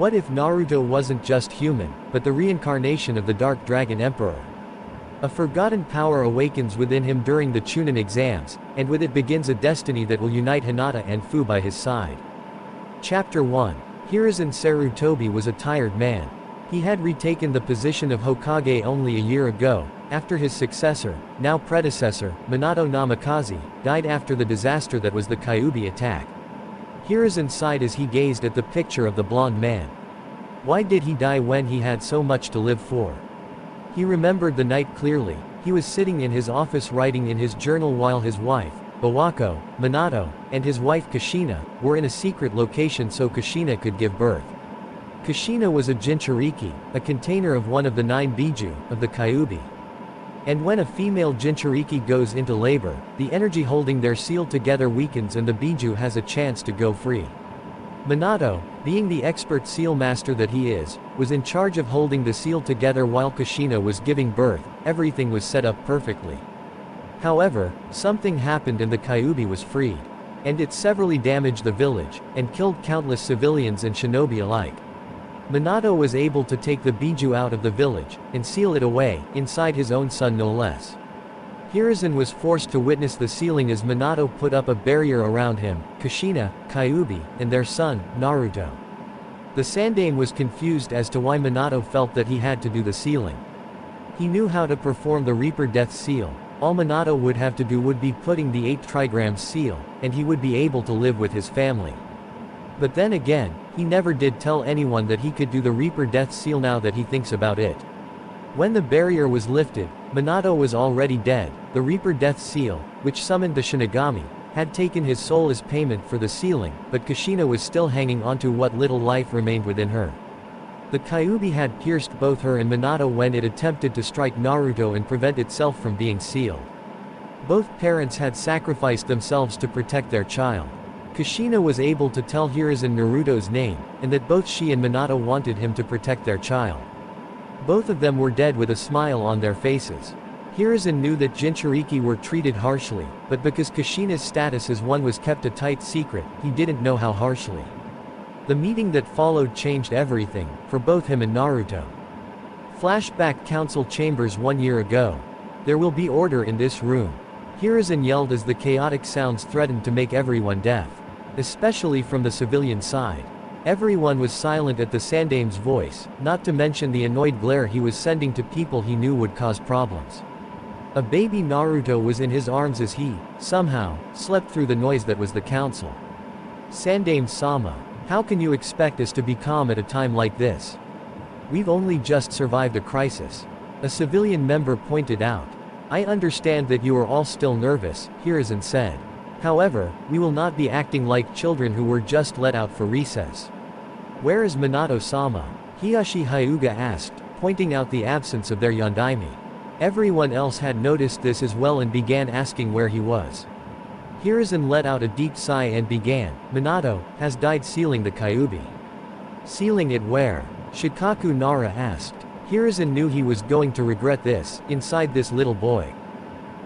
What if Naruto wasn't just human, but the reincarnation of the Dark Dragon Emperor? A forgotten power awakens within him during the Chūnin Exams, and with it begins a destiny that will unite Hinata and Fū by his side. Chapter 1. Hiruzen Sarutobi was a tired man. He had retaken the position of Hokage only a year ago, after his successor, now predecessor, Minato Namikaze, died after the disaster that was the Kyuubi attack. Hiruzen sighed as he gazed at the picture of the blonde man. Why did he die when he had so much to live for? He remembered the night clearly. He was sitting in his office writing in his journal while his wife, Bawako, Minato, and his wife Kushina, were in a secret location so Kushina could give birth. Kushina was a Jinchūriki, a container of one of the 9 biju, of the Kyuubi. And when a female Jinchūriki goes into labor, the energy holding their seal together weakens and the biju has a chance to go free. Minato, being the expert seal master that he is, was in charge of holding the seal together while Kushina was giving birth. Everything was set up perfectly. However, something happened and the Kyuubi was freed. And it severely damaged the village, and killed countless civilians and shinobi alike. Minato was able to take the biju out of the village, and seal it away, inside his own son no less. Hiruzen was forced to witness the sealing as Minato put up a barrier around him, Kushina, Kyuubi, and their son, Naruto. The Sandaime was confused as to why Minato felt that he had to do the sealing. He knew how to perform the Reaper Death Seal. All Minato would have to do would be putting the 8 trigrams seal, and he would be able to live with his family. But then again, he never did tell anyone that he could do the Reaper Death Seal now that he thinks about it. When the barrier was lifted, Minato was already dead. The Reaper Death Seal, which summoned the Shinigami, had taken his soul as payment for the sealing, but Kushina was still hanging onto what little life remained within her. The Kyuubi had pierced both her and Minato when it attempted to strike Naruto and prevent itself from being sealed. Both parents had sacrificed themselves to protect their child. Kushina was able to tell Hiruzen Naruto's name, and that both she and Minato wanted him to protect their child. Both of them were dead with a smile on their faces. Hiruzen knew that Jinchūriki were treated harshly, but because Kushina's status as one was kept a tight secret, he didn't know how harshly. The meeting that followed changed everything, for both him and Naruto. Flashback Council Chambers 1 year ago. There will be order in this room. Hiruzen yelled as the chaotic sounds threatened to make everyone deaf. Especially from the civilian side. Everyone was silent at the Sandaime's voice, not to mention the annoyed glare he was sending to people he knew would cause problems. A baby Naruto was in his arms as he, somehow, slept through the noise that was the council. Sandaime-sama, how can you expect us to be calm at a time like this? We've only just survived a crisis. A civilian member pointed out. I understand that you are all still nervous, Hiruzen said. However, we will not be acting like children who were just let out for recess. Where is Minato-sama? Hinata Hyuga asked, pointing out the absence of their yondaime. Everyone else had noticed this as well and began asking where he was. Hiruzen let out a deep sigh and began, Minato has died sealing the Kyuubi. Sealing it where? Shikaku Nara asked. Hiruzen knew he was going to regret this, inside this little boy.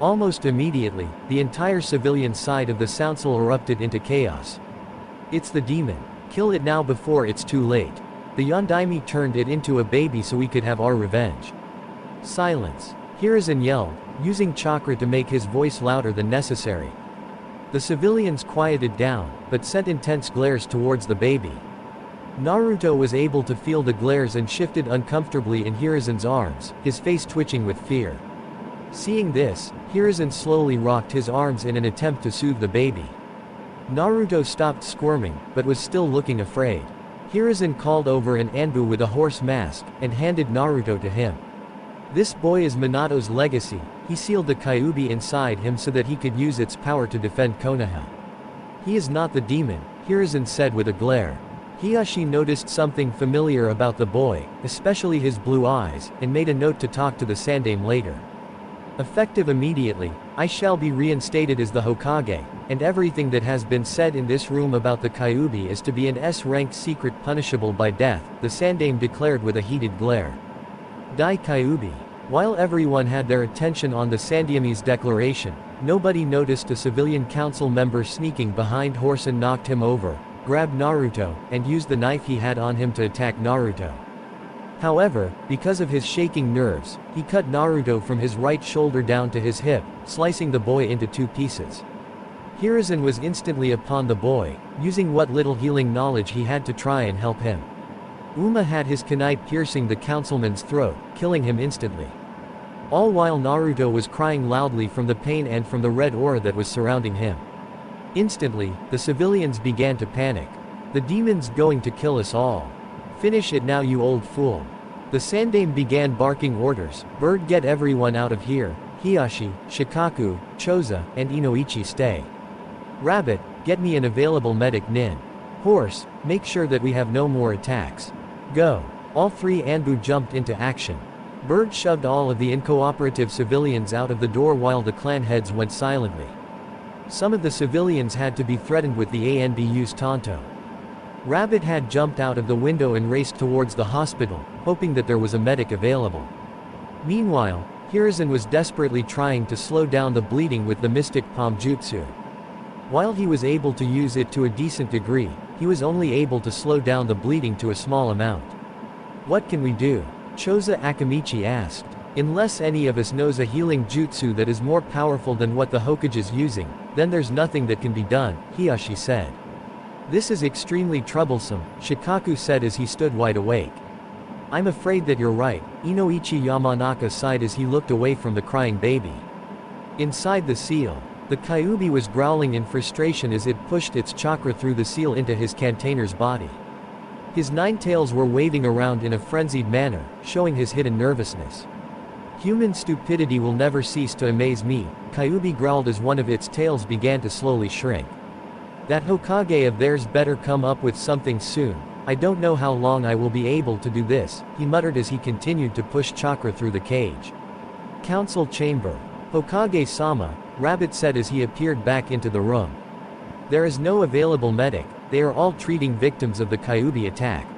Almost immediately, the entire civilian side of the council erupted into chaos. It's the demon. Kill it now before it's too late. The yondaime turned it into a baby so we could have our revenge. Silence. Hiruzen yelled, using chakra to make his voice louder than necessary. The civilians quieted down, but sent intense glares towards the baby. Naruto was able to feel the glares and shifted uncomfortably in Hiruzen's arms, his face twitching with fear. Seeing this, Hiruzen slowly rocked his arms in an attempt to soothe the baby. Naruto stopped squirming, but was still looking afraid. Hiruzen called over an Anbu with a horse mask, and handed Naruto to him. This boy is Minato's legacy. He sealed the Kyuubi inside him so that he could use its power to defend Konoha. He is not the demon, Hiruzen said with a glare. Hiashi noticed something familiar about the boy, especially his blue eyes, and made a note to talk to the Sandaime later. Effective immediately, I shall be reinstated as the Hokage, and everything that has been said in this room about the Kyuubi is to be an S-ranked secret punishable by death, the Sandaime declared with a heated glare. Dai Kyuubi. While everyone had their attention on the Sandaime's declaration, nobody noticed a civilian council member sneaking behind horse and knocked him over. grabbed Naruto, and used the knife he had on him to attack Naruto. However, because of his shaking nerves, he cut Naruto from his right shoulder down to his hip, slicing the boy into 2 pieces. Hiruzen was instantly upon the boy, using what little healing knowledge he had to try and help him. Uma had his kunai piercing the councilman's throat, killing him instantly. All while Naruto was crying loudly from the pain and from the red aura that was surrounding him. Instantly, the civilians began to panic. The demon's going to kill us all. Finish it now, you old fool. The Sandame began barking orders. Bird, get everyone out of here. Hiashi, Shikaku, Choza, and Inoichi stay. Rabbit, get me an available medic nin. Horse, make sure that we have no more attacks. Go. All 3 Anbu jumped into action. Bird shoved all of the incooperative civilians out of the door while the clan heads went silently. Some of the civilians had to be threatened with the ANBU's Tonto. Rabbit had jumped out of the window and raced towards the hospital, hoping that there was a medic available. Meanwhile, Hiruzen was desperately trying to slow down the bleeding with the Mystic Palm Jutsu. While he was able to use it to a decent degree, he was only able to slow down the bleeding to a small amount. What can we do? Choza Akamichi asked. Unless any of us knows a healing jutsu that is more powerful than what the Hokage is using, then there's nothing that can be done, Hiashi said. This is extremely troublesome, Shikaku said as he stood wide awake. I'm afraid that you're right, Inoichi Yamanaka sighed as he looked away from the crying baby. Inside the seal, the Kyuubi was growling in frustration as it pushed its chakra through the seal into his container's body. His 9 tails were waving around in a frenzied manner, showing his hidden nervousness. Human stupidity will never cease to amaze me, Kyuubi growled as one of its tails began to slowly shrink. That Hokage of theirs better come up with something soon. I don't know how long I will be able to do this, he muttered as he continued to push chakra through the cage. Council chamber. Hokage-sama, Rabbit said as he appeared back into the room. There is no available medic, they are all treating victims of the Kyuubi attack.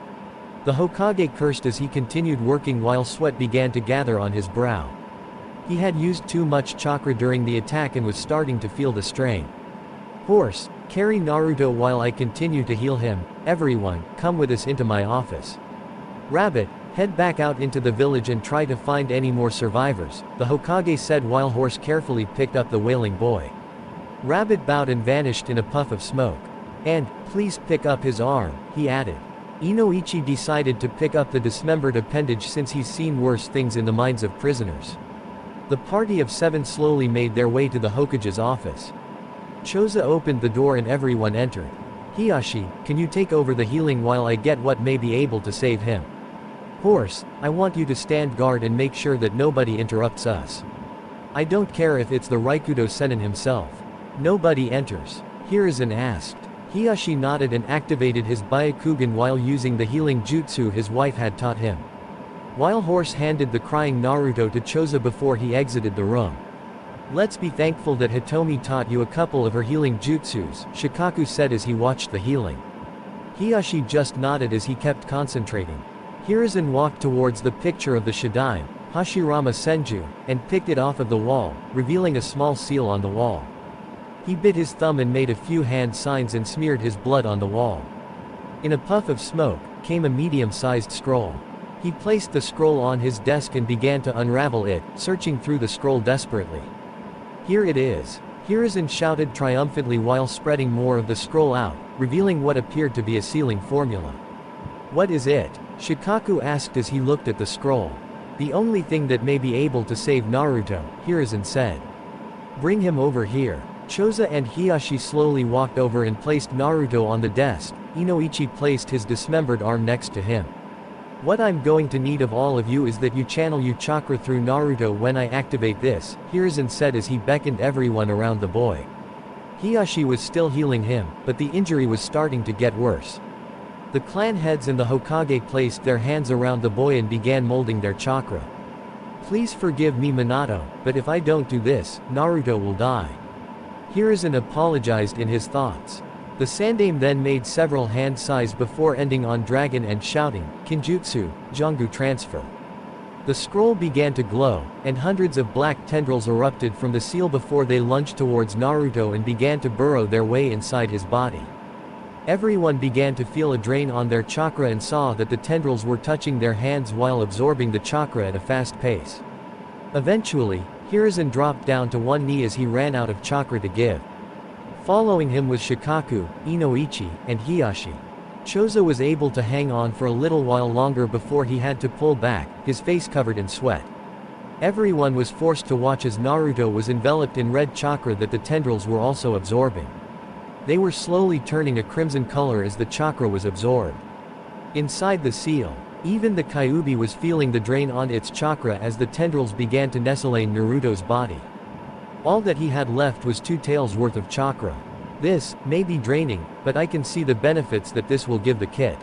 The Hokage cursed as he continued working while sweat began to gather on his brow. He had used too much chakra during the attack and was starting to feel the strain. Horse, carry Naruto while I continue to heal him. Everyone, come with us into my office. Rabbit, head back out into the village and try to find any more survivors, the Hokage said while Horse carefully picked up the wailing boy. Rabbit bowed and vanished in a puff of smoke. And, please pick up his arm, he added. Inoichi decided to pick up the dismembered appendage since he's seen worse things in the minds of prisoners. The party of 7 slowly made their way to the Hokage's office. Choza opened the door and everyone entered. Hiashi, can you take over the healing while I get what may be able to save him? Horse, I want you to stand guard and make sure that nobody interrupts us. I don't care if it's the Raikudo Sennin himself. Nobody enters. Hiruzen asked. Hiashi nodded and activated his Byakugan while using the healing jutsu his wife had taught him. While Horse handed the crying Naruto to Choza before he exited the room. Let's be thankful that Hitomi taught you a couple of her healing jutsus, Shikaku said as he watched the healing. Hiashi just nodded as he kept concentrating. Hiruzen walked towards the picture of the Shadaime, Hashirama Senju, and picked it off of the wall, revealing a small seal on the wall. He bit his thumb and made a few hand signs and smeared his blood on the wall. In a puff of smoke, came a medium-sized scroll. He placed the scroll on his desk and began to unravel it, searching through the scroll desperately. Here it is. Hiruzen shouted triumphantly while spreading more of the scroll out, revealing what appeared to be a sealing formula. What is it? Shikaku asked as he looked at the scroll. The only thing that may be able to save Naruto, Hiruzen said. Bring him over here. Choza and Hiashi slowly walked over and placed Naruto on the desk. Inoichi placed his dismembered arm next to him. What I'm going to need of all of you is that you channel your chakra through Naruto when I activate this, Hiruzen said as he beckoned everyone around the boy. Hiashi was still healing him, but the injury was starting to get worse. The clan heads and the Hokage placed their hands around the boy and began molding their chakra. Please forgive me, Minato, but if I don't do this, Naruto will die. Hiruzen apologized in his thoughts. The Sandame then made several hand sighs before ending on dragon and shouting, Kinjutsu, Jongu transfer. The scroll began to glow, and hundreds of black tendrils erupted from the seal before they lunged towards Naruto and began to burrow their way inside his body. Everyone began to feel a drain on their chakra and saw that the tendrils were touching their hands while absorbing the chakra at a fast pace. Eventually, Hiruzen dropped down to one knee as he ran out of chakra to give. Following him was Shikaku, Inoichi, and Hiyashi. Choza was able to hang on for a little while longer before he had to pull back, his face covered in sweat. Everyone was forced to watch as Naruto was enveloped in red chakra that the tendrils were also absorbing. They were slowly turning a crimson color as the chakra was absorbed. Inside the seal, even the Kyuubi was feeling the drain on its chakra as the tendrils began to nestle in Naruto's body. All that he had left was 2 taels worth of chakra. This may be draining, but I can see the benefits that this will give the kid.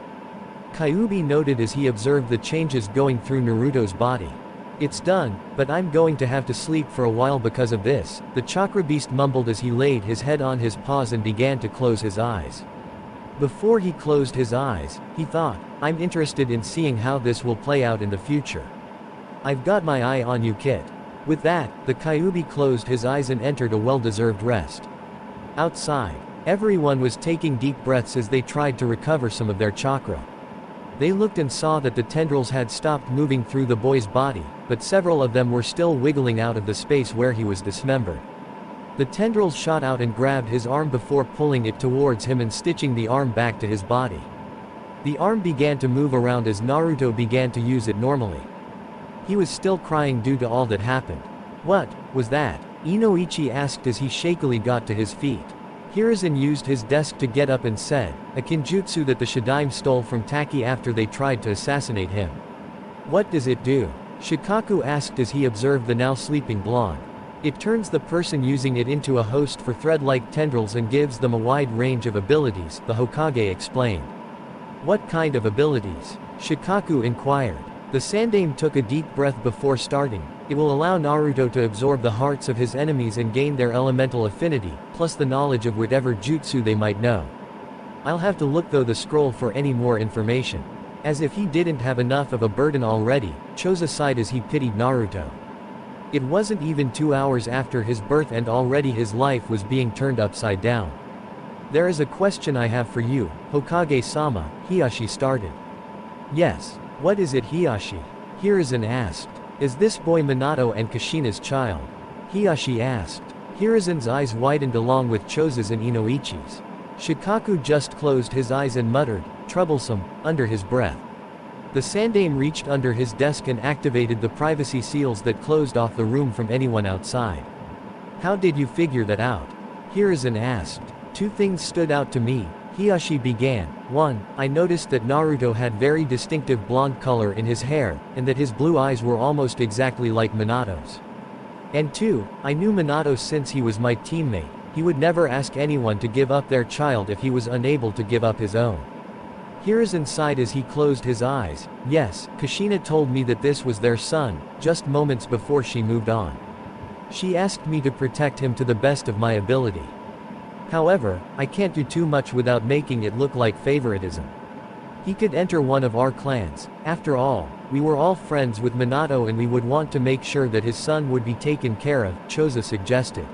Kyuubi noted as he observed the changes going through Naruto's body. It's done, but I'm going to have to sleep for a while because of this, the chakra beast mumbled as he laid his head on his paws and began to close his eyes. Before he closed his eyes, he thought, I'm interested in seeing how this will play out in the future. I've got my eye on you, kid. With that, the Kyuubi closed his eyes and entered a well-deserved rest. Outside, everyone was taking deep breaths as they tried to recover some of their chakra. They looked and saw that the tendrils had stopped moving through the boy's body, but several of them were still wiggling out of the space where he was dismembered. The tendrils shot out and grabbed his arm before pulling it towards him and stitching the arm back to his body. The arm began to move around as Naruto began to use it normally. He was still crying due to all that happened. What was that? Inoichi asked as he shakily got to his feet. Hiruzen used his desk to get up and said, a kinjutsu that the Shadaime stole from Taki after they tried to assassinate him. What does it do? Shikaku asked as he observed the now sleeping blonde. It turns the person using it into a host for thread-like tendrils and gives them a wide range of abilities, the Hokage explained. What kind of abilities? Shikaku inquired. The Sandaime took a deep breath before starting. It will allow Naruto to absorb the hearts of his enemies and gain their elemental affinity, plus the knowledge of whatever jutsu they might know. I'll have to look through the scroll for any more information. As if he didn't have enough of a burden already, Choza sighed as he pitied Naruto. It wasn't even 2 hours after his birth and already his life was being turned upside down. There is a question I have for you, Hokage-sama, Hiyashi started. Yes. What is it, Hiyashi? Hiruzen asked. Is this boy Minato and Kushina's child? Hiyashi asked. Hiruzen's eyes widened along with Choza's and Inoichi's. Shikaku just closed his eyes and muttered, troublesome, under his breath. The Sandaime reached under his desk and activated the privacy seals that closed off the room from anyone outside. How did you figure that out? Hiruzen asked. 2 things stood out to me, Hiyashi began. 1. I noticed that Naruto had very distinctive blonde color in his hair, and that his blue eyes were almost exactly like Minato's. And 2. I knew Minato since he was my teammate. He would never ask anyone to give up their child if he was unable to give up his own. Hiruzen sighed as he closed his eyes. Yes, Kushina told me that this was their son, just moments before she moved on. She asked me to protect him to the best of my ability. However, I can't do too much without making it look like favoritism. He could enter one of our clans. After all, we were all friends with Minato and we would want to make sure that his son would be taken care of, Choza suggested.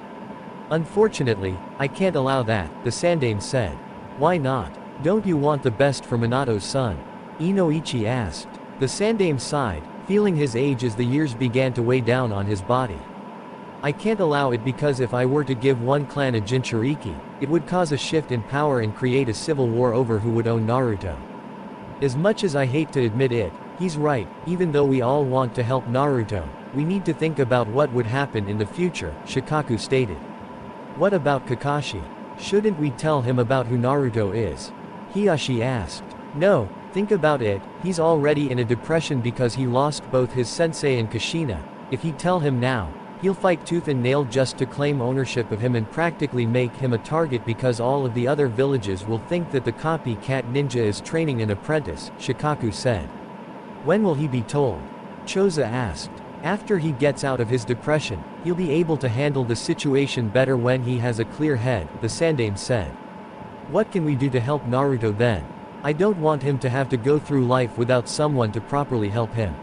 Unfortunately, I can't allow that, the Sandaime said. Why not? Don't you want the best for Minato's son? Inoichi asked. The Sandaime sighed, feeling his age as the years began to weigh down on his body. I can't allow it because if I were to give one clan a Jinchūriki, it would cause a shift in power and create a civil war over who would own Naruto. As much as I hate to admit it, he's right. Even though we all want to help Naruto, we need to think about what would happen in the future, Shikaku stated. What about Kakashi? Shouldn't we tell him about who Naruto is? Hiyashi asked. No, think about it, he's already in a depression because he lost both his sensei and Kushina. If he tell him now, he'll fight tooth and nail just to claim ownership of him and practically make him a target because all of the other villages will think that the copycat ninja is training an apprentice, Shikaku said. When will he be told? Choza asked. After he gets out of his depression, he'll be able to handle the situation better when he has a clear head, the Sandaime said. What can we do to help Naruto then? I don't want him to have to go through life without someone to properly help him.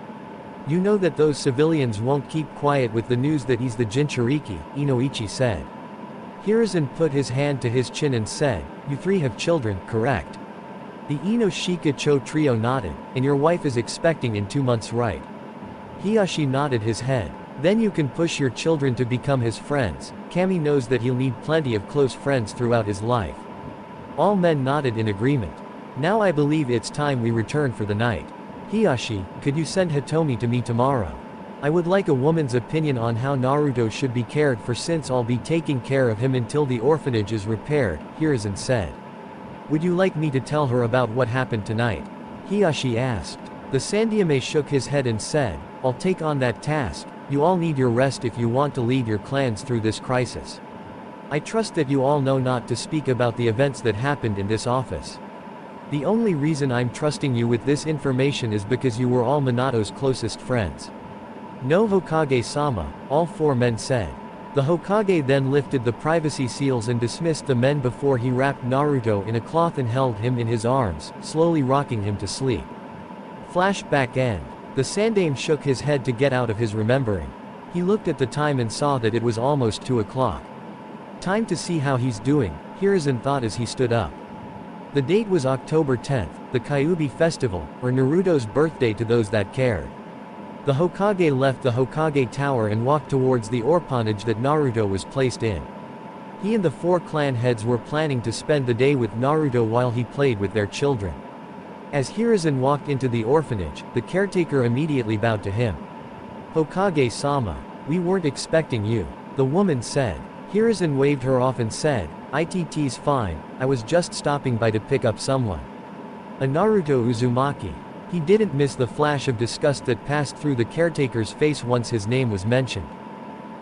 You know that those civilians won't keep quiet with the news that he's the Jinchūriki, Inoichi said. Hiruzen put his hand to his chin and said, "You three have children, correct?" The Ino-Shika-Cho trio nodded, "And your wife is expecting in 2 months, right?" Hiyashi nodded his head. "Then you can push your children to become his friends. Kami knows that he'll need plenty of close friends throughout his life." All men nodded in agreement. "Now I believe it's time we return for the night. Hiyashi, could you send Hitomi to me tomorrow? I would like a woman's opinion on how Naruto should be cared for since I'll be taking care of him until the orphanage is repaired," Hiruzen said. "Would you like me to tell her about what happened tonight?" Hiyashi asked. The Sandaime shook his head and said, "I'll take on that task. You all need your rest if you want to lead your clans through this crisis. I trust that you all know not to speak about the events that happened in this office. The only reason I'm trusting you with this information is because you were all Minato's closest friends." "No, Hokage-sama," all 4 men said. The Hokage then lifted the privacy seals and dismissed the men before he wrapped Naruto in a cloth and held him in his arms, slowly rocking him to sleep. Flashback end. The Sandaime shook his head to get out of his remembering. He looked at the time and saw that it was almost 2 o'clock. Time to see how he's doing, Hiruzen thought as he stood up. The date was October 10th, the Kyuubi festival, or Naruto's birthday to those that cared. The Hokage left the Hokage Tower and walked towards the orphanage that Naruto was placed in. He and the 4 clan heads were planning to spend the day with Naruto while he played with their children. As Hiruzen walked into the orphanage, the caretaker immediately bowed to him. "Hokage-sama, we weren't expecting you," the woman said. Hiruzen waved her off and said, "It's fine, I was just stopping by to pick up someone. A Naruto Uzumaki." He didn't miss the flash of disgust that passed through the caretaker's face once his name was mentioned.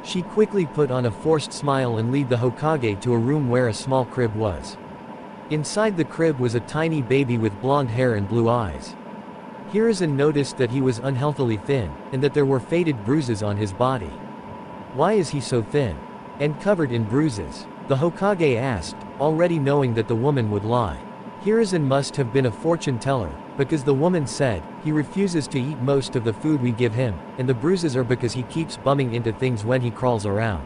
She quickly put on a forced smile and led the Hokage to a room where a small crib was. Inside the crib was a tiny baby with blonde hair and blue eyes. Hiruzen noticed that he was unhealthily thin, and that there were faded bruises on his body. "Why is he so thin? And covered in bruises?" the Hokage asked, already knowing that the woman would lie. Hiruzen must have been a fortune teller, because the woman said, "He refuses to eat most of the food we give him, and the bruises are because he keeps bumping into things when he crawls around.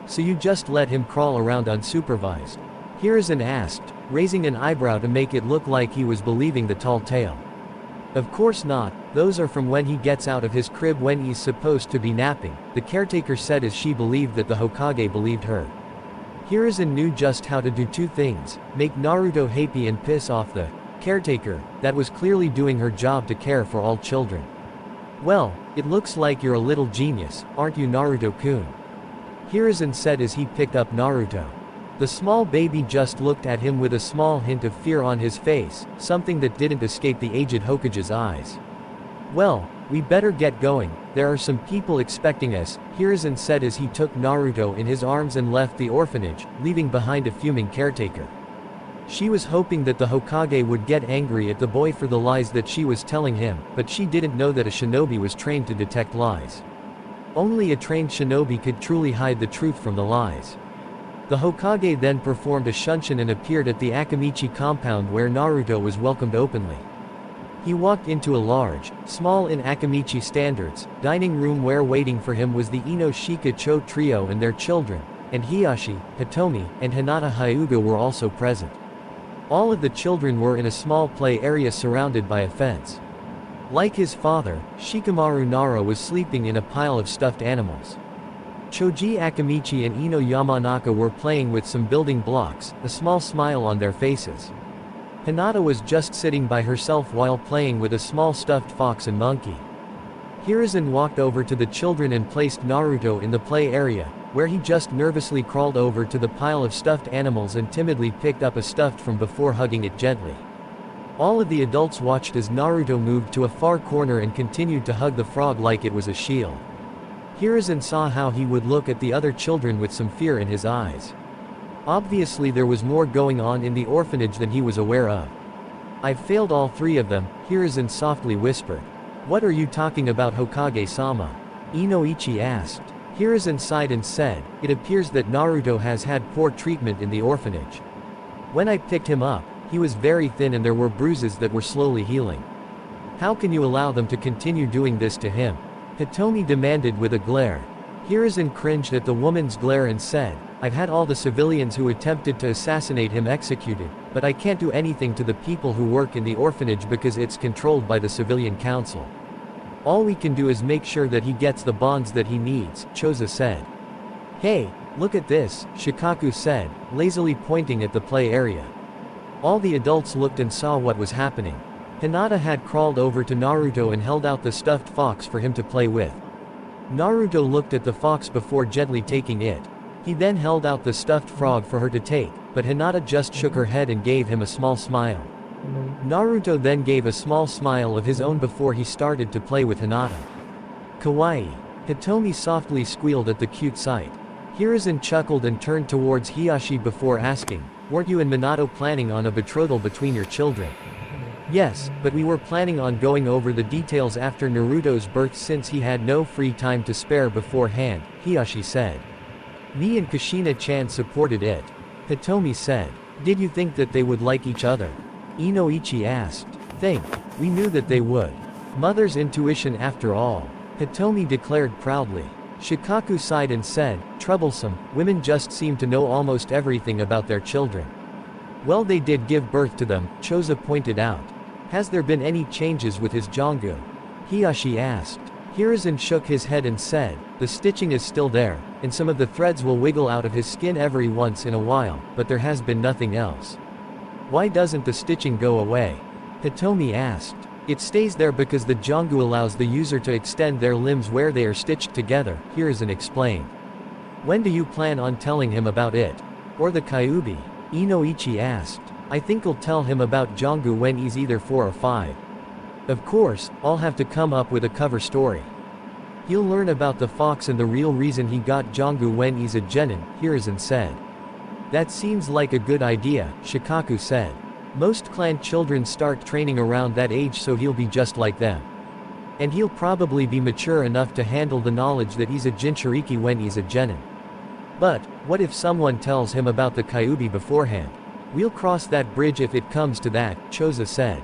So you just let him crawl around unsupervised?" Hiruzen asked, raising an eyebrow to make it look like he was believing the tall tale. "Of course not, those are from when he gets out of his crib when he's supposed to be napping," the caretaker said as she believed that the Hokage believed her. Hiruzen knew just how to do 2 things, make Naruto happy and piss off the caretaker, that was clearly doing her job to care for all children. "Well, it looks like you're a little genius, aren't you, Naruto-kun?" Hiruzen said as he picked up Naruto. The small baby just looked at him with a small hint of fear on his face, something that didn't escape the aged Hokage's eyes. "Well, we better get going, there are some people expecting us," Hiruzen said as he took Naruto in his arms and left the orphanage, leaving behind a fuming caretaker. She was hoping that the Hokage would get angry at the boy for the lies that she was telling him, but she didn't know that a shinobi was trained to detect lies. Only a trained shinobi could truly hide the truth from the lies. The Hokage then performed a shunshin and appeared at the Akamichi compound where Naruto was welcomed openly. He walked into a large, small in Akamichi standards, dining room where waiting for him was the Ino-Shika-Cho trio and their children, and Hiyashi, Hitomi, and Hinata Hyuga were also present. All of the children were in a small play area surrounded by a fence. Like his father, Shikamaru Nara was sleeping in a pile of stuffed animals. Choji Akamichi and Ino Yamanaka were playing with some building blocks, a small smile on their faces. Hinata was just sitting by herself while playing with a small stuffed fox and monkey. Hiruzen walked over to the children and placed Naruto in the play area, where he just nervously crawled over to the pile of stuffed animals and timidly picked up a stuffed from before hugging it gently. All of the adults watched as Naruto moved to a far corner and continued to hug the frog like it was a shield. Hiruzen saw how he would look at the other children with some fear in his eyes. Obviously there was more going on in the orphanage than he was aware of. "I've failed all 3 of them," Hiruzen softly whispered. "What are you talking about, Hokage-sama?" Inoichi asked. Hiruzen sighed and said, "It appears that Naruto has had poor treatment in the orphanage. When I picked him up, he was very thin and there were bruises that were slowly healing. How can you allow them to continue doing this to him?" Hitomi demanded with a glare. Hiruzen cringed at the woman's glare and said, I've had all the civilians who attempted to assassinate him executed, but I can't do anything to the people who work in the orphanage because it's controlled by the civilian council. All we can do is make sure that he gets the bonds that he needs, Choza said. Hey, look at this, Shikaku said, lazily pointing at the play area. All the adults looked and saw what was happening. Hinata had crawled over to Naruto and held out the stuffed fox for him to play with. Naruto looked at the fox before gently taking it. He then held out the stuffed frog for her to take, but Hinata just shook her head and gave him a small smile. Naruto then gave a small smile of his own before he started to play with Hinata. Kawaii. Hitomi softly squealed at the cute sight. Hiruzen chuckled and turned towards Hiyashi before asking, weren't you and Minato planning on a betrothal between your children? Yes, but we were planning on going over the details after Naruto's birth since he had no free time to spare beforehand, Hiyashi said. Me and Kushina-chan supported it. Hitomi said. Did you think that they would like each other? Inoichi asked. Think. We knew that they would. Mother's intuition after all. Hitomi declared proudly. Shikaku sighed and said, troublesome, women just seem to know almost everything about their children. Well, they did give birth to them, Choza pointed out. Has there been any changes with his Jongu? Hiyashi asked. Hiruzen shook his head and said, the stitching is still there, and some of the threads will wiggle out of his skin every once in a while, but there has been nothing else. Why doesn't the stitching go away? Hitomi asked. It stays there because the Jongu allows the user to extend their limbs where they are stitched together, Hiruzen explained. When do you plan on telling him about it? Or the Kyuubi? Inoichi asked. I think I'll tell him about Jongu when he's either 4 or 5. Of course, I'll have to come up with a cover story. He'll learn about the fox and the real reason he got Jongu when he's a genin, Hiruzen said. That seems like a good idea, Shikaku said. Most clan children start training around that age, so he'll be just like them. And he'll probably be mature enough to handle the knowledge that he's a Jinchūriki when he's a genin. But, what if someone tells him about the Kyuubi beforehand? We'll cross that bridge if it comes to that, Choza said.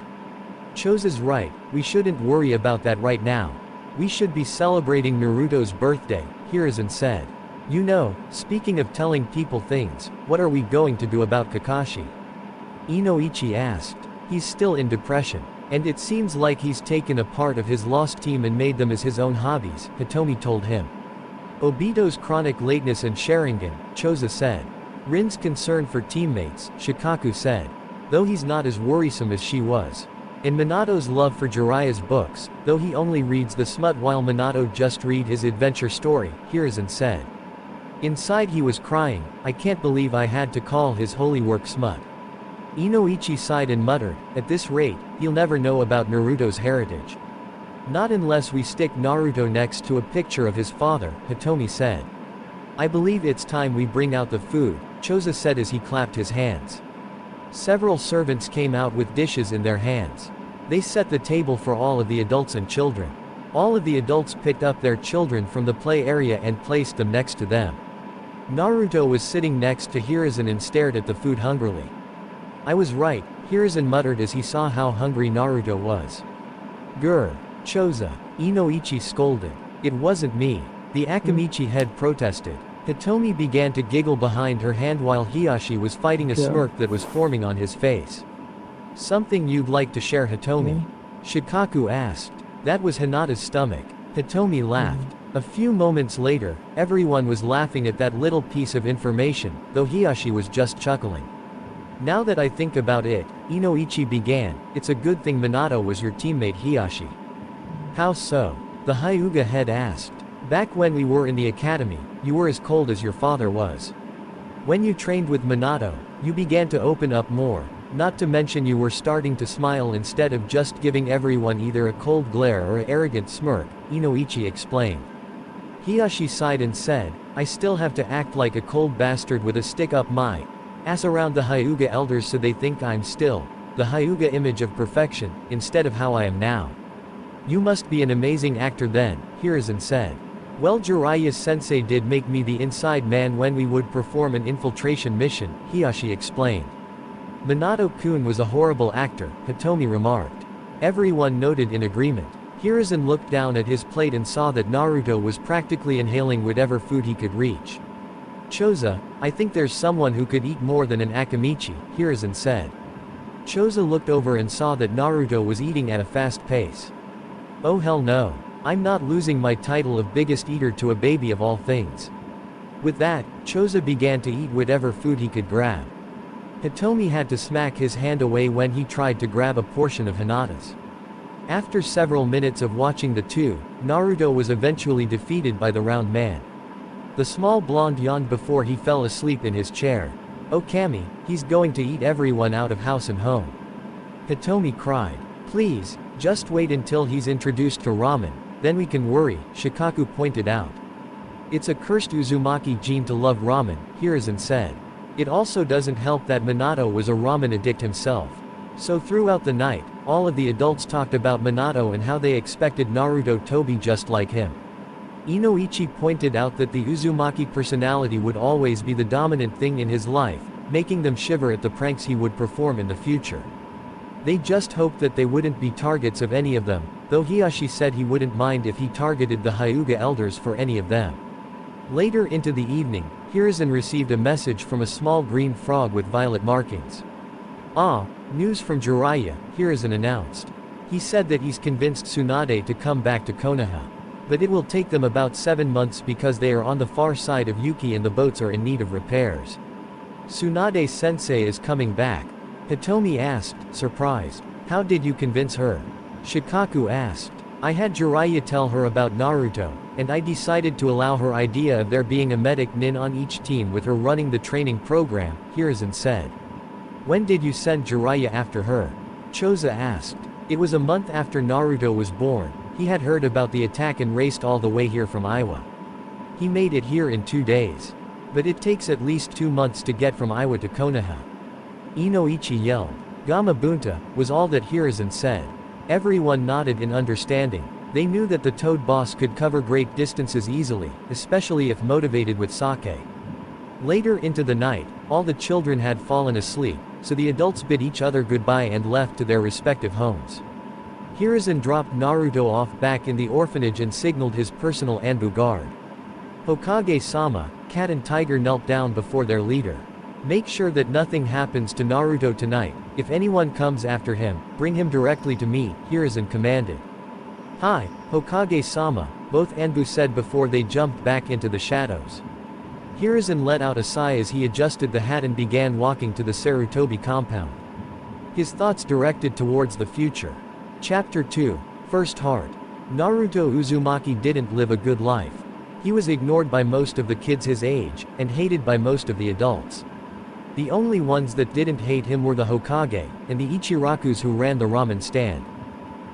Choza's right, we shouldn't worry about that right now. We should be celebrating Naruto's birthday, Hiruzen said. You know, speaking of telling people things, what are we going to do about Kakashi? Inoichi asked. He's still in depression. And it seems like he's taken a part of his lost team and made them as his own hobbies, Hitomi told him. Obito's chronic lateness and Sharingan, Choza said. Rin's concern for teammates, Shikaku said. Though he's not as worrisome as she was. And Minato's love for Jiraiya's books, though he only reads the smut while Minato just read his adventure story, Hiruzen said. Inside he was crying, I can't believe I had to call his holy work smut. Inoichi sighed and muttered, at this rate, he'll never know about Naruto's heritage. Not unless we stick Naruto next to a picture of his father, Hitomi said. I believe it's time we bring out the food, Choza said as he clapped his hands. Several servants came out with dishes in their hands. They set the table for all of the adults and children. All of the adults picked up their children from the play area and placed them next to them. Naruto was sitting next to Hiruzen and stared at the food hungrily. I was right, Hiruzen muttered as he saw how hungry Naruto was. Grr. Choza. Inoichi scolded. It wasn't me. The Akamichi head protested. Hitomi began to giggle behind her hand while Hiyashi was fighting a smirk that was forming on his face. Something you'd like to share, Hitomi? Shikaku asked. That was Hinata's stomach. Hitomi laughed. A few moments later, everyone was laughing at that little piece of information, though Hiyashi was just chuckling. Now that I think about it, Inoichi began, it's a good thing Minato was your teammate Hiyashi. How so? The Hyuga head asked. Back when we were in the academy, you were as cold as your father was. When you trained with Minato, you began to open up more, not to mention you were starting to smile instead of just giving everyone either a cold glare or an arrogant smirk, Inoichi explained. Hiyashi sighed and said, I still have to act like a cold bastard with a stick up my ass around the Hyuga elders so they think I'm still the Hyuga image of perfection, instead of how I am now. You must be an amazing actor then, Hiruzen said. Well, Jiraiya's sensei did make me the inside man when we would perform an infiltration mission, Hiyashi explained. Minato-kun was a horrible actor, Hitomi remarked. Everyone nodded in agreement. Hiruzen looked down at his plate and saw that Naruto was practically inhaling whatever food he could reach. Choza, I think there's someone who could eat more than an Akimichi, Hiruzen said. Choza looked over and saw that Naruto was eating at a fast pace. Oh hell no. I'm not losing my title of biggest eater to a baby of all things. With that, Choza began to eat whatever food he could grab. Hitomi had to smack his hand away when he tried to grab a portion of Hinata's. After several minutes of watching the two, Naruto was eventually defeated by the round man. The small blonde yawned before he fell asleep in his chair. Oh Kami, he's going to eat everyone out of house and home. Hitomi cried. Please, just wait until he's introduced to ramen, then we can worry, Shikaku pointed out. It's a cursed Uzumaki gene to love ramen, Hiruzen said. It also doesn't help that Minato was a ramen addict himself. So throughout the night, all of the adults talked about Minato and how they expected Naruto to be just like him. Inoichi pointed out that the Uzumaki personality would always be the dominant thing in his life, making them shiver at the pranks he would perform in the future. They just hoped that they wouldn't be targets of any of them, though Hiyashi said he wouldn't mind if he targeted the Hyuga elders for any of them. Later into the evening, Hiruzen received a message from a small green frog with violet markings. Ah, news from Jiraiya, Hiruzen announced. He said that he's convinced Tsunade to come back to Konoha. But it will take them about 7 months because they are on the far side of Yuki and the boats are in need of repairs. Tsunade-sensei is coming back. Hitomi asked, surprised. How did you convince her? Shikaku asked. I had Jiraiya tell her about Naruto, and I decided to allow her idea of there being a medic nin on each team with her running the training program, Hiruzen said. When did you send Jiraiya after her? Choza asked. It was a month after Naruto was born. He had heard about the attack and raced all the way here from Iwa. He made it here in 2 days. But it takes at least 2 months to get from Iwa to Konoha. Inoichi yelled. Gamabunta, was all that Hiruzen said. Everyone nodded in understanding. They knew that the Toad boss could cover great distances easily, especially if motivated with sake. Later into the night, all the children had fallen asleep, so the adults bid each other goodbye and left to their respective homes. Hiruzen dropped Naruto off back in the orphanage and signaled his personal Anbu guard. Hokage-sama, Cat and Tiger knelt down before their leader. Make sure that nothing happens to Naruto tonight. If anyone comes after him, bring him directly to me, Hiruzen commanded. Hi, Hokage-sama, both Anbu said before they jumped back into the shadows. Hiruzen let out a sigh as he adjusted the hat and began walking to the Sarutobi compound. His thoughts directed towards the future. Chapter 2, First Heart. Naruto Uzumaki didn't live a good life. He was ignored by most of the kids his age, and hated by most of the adults. The only ones that didn't hate him were the Hokage, and the Ichirakus who ran the ramen stand.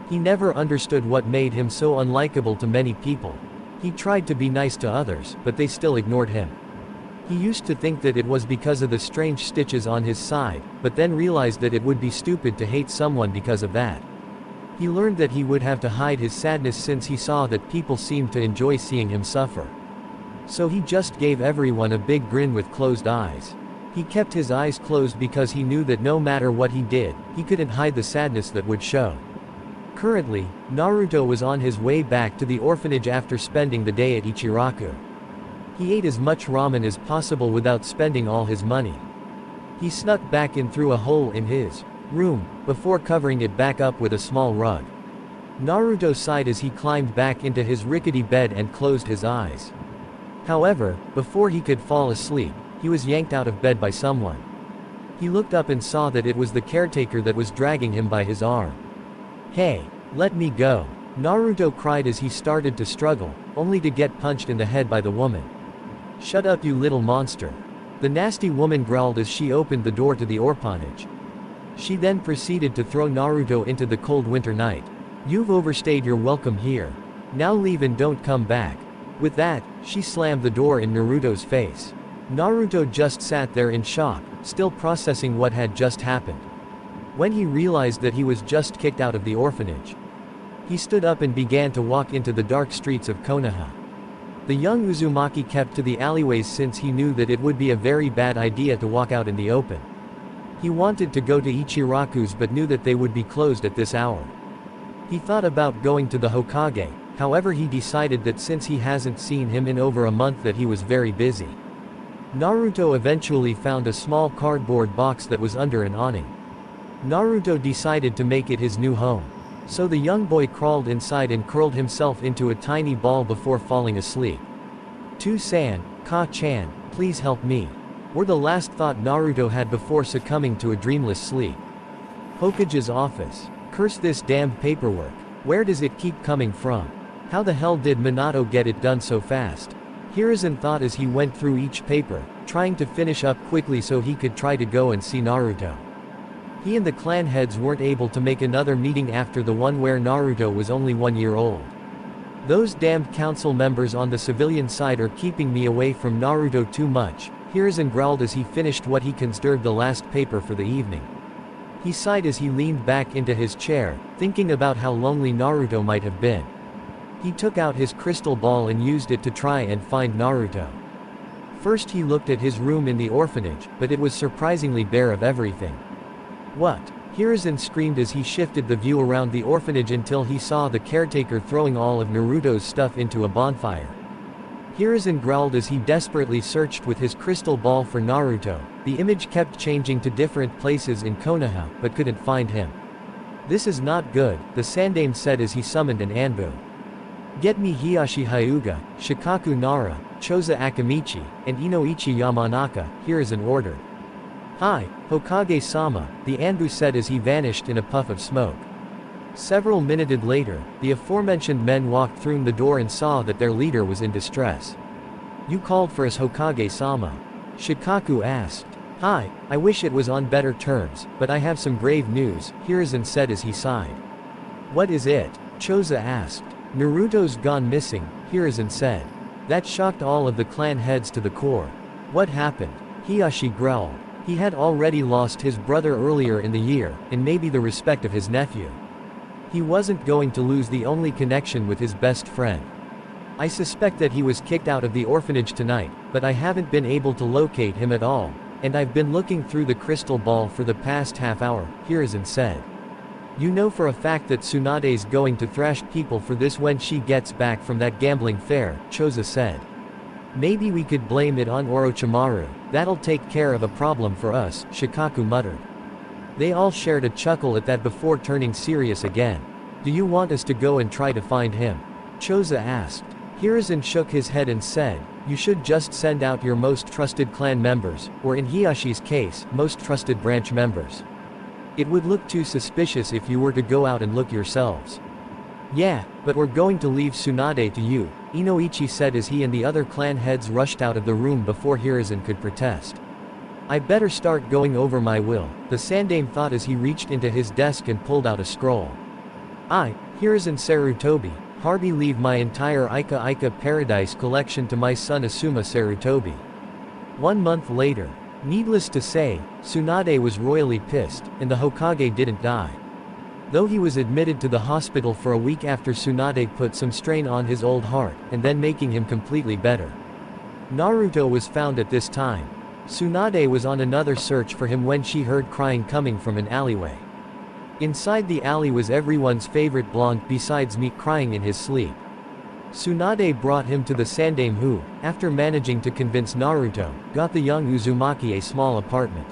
He never understood what made him so unlikable to many people. He tried to be nice to others, but they still ignored him. He used to think that it was because of the strange stitches on his side, but then realized that it would be stupid to hate someone because of that. He learned that he would have to hide his sadness since he saw that people seemed to enjoy seeing him suffer. So he just gave everyone a big grin with closed eyes. He kept his eyes closed because he knew that no matter what he did, he couldn't hide the sadness that would show. Currently, Naruto was on his way back to the orphanage after spending the day at Ichiraku. He ate as much ramen as possible without spending all his money. He snuck back in through a hole in his room, before covering it back up with a small rug. Naruto sighed as he climbed back into his rickety bed and closed his eyes. However, before he could fall asleep, he was yanked out of bed by someone. He looked up and saw that it was the caretaker that was dragging him by his arm. Hey, let me go. Naruto cried as he started to struggle, only to get punched in the head by the woman. Shut up, you little monster. The nasty woman growled as she opened the door to the orphanage. She then proceeded to throw Naruto into the cold winter night. You've overstayed your welcome here. Now leave and don't come back. With that, she slammed the door in Naruto's face. Naruto just sat there in shock, still processing what had just happened. When he realized that he was just kicked out of the orphanage, he stood up and began to walk into the dark streets of Konoha. The young Uzumaki kept to the alleyways since he knew that it would be a very bad idea to walk out in the open. He wanted to go to Ichiraku's but knew that they would be closed at this hour. He thought about going to the Hokage, however he decided that since he hasn't seen him in over a month that he was very busy. Naruto eventually found a small cardboard box that was under an awning. Naruto decided to make it his new home. So the young boy crawled inside and curled himself into a tiny ball before falling asleep. "To-san, Ka-chan, please help me," were the last thought Naruto had before succumbing to a dreamless sleep. Hokage's office. Curse this damned paperwork. Where does it keep coming from? How the hell did Minato get it done so fast? Hiruzen thought as he went through each paper, trying to finish up quickly so he could try to go and see Naruto. He and the clan heads weren't able to make another meeting after the one where Naruto was only 1 year old. "Those damned council members on the civilian side are keeping me away from Naruto too much," Hiruzen growled as he finished what he considered the last paper for the evening. He sighed as he leaned back into his chair, thinking about how lonely Naruto might have been. He took out his crystal ball and used it to try and find Naruto. First he looked at his room in the orphanage, but it was surprisingly bare of everything. "What?" Hiruzen screamed as he shifted the view around the orphanage until he saw the caretaker throwing all of Naruto's stuff into a bonfire. Hiruzen growled as he desperately searched with his crystal ball for Naruto. The image kept changing to different places in Konoha, but couldn't find him. "This is not good," the Sandaime said as he summoned an Anbu. "Get me Hinata Hyuga, Shikaku Nara, Choza Akamichi, and Inoichi Yamanaka," Hiruzen ordered. "Hi, Hokage-sama," the Anbu said as he vanished in a puff of smoke. Several minutes later, the aforementioned men walked through the door and saw that their leader was in distress. "You called for us, Hokage-sama?" Shikaku asked. "Hi, I wish it was on better terms, but I have some grave news," Hiruzen said as he sighed. "What is it?" Choza asked. "Naruto's gone missing," Hiruzen said. That shocked all of the clan heads to the core. "What happened?" Hiashi growled. He had already lost his brother earlier in the year, and maybe the respect of his nephew. He wasn't going to lose the only connection with his best friend. "I suspect that he was kicked out of the orphanage tonight, but I haven't been able to locate him at all, and I've been looking through the crystal ball for the past half hour," Hiruzen said. "You know for a fact that Tsunade's going to thrash people for this when she gets back from that gambling fair," Choza said. "Maybe we could blame it on Orochimaru, that'll take care of a problem for us," Shikaku muttered. They all shared a chuckle at that before turning serious again. "Do you want us to go and try to find him?" Choza asked. Hiruzen shook his head and said, "You should just send out your most trusted clan members, or in Hiyashi's case, most trusted branch members. It would look too suspicious if you were to go out and look yourselves." "Yeah, but we're going to leave Tsunade to you," Inoichi said as he and the other clan heads rushed out of the room before Hiruzen could protest. "I better start going over my will," the Sandaime thought as he reached into his desk and pulled out a scroll. "I, Hiruzen Sarutobi, hereby leave my entire Ika Ika Paradise collection to my son Asuma Sarutobi." 1 month later. Needless to say, Tsunade was royally pissed, and the Hokage didn't die. Though he was admitted to the hospital for a week after Tsunade put some strain on his old heart, and then making him completely better. Naruto was found at this time. Tsunade was on another search for him when she heard crying coming from an alleyway. Inside the alley was everyone's favorite blonde besides me crying in his sleep. Tsunade brought him to the Sandaime who, after managing to convince Naruto, got the young Uzumaki a small apartment.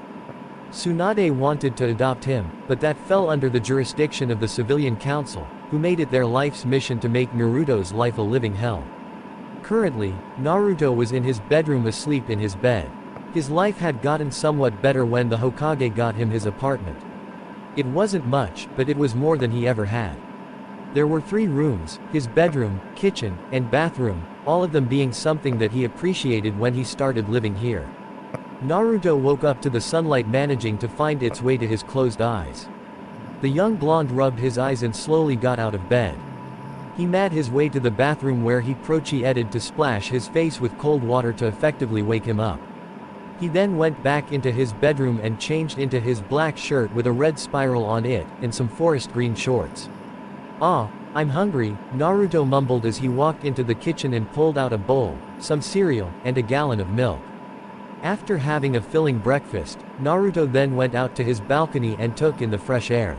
Tsunade wanted to adopt him, but that fell under the jurisdiction of the civilian council, who made it their life's mission to make Naruto's life a living hell. Currently, Naruto was in his bedroom asleep in his bed. His life had gotten somewhat better when the Hokage got him his apartment. It wasn't much, but it was more than he ever had. There were 3 rooms, his bedroom, kitchen, and bathroom, all of them being something that he appreciated when he started living here. Naruto woke up to the sunlight managing to find its way to his closed eyes. The young blonde rubbed his eyes and slowly got out of bed. He made his way to the bathroom where he proceeded to splash his face with cold water to effectively wake him up. He then went back into his bedroom and changed into his black shirt with a red spiral on it, and some forest green shorts. "Ah, I'm hungry," Naruto mumbled as he walked into the kitchen and pulled out a bowl, some cereal, and a gallon of milk. After having a filling breakfast, Naruto then went out to his balcony and took in the fresh air.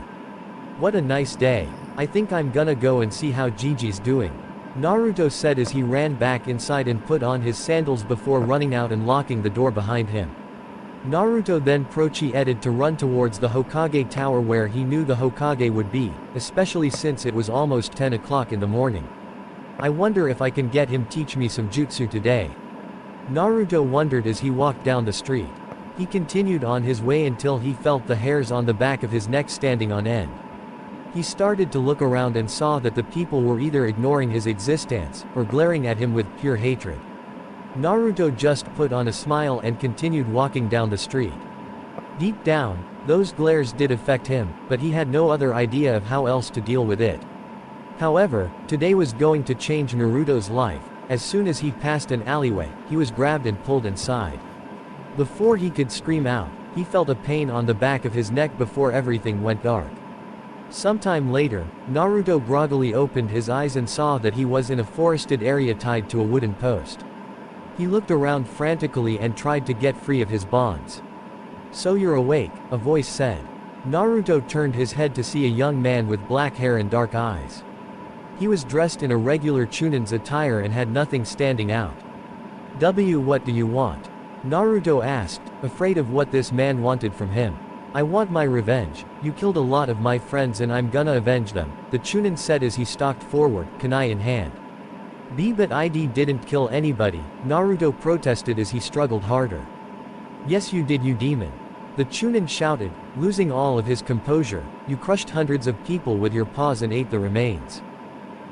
"What a nice day. I think I'm gonna go and see how Gigi's doing. Naruto said as he ran back inside and put on his sandals before running out and locking the door behind him. Naruto then proceeded to run towards the Hokage tower where he knew the Hokage would be, especially since it was almost 10 o'clock in the morning. I wonder if I can get him teach me some jutsu today. Naruto wondered as he walked down the street. He continued on his way until he felt the hairs on the back of his neck standing on end. He started to look around and saw that the people were either ignoring his existence, or glaring at him with pure hatred. Naruto just put on a smile and continued walking down the street. Deep down, those glares did affect him, but he had no other idea of how else to deal with it. However, today was going to change Naruto's life. As soon as he passed an alleyway, he was grabbed and pulled inside. Before he could scream out, he felt a pain on the back of his neck before everything went dark. Sometime later, Naruto groggily opened his eyes and saw that he was in a forested area tied to a wooden post. He looked around frantically and tried to get free of his bonds. "So you're awake," a voice said. Naruto turned his head to see a young man with black hair and dark eyes. He was dressed in a regular Chūnin's attire and had nothing standing out. What do you want?" Naruto asked, afraid of what this man wanted from him. "I want my revenge. You killed a lot of my friends and I'm gonna avenge them," the Chūnin said as he stalked forward, kunai in hand. But I didn't kill anybody," Naruto protested as he struggled harder. "Yes you did, you demon," the Chūnin shouted, losing all of his composure. "You crushed hundreds of people with your paws and ate the remains.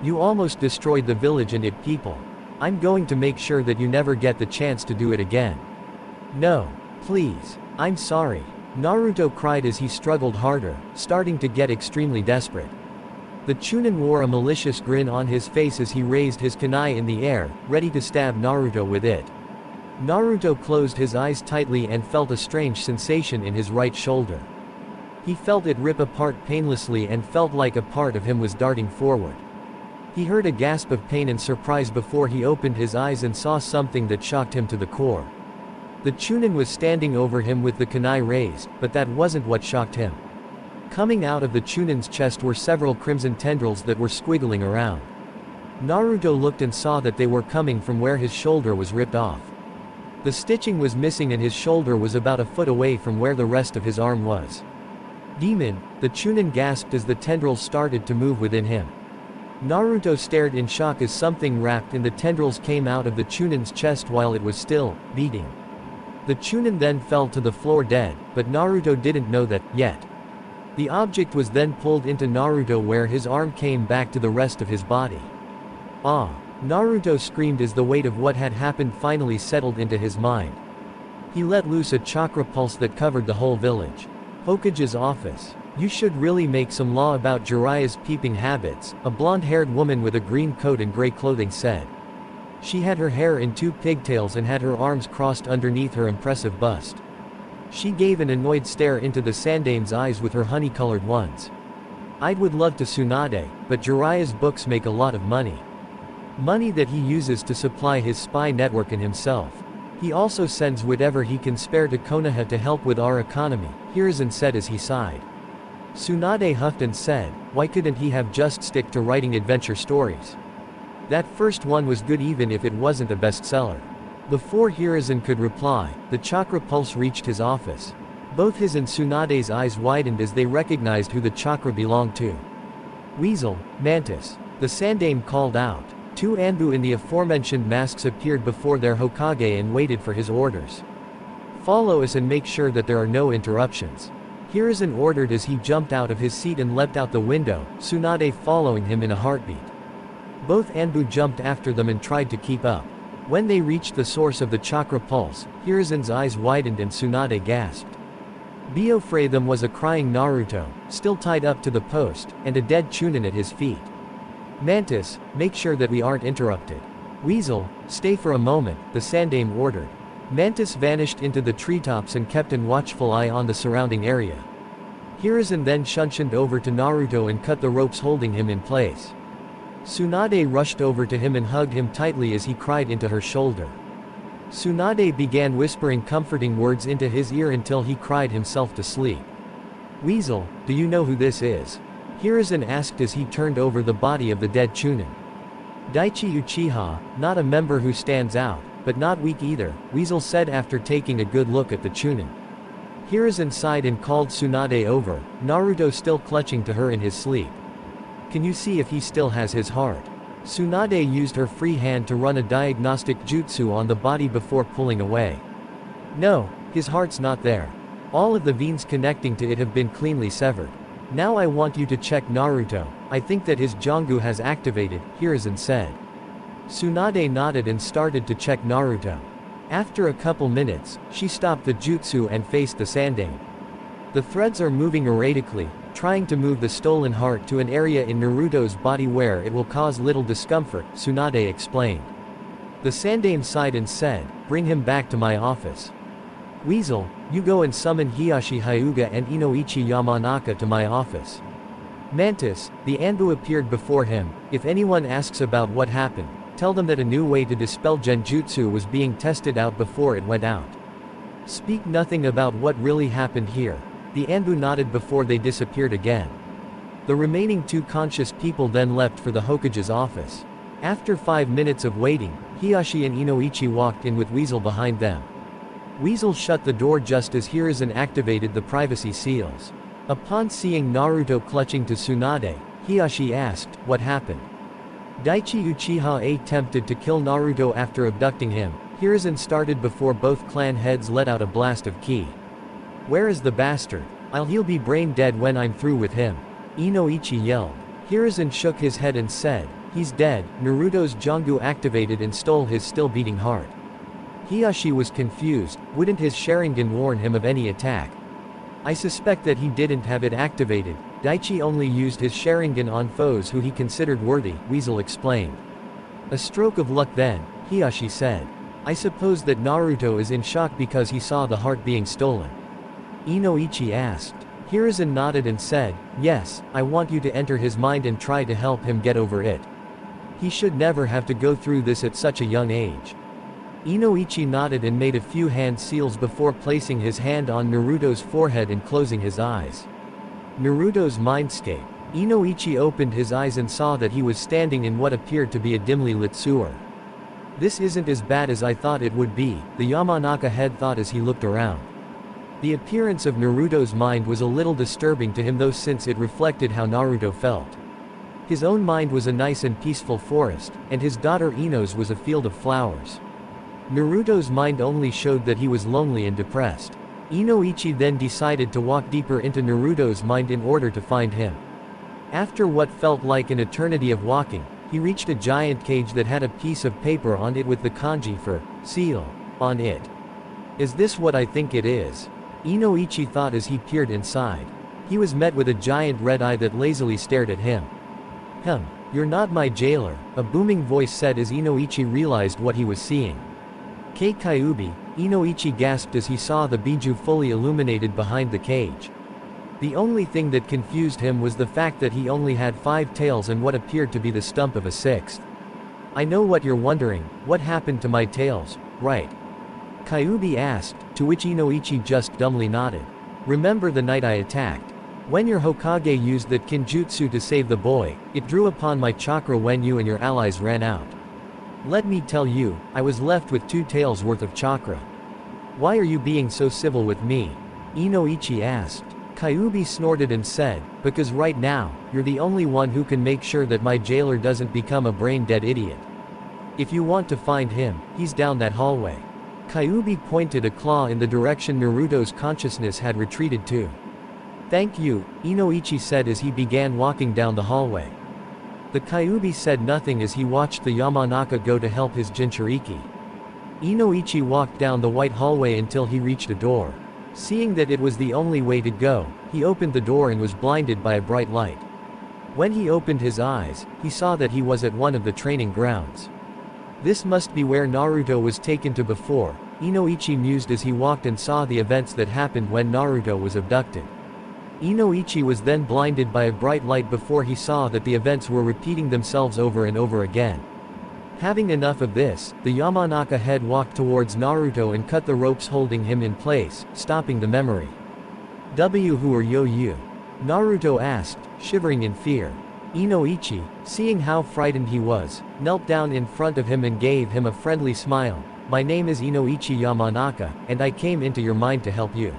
You almost destroyed the village and its people. I'm going to make sure that you never get the chance to do it again." "No. Please. I'm sorry," Naruto cried as he struggled harder, starting to get extremely desperate. The Chūnin wore a malicious grin on his face as he raised his kunai in the air, ready to stab Naruto with it. Naruto closed his eyes tightly and felt a strange sensation in his right shoulder. He felt it rip apart painlessly and felt like a part of him was darting forward. He heard a gasp of pain and surprise before he opened his eyes and saw something that shocked him to the core. The Chūnin was standing over him with the kunai raised, but that wasn't what shocked him. Coming out of the Chūnin's chest were several crimson tendrils that were squiggling around. Naruto looked and saw that they were coming from where his shoulder was ripped off. The stitching was missing and his shoulder was about a foot away from where the rest of his arm was. "Demon," the Chūnin gasped as the tendrils started to move within him. Naruto stared in shock as something wrapped in the tendrils came out of the Chūnin's chest while it was still beating. The Chūnin then fell to the floor dead, but Naruto didn't know that yet. The object was then pulled into Naruto where his arm came back to the rest of his body. "Ah!" Naruto screamed as the weight of what had happened finally settled into his mind. He let loose a chakra pulse that covered the whole village. Hokage's office. "You should really make some law about Jiraiya's peeping habits," a blonde-haired woman with a green coat and gray clothing said. She had her hair in two pigtails and had her arms crossed underneath her impressive bust. She gave an annoyed stare into the Sandame's eyes with her honey-colored ones. "I would love to Tsunade, but Jiraiya's books make a lot of money. Money that he uses to supply his spy network and himself. He also sends whatever he can spare to Konoha to help with our economy," Hiruzen said as he sighed. Tsunade huffed and said, "Why couldn't he have just stick to writing adventure stories? That first one was good even if it wasn't a bestseller." Before Hiruzen could reply, the chakra pulse reached his office. Both his and Tsunade's eyes widened as they recognized who the chakra belonged to. "Weasel, Mantis," the Sandame called out. Two Anbu in the aforementioned masks appeared before their Hokage and waited for his orders. "Follow us and make sure that there are no interruptions," Hiruzen ordered as he jumped out of his seat and leapt out the window, Tsunade following him in a heartbeat. Both Anbu jumped after them and tried to keep up. When they reached the source of the chakra pulse, Hiruzen's eyes widened and Tsunade gasped. Before them was a crying Naruto, still tied up to the post, and a dead Chūnin at his feet. "Mantis, make sure that we aren't interrupted." "Weasel, stay for a moment," the Sandame ordered. Mantis vanished into the treetops and kept an watchful eye on the surrounding area. Hiruzen then shunshined over to Naruto and cut the ropes holding him in place. Tsunade rushed over to him and hugged him tightly as he cried into her shoulder. Tsunade began whispering comforting words into his ear until he cried himself to sleep. "Weasel, do you know who this is?" Hiruzen asked as he turned over the body of the dead Chūnin. Daichi Uchiha, not a member who stands out, but not weak either, Weasel said after taking a good look at the Chūnin. Hiruzen sighed and called Tsunade over, Naruto still clutching to her in his sleep. Can you see if he still has his heart? Tsunade used her free hand to run a diagnostic jutsu on the body before pulling away. No, his heart's not there. All of the veins connecting to it have been cleanly severed. Now I want you to check Naruto. I think that his Jongu has activated, Hiruzen said. Tsunade nodded and started to check Naruto. After a couple minutes, she stopped the jutsu and faced the Sandaime. The threads are moving erratically, trying to move the stolen heart to an area in Naruto's body where it will cause little discomfort, Tsunade explained. The Sandaime sighed and said, bring him back to my office. Weasel, you go and summon Hinata Hyuga and Inoichi Yamanaka to my office. Mantis, the Anbu appeared before him, if anyone asks about what happened, tell them that a new way to dispel genjutsu was being tested out before it went out. Speak nothing about what really happened here. The Anbu nodded before they disappeared again. The remaining 2 conscious people then left for the Hokage's office. After 5 minutes of waiting, Hiashi and Inoichi walked in with Weasel behind them. Weasel shut the door just as Hiruzen activated the privacy seals. Upon seeing Naruto clutching to Tsunade, Hiashi asked, what happened? Daichi Uchiha attempted to kill Naruto after abducting him. Hiruzen started before both clan heads let out a blast of ki. Where is the bastard? He'll be brain dead when I'm through with him. Inoichi yelled. Hiruzen shook his head and said, he's dead. Naruto's Jongu activated and stole his still beating heart. Hiashi was confused, wouldn't his Sharingan warn him of any attack? I suspect that he didn't have it activated. Daichi only used his Sharingan on foes who he considered worthy, Weasel explained. A stroke of luck then, Hiashi said. I suppose that Naruto is in shock because he saw the heart being stolen. Inoichi asked. Hiruzen nodded and said, yes, I want you to enter his mind and try to help him get over it. He should never have to go through this at such a young age. Inoichi nodded and made a few hand seals before placing his hand on Naruto's forehead and closing his eyes. Naruto's mindscape. Inoichi opened his eyes and saw that he was standing in what appeared to be a dimly lit sewer. This isn't as bad as I thought it would be, the Yamanaka head thought as he looked around. The appearance of Naruto's mind was a little disturbing to him though since it reflected how Naruto felt. His own mind was a nice and peaceful forest, and his daughter Ino's was a field of flowers. Naruto's mind only showed that he was lonely and depressed. Inoichi then decided to walk deeper into Naruto's mind in order to find him. After what felt like an eternity of walking, he reached a giant cage that had a piece of paper on it with the kanji for seal on it. Is this what I think it is? Inoichi thought as he peered inside. He was met with a giant red eye that lazily stared at him. You're not my jailer, a booming voice said as Inoichi realized what he was seeing. Kei Kyuubi, Inoichi gasped as he saw the Biju fully illuminated behind the cage. The only thing that confused him was the fact that he only had 5 tails and what appeared to be the stump of a 6th. I know what you're wondering, what happened to my tails, right? Kyuubi asked, to which Inoichi just dumbly nodded. Remember the night I attacked? When your Hokage used that kinjutsu to save the boy, it drew upon my chakra when you and your allies ran out. Let me tell you, I was left with 2 tails worth of chakra. Why are you being so civil with me? Inoichi asked. Kyuubi snorted and said, because right now, you're the only one who can make sure that my jailer doesn't become a brain-dead idiot. If you want to find him, he's down that hallway. Kyuubi pointed a claw in the direction Naruto's consciousness had retreated to. Thank you, Inoichi said as he began walking down the hallway. The Kyuubi said nothing as he watched the Yamanaka go to help his Jinchūriki. Inoichi walked down the white hallway until he reached a door. Seeing that it was the only way to go, he opened the door and was blinded by a bright light. When he opened his eyes, he saw that he was at one of the training grounds. This must be where Naruto was taken to before, Inoichi mused as he walked and saw the events that happened when Naruto was abducted. Inoichi was then blinded by a bright light before he saw that the events were repeating themselves over and over again. Having enough of this, the Yamanaka head walked towards Naruto and cut the ropes holding him in place, stopping the memory. Who are you? Naruto asked, shivering in fear. Inoichi, seeing how frightened he was, knelt down in front of him and gave him a friendly smile. My name is Inoichi Yamanaka, and I came into your mind to help you.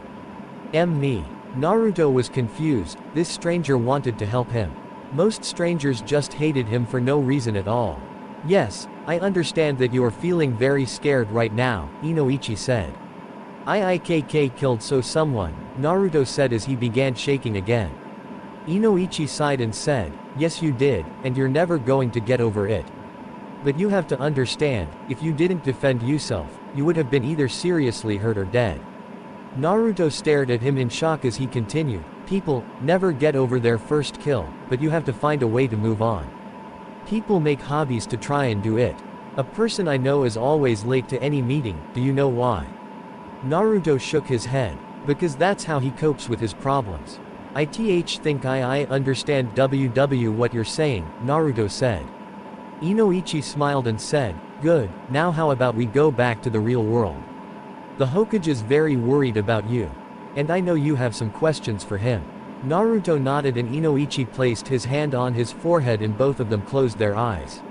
Me. Naruto was confused. This stranger wanted to help him. Most strangers just hated him for no reason at all. Yes, I understand that you are feeling very scared right now, Inoichi said. IIKK killed someone, Naruto said as he began shaking again. Inoichi sighed and said, yes you did, and you're never going to get over it. But you have to understand, if you didn't defend yourself, you would have been either seriously hurt or dead. Naruto stared at him in shock as he continued, people never get over their first kill, but you have to find a way to move on. People make hobbies to try and do it. A person I know is always late to any meeting, do you know why? Naruto shook his head. Because that's how he copes with his problems. I think I understand what you're saying, Naruto said. Inoichi smiled and said, good, now how about we go back to the real world? The Hokage is very worried about you. And I know you have some questions for him. Naruto nodded and Inoichi placed his hand on his forehead and both of them closed their eyes.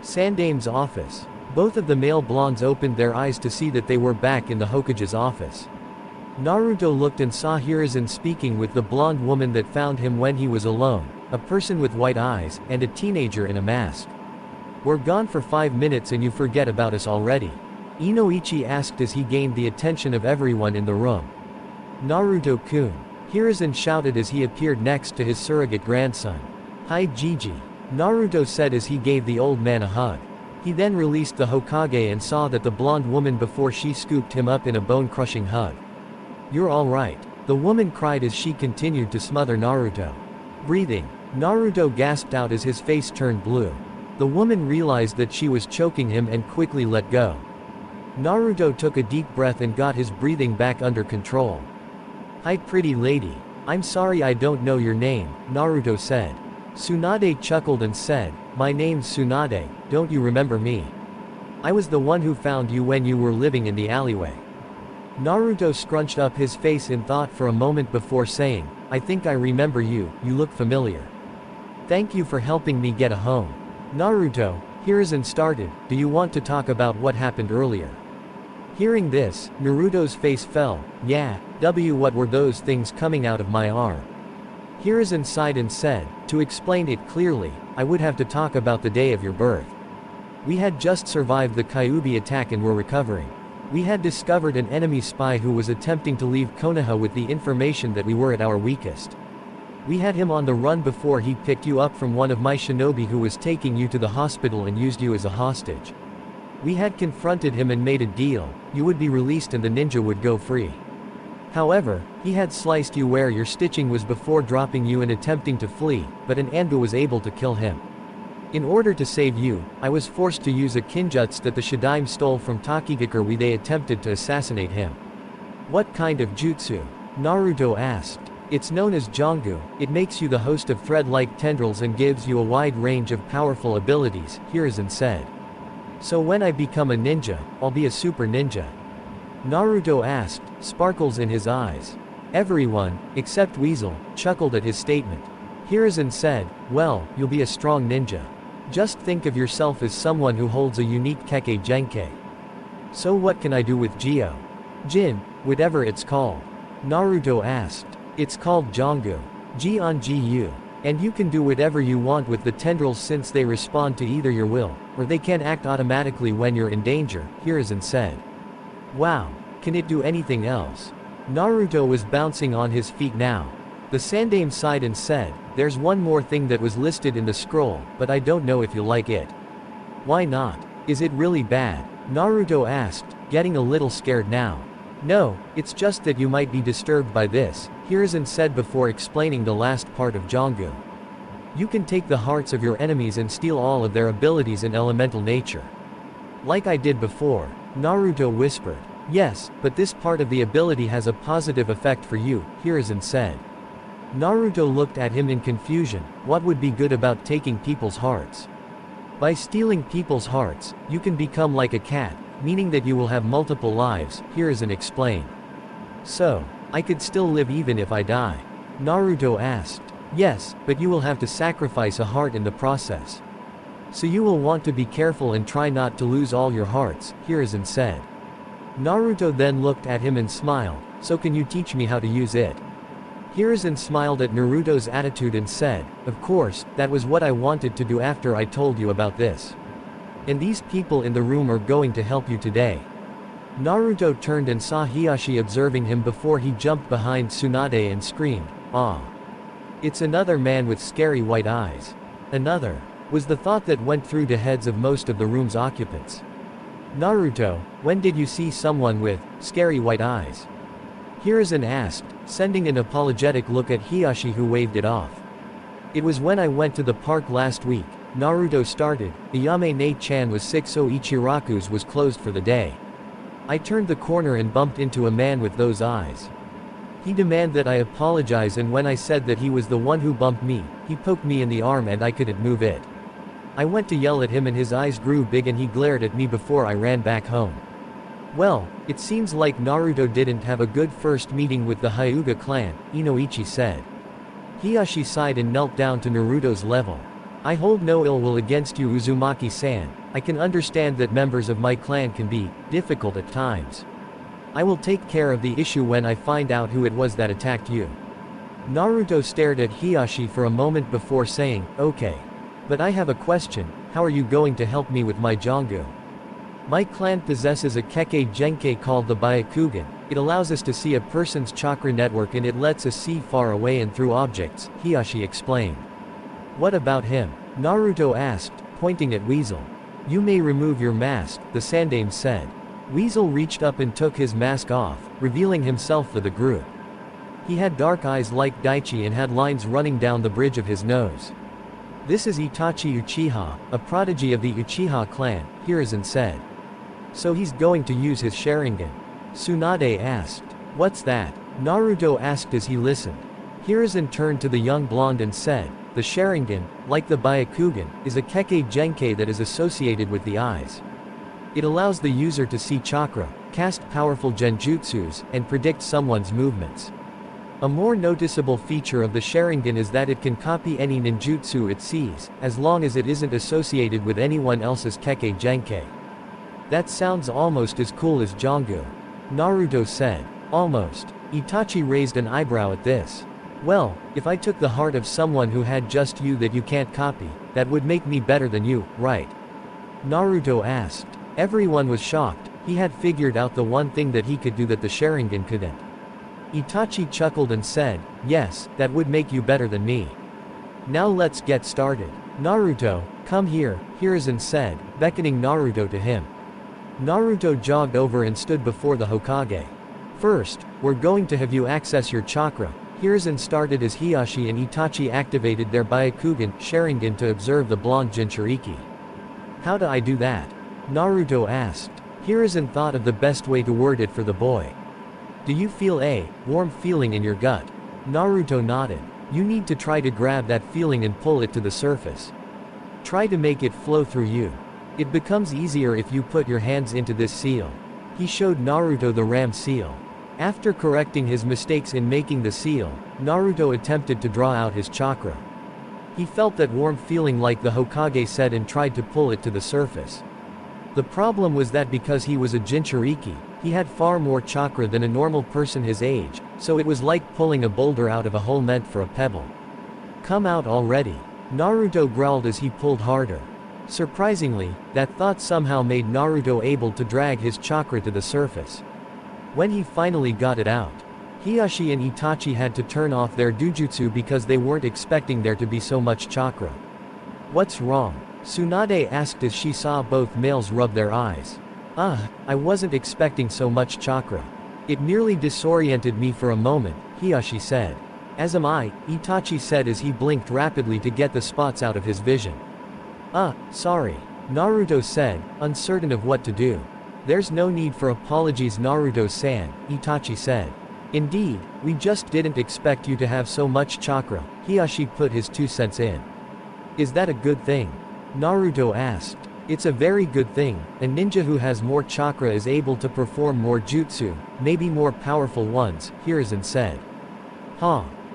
Sandame's office. Both of the male blondes opened their eyes to see that they were back in the Hokage's office. Naruto looked and saw Hiruzen speaking with the blonde woman that found him when he was alone, a person with white eyes, and a teenager in a mask. We're gone for 5 minutes and you forget about us already? Inoichi asked as he gained the attention of everyone in the room. Naruto-kun. Hiruzen shouted as he appeared next to his surrogate grandson. Hi Jiji. Naruto said as he gave the old man a hug. He then released the Hokage and saw that the blonde woman before she scooped him up in a bone-crushing hug. You're alright. The woman cried as she continued to smother Naruto. Breathing. Naruto gasped out as his face turned blue. The woman realized that she was choking him and quickly let go. Naruto took a deep breath and got his breathing back under control. Hi pretty lady. I'm sorry I don't know your name, Naruto said. Tsunade chuckled and said, my name's Tsunade, don't you remember me? I was the one who found you when you were living in the alleyway. Naruto scrunched up his face in thought for a moment before saying, I think I remember you, you look familiar. Thank you for helping me get a home. Naruto, Hiruzen started, do you want to talk about what happened earlier? Hearing this, Naruto's face fell. Yeah, what were those things coming out of my arm? Hiruzen sighed and said, to explain it clearly, I would have to talk about the day of your birth. We had just survived the Kyuubi attack and were recovering. We had discovered an enemy spy who was attempting to leave Konoha with the information that we were at our weakest. We had him on the run before he picked you up from one of my shinobi who was taking you to the hospital and used you as a hostage. We had confronted him and made a deal, you would be released and the ninja would go free. However, he had sliced you where your stitching was before dropping you and attempting to flee, but an Anbu was able to kill him. In order to save you, I was forced to use a kinjutsu that the Shadaime stole from Takigakure when they attempted to assassinate him. What kind of jutsu? Naruto asked. It's known as Jongu, it makes you the host of thread-like tendrils and gives you a wide range of powerful abilities, Hiruzen said. So when I become a ninja, I'll be a super ninja? Naruto asked, sparkles in his eyes. Everyone, except Weasel, chuckled at his statement. Hiruzen said, well, you'll be a strong ninja. Just think of yourself as someone who holds a unique Kekkei Genkei. So what can I do with Gyo? Jin, whatever it's called. Naruto asked. It's called Jongu. G-on-Gu. And you can do whatever you want with the tendrils since they respond to either your will, or they can act automatically when you're in danger, Hiruzen said. Wow. Can it do anything else? Naruto was bouncing on his feet now. The Sandaime sighed and said, there's one more thing that was listed in the scroll, but I don't know if you'll like it. Why not? Is it really bad? Naruto asked, getting a little scared now. No, it's just that you might be disturbed by this, Hiruzen said before explaining the last part of Jongu. You can take the hearts of your enemies and steal all of their abilities and elemental nature. Like I did before, Naruto whispered. Yes, but this part of the ability has a positive effect for you, Hiruzen said. Naruto looked at him in confusion. What would be good about taking people's hearts? By stealing people's hearts, you can become like a cat, meaning that you will have multiple lives, Hiruzen explained. So, I could still live even if I die. Naruto asked. Yes, but you will have to sacrifice a heart in the process. So you will want to be careful and try not to lose all your hearts, Hiruzen said. Naruto then looked at him and smiled, so can you teach me how to use it? Hiruzen smiled at Naruto's attitude and said, of course, that was what I wanted to do after I told you about this. And these people in the room are going to help you today. Naruto turned and saw Hiyashi observing him before he jumped behind Tsunade and screamed, "Ah! It's another man with scary white eyes." Another, was the thought that went through the heads of most of the room's occupants. Naruto, when did you see someone with scary white eyes? Hiruzen asked, sending an apologetic look at Hiyashi who waved it off. It was when I went to the park last week, Naruto started. Ayame-ne-chan was sick so Ichiraku's was closed for the day. I turned the corner and bumped into a man with those eyes. He demanded that I apologize, and when I said that he was the one who bumped me, he poked me in the arm and I couldn't move it. I went to yell at him and his eyes grew big and he glared at me before I ran back home. Well, it seems like Naruto didn't have a good first meeting with the Hyuga clan, Inoichi said. Hiyashi sighed and knelt down to Naruto's level. I hold no ill will against you, Uzumaki-san. I can understand that members of my clan can be difficult at times. I will take care of the issue when I find out who it was that attacked you. Naruto stared at Hiyashi for a moment before saying, okay. But I have a question, how are you going to help me with my Jongu? My clan possesses a Kekkei Genkei called the Byakugan. It allows us to see a person's chakra network and it lets us see far away and through objects, Hiyashi explained. What about him? Naruto asked, pointing at Weasel. You may remove your mask, the Sandaime said. Weasel reached up and took his mask off, revealing himself for the group. He had dark eyes like Daichi and had lines running down the bridge of his nose. This is Itachi Uchiha, a prodigy of the Uchiha clan, Hiruzen said. So he's going to use his Sharingan? Tsunade asked. What's that? Naruto asked as he listened. Hiruzen turned to the young blonde and said, the Sharingan, like the Byakugan, is a Kekkei Genkei that is associated with the eyes. It allows the user to see chakra, cast powerful genjutsus, and predict someone's movements. A more noticeable feature of the Sharingan is that it can copy any ninjutsu it sees, as long as it isn't associated with anyone else's Kekkei Genkei. That sounds almost as cool as Jongu. Naruto said. Almost. Itachi raised an eyebrow at this. Well, if I took the heart of someone who had just you that you can't copy, that would make me better than you, right? Naruto asked. Everyone was shocked. He had figured out the one thing that he could do that the Sharingan couldn't. Itachi chuckled and said, yes, that would make you better than me. Now let's get started. Naruto, come here, Hiruzen said, beckoning Naruto to him. Naruto jogged over and stood before the Hokage. First, we're going to have you access your chakra. Hiruzen started as Hiyashi and Itachi activated their Byakugan, Sharingan to observe the blonde Jinchūriki. How do I do that? Naruto asked. Hiruzen thought of the best way to word it for the boy. Do you feel a warm feeling in your gut? Naruto nodded. You need to try to grab that feeling and pull it to the surface. Try to make it flow through you. It becomes easier if you put your hands into this seal. He showed Naruto the ram seal. After correcting his mistakes in making the seal, Naruto attempted to draw out his chakra. He felt that warm feeling like the Hokage said and tried to pull it to the surface. The problem was that because he was a Jinchūriki, he had far more chakra than a normal person his age, so it was like pulling a boulder out of a hole meant for a pebble. Come out already. Naruto growled as he pulled harder. Surprisingly, that thought somehow made Naruto able to drag his chakra to the surface. When he finally got it out, Hiyashi and Itachi had to turn off their dujutsu because they weren't expecting there to be so much chakra. What's wrong? Tsunade asked as she saw both males rub their eyes. I wasn't expecting so much chakra. It merely disoriented me for a moment, Hiyashi said. As am I, Itachi said as he blinked rapidly to get the spots out of his vision. Sorry. Naruto said, uncertain of what to do. There's no need for apologies, Naruto-san, Itachi said. Indeed, we just didn't expect you to have so much chakra, Hiyashi put his 2 cents in. Is that a good thing? Naruto asked. It's a very good thing. A ninja who has more chakra is able to perform more jutsu, maybe more powerful ones, Hiruzen said.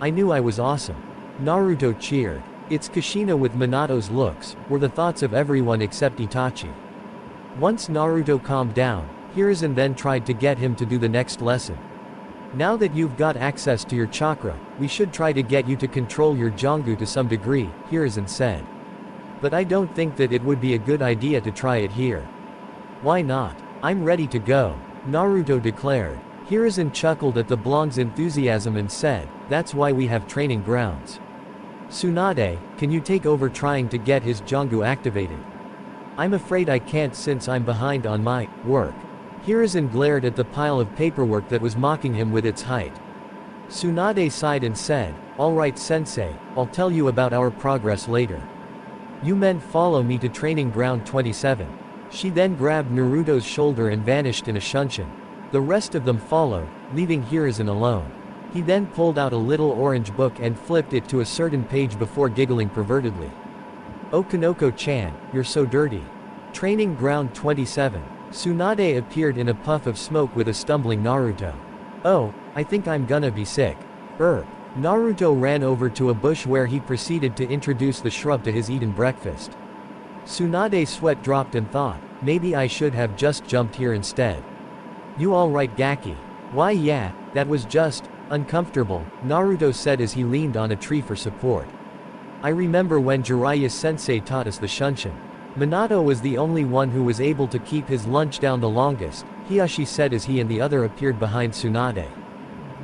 I knew I was awesome. Naruto cheered. It's Kushina with Minato's looks, were the thoughts of everyone except Itachi. Once Naruto calmed down, Hiruzen then tried to get him to do the next lesson. Now that you've got access to your chakra, we should try to get you to control your Jongu to some degree, Hiruzen said. But I don't think that it would be a good idea to try it here. Why not? I'm ready to go, Naruto declared. Hiruzen chuckled at the blonde's enthusiasm and said, that's why we have training grounds. Tsunade, can you take over trying to get his Jongu activated? I'm afraid I can't since I'm behind on my work. Hiruzen glared at the pile of paperwork that was mocking him with its height. Tsunade sighed and said, alright sensei, I'll tell you about our progress later. You men follow me to training ground 27. She then grabbed Naruto's shoulder and vanished in a shunshin. The rest of them followed, leaving Hiruzen alone. He then pulled out a little orange book and flipped it to a certain page before giggling pervertedly. Okanoko-chan, you're so dirty. Training ground 27. Tsunade appeared in a puff of smoke with a stumbling Naruto. Oh, I think I'm gonna be sick. Naruto ran over to a bush where he proceeded to introduce the shrub to his eaten breakfast. Tsunade's sweat dropped and thought, maybe I should have just jumped here instead. You alright Gaki? Why yeah, that was just uncomfortable, Naruto said as he leaned on a tree for support. I remember when Jiraiya-sensei taught us the shunshin. Minato was the only one who was able to keep his lunch down the longest, Hiyashi said as he and the other appeared behind Tsunade.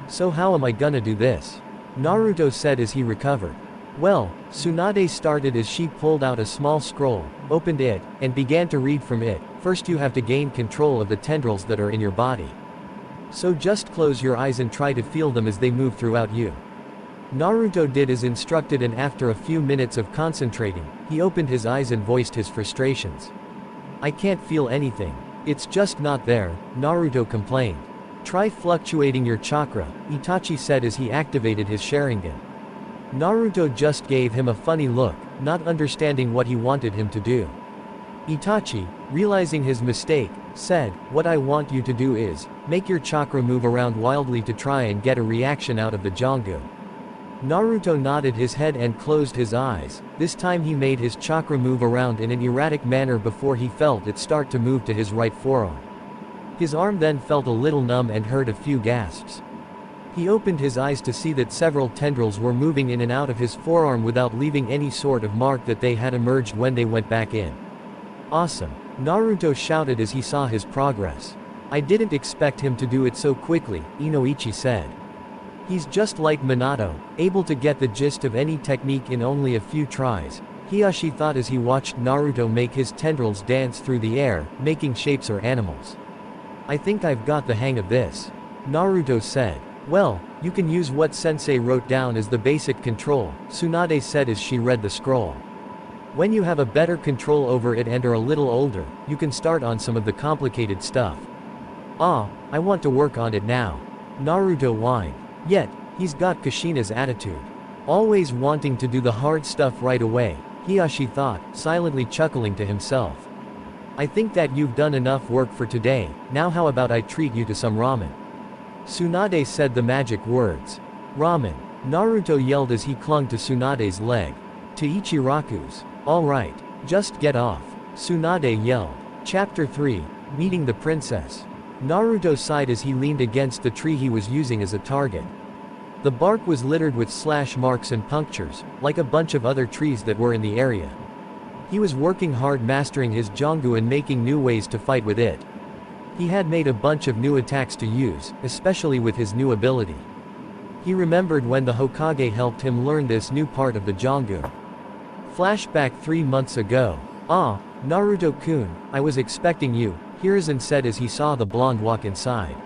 So how am I gonna do this? Naruto said as he recovered. Well, Tsunade started as she pulled out a small scroll, opened it, and began to read from it. First you have to gain control of the tendrils that are in your body. So just close your eyes and try to feel them as they move throughout you. Naruto did as instructed and after a few minutes of concentrating, he opened his eyes and voiced his frustrations. I can't feel anything. It's just not there, Naruto complained. Try fluctuating your chakra, Itachi said as he activated his Sharingan. Naruto just gave him a funny look, not understanding what he wanted him to do. Itachi, realizing his mistake, said, what I want you to do is, make your chakra move around wildly to try and get a reaction out of the Jongu. Naruto nodded his head and closed his eyes. This time he made his chakra move around in an erratic manner before he felt it start to move to his right forearm. His arm then felt a little numb and heard a few gasps. He opened his eyes to see that several tendrils were moving in and out of his forearm without leaving any sort of mark that they had emerged when they went back in. Awesome, Naruto shouted as he saw his progress. I didn't expect him to do it so quickly, Inoichi said. He's just like Minato, able to get the gist of any technique in only a few tries, Hiyashi thought as he watched Naruto make his tendrils dance through the air, making shapes or animals. I think I've got the hang of this, Naruto said. Well, you can use what sensei wrote down as the basic control, Tsunade said as she read the scroll. When you have a better control over it and are a little older, you can start on some of the complicated stuff. Ah, I want to work on it now, Naruto whined. Yet, he's got Kushina's attitude. Always wanting to do the hard stuff right away, Hiyashi thought, silently chuckling to himself. I think that you've done enough work for today, now how about I treat you to some ramen? Tsunade said the magic words. Ramen, Naruto yelled as he clung to Tsunade's leg. To Ichiraku's. Alright, just get off, Tsunade yelled. Chapter 3, Meeting the Princess. Naruto sighed as he leaned against the tree he was using as a target. The bark was littered with slash marks and punctures, like a bunch of other trees that were in the area. He was working hard mastering his Jongu and making new ways to fight with it. He had made a bunch of new attacks to use, especially with his new ability. He remembered when the Hokage helped him learn this new part of the Jongu. Flashback 3 months ago. Ah, Naruto-kun, I was expecting you, Hiruzen said as he saw the blonde walk inside.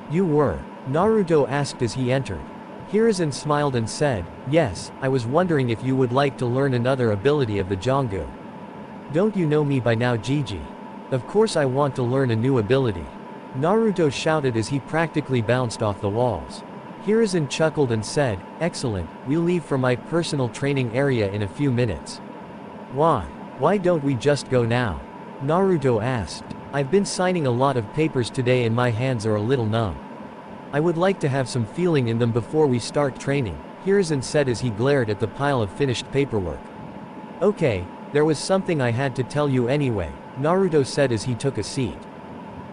You were? Naruto asked as he entered. Hiruzen smiled and said, yes, I was wondering if you would like to learn another ability of the Jongu. Don't you know me by now, Gigi? Of course I want to learn a new ability. Naruto shouted as he practically bounced off the walls. Hiruzen chuckled and said, excellent, we'll leave for my personal training area in a few minutes. Why don't we just go now? Naruto asked. I've been signing a lot of papers today and my hands are a little numb. I would like to have some feeling in them before we start training, Hiruzen said as he glared at the pile of finished paperwork. Okay, there was something I had to tell you anyway, Naruto said as he took a seat.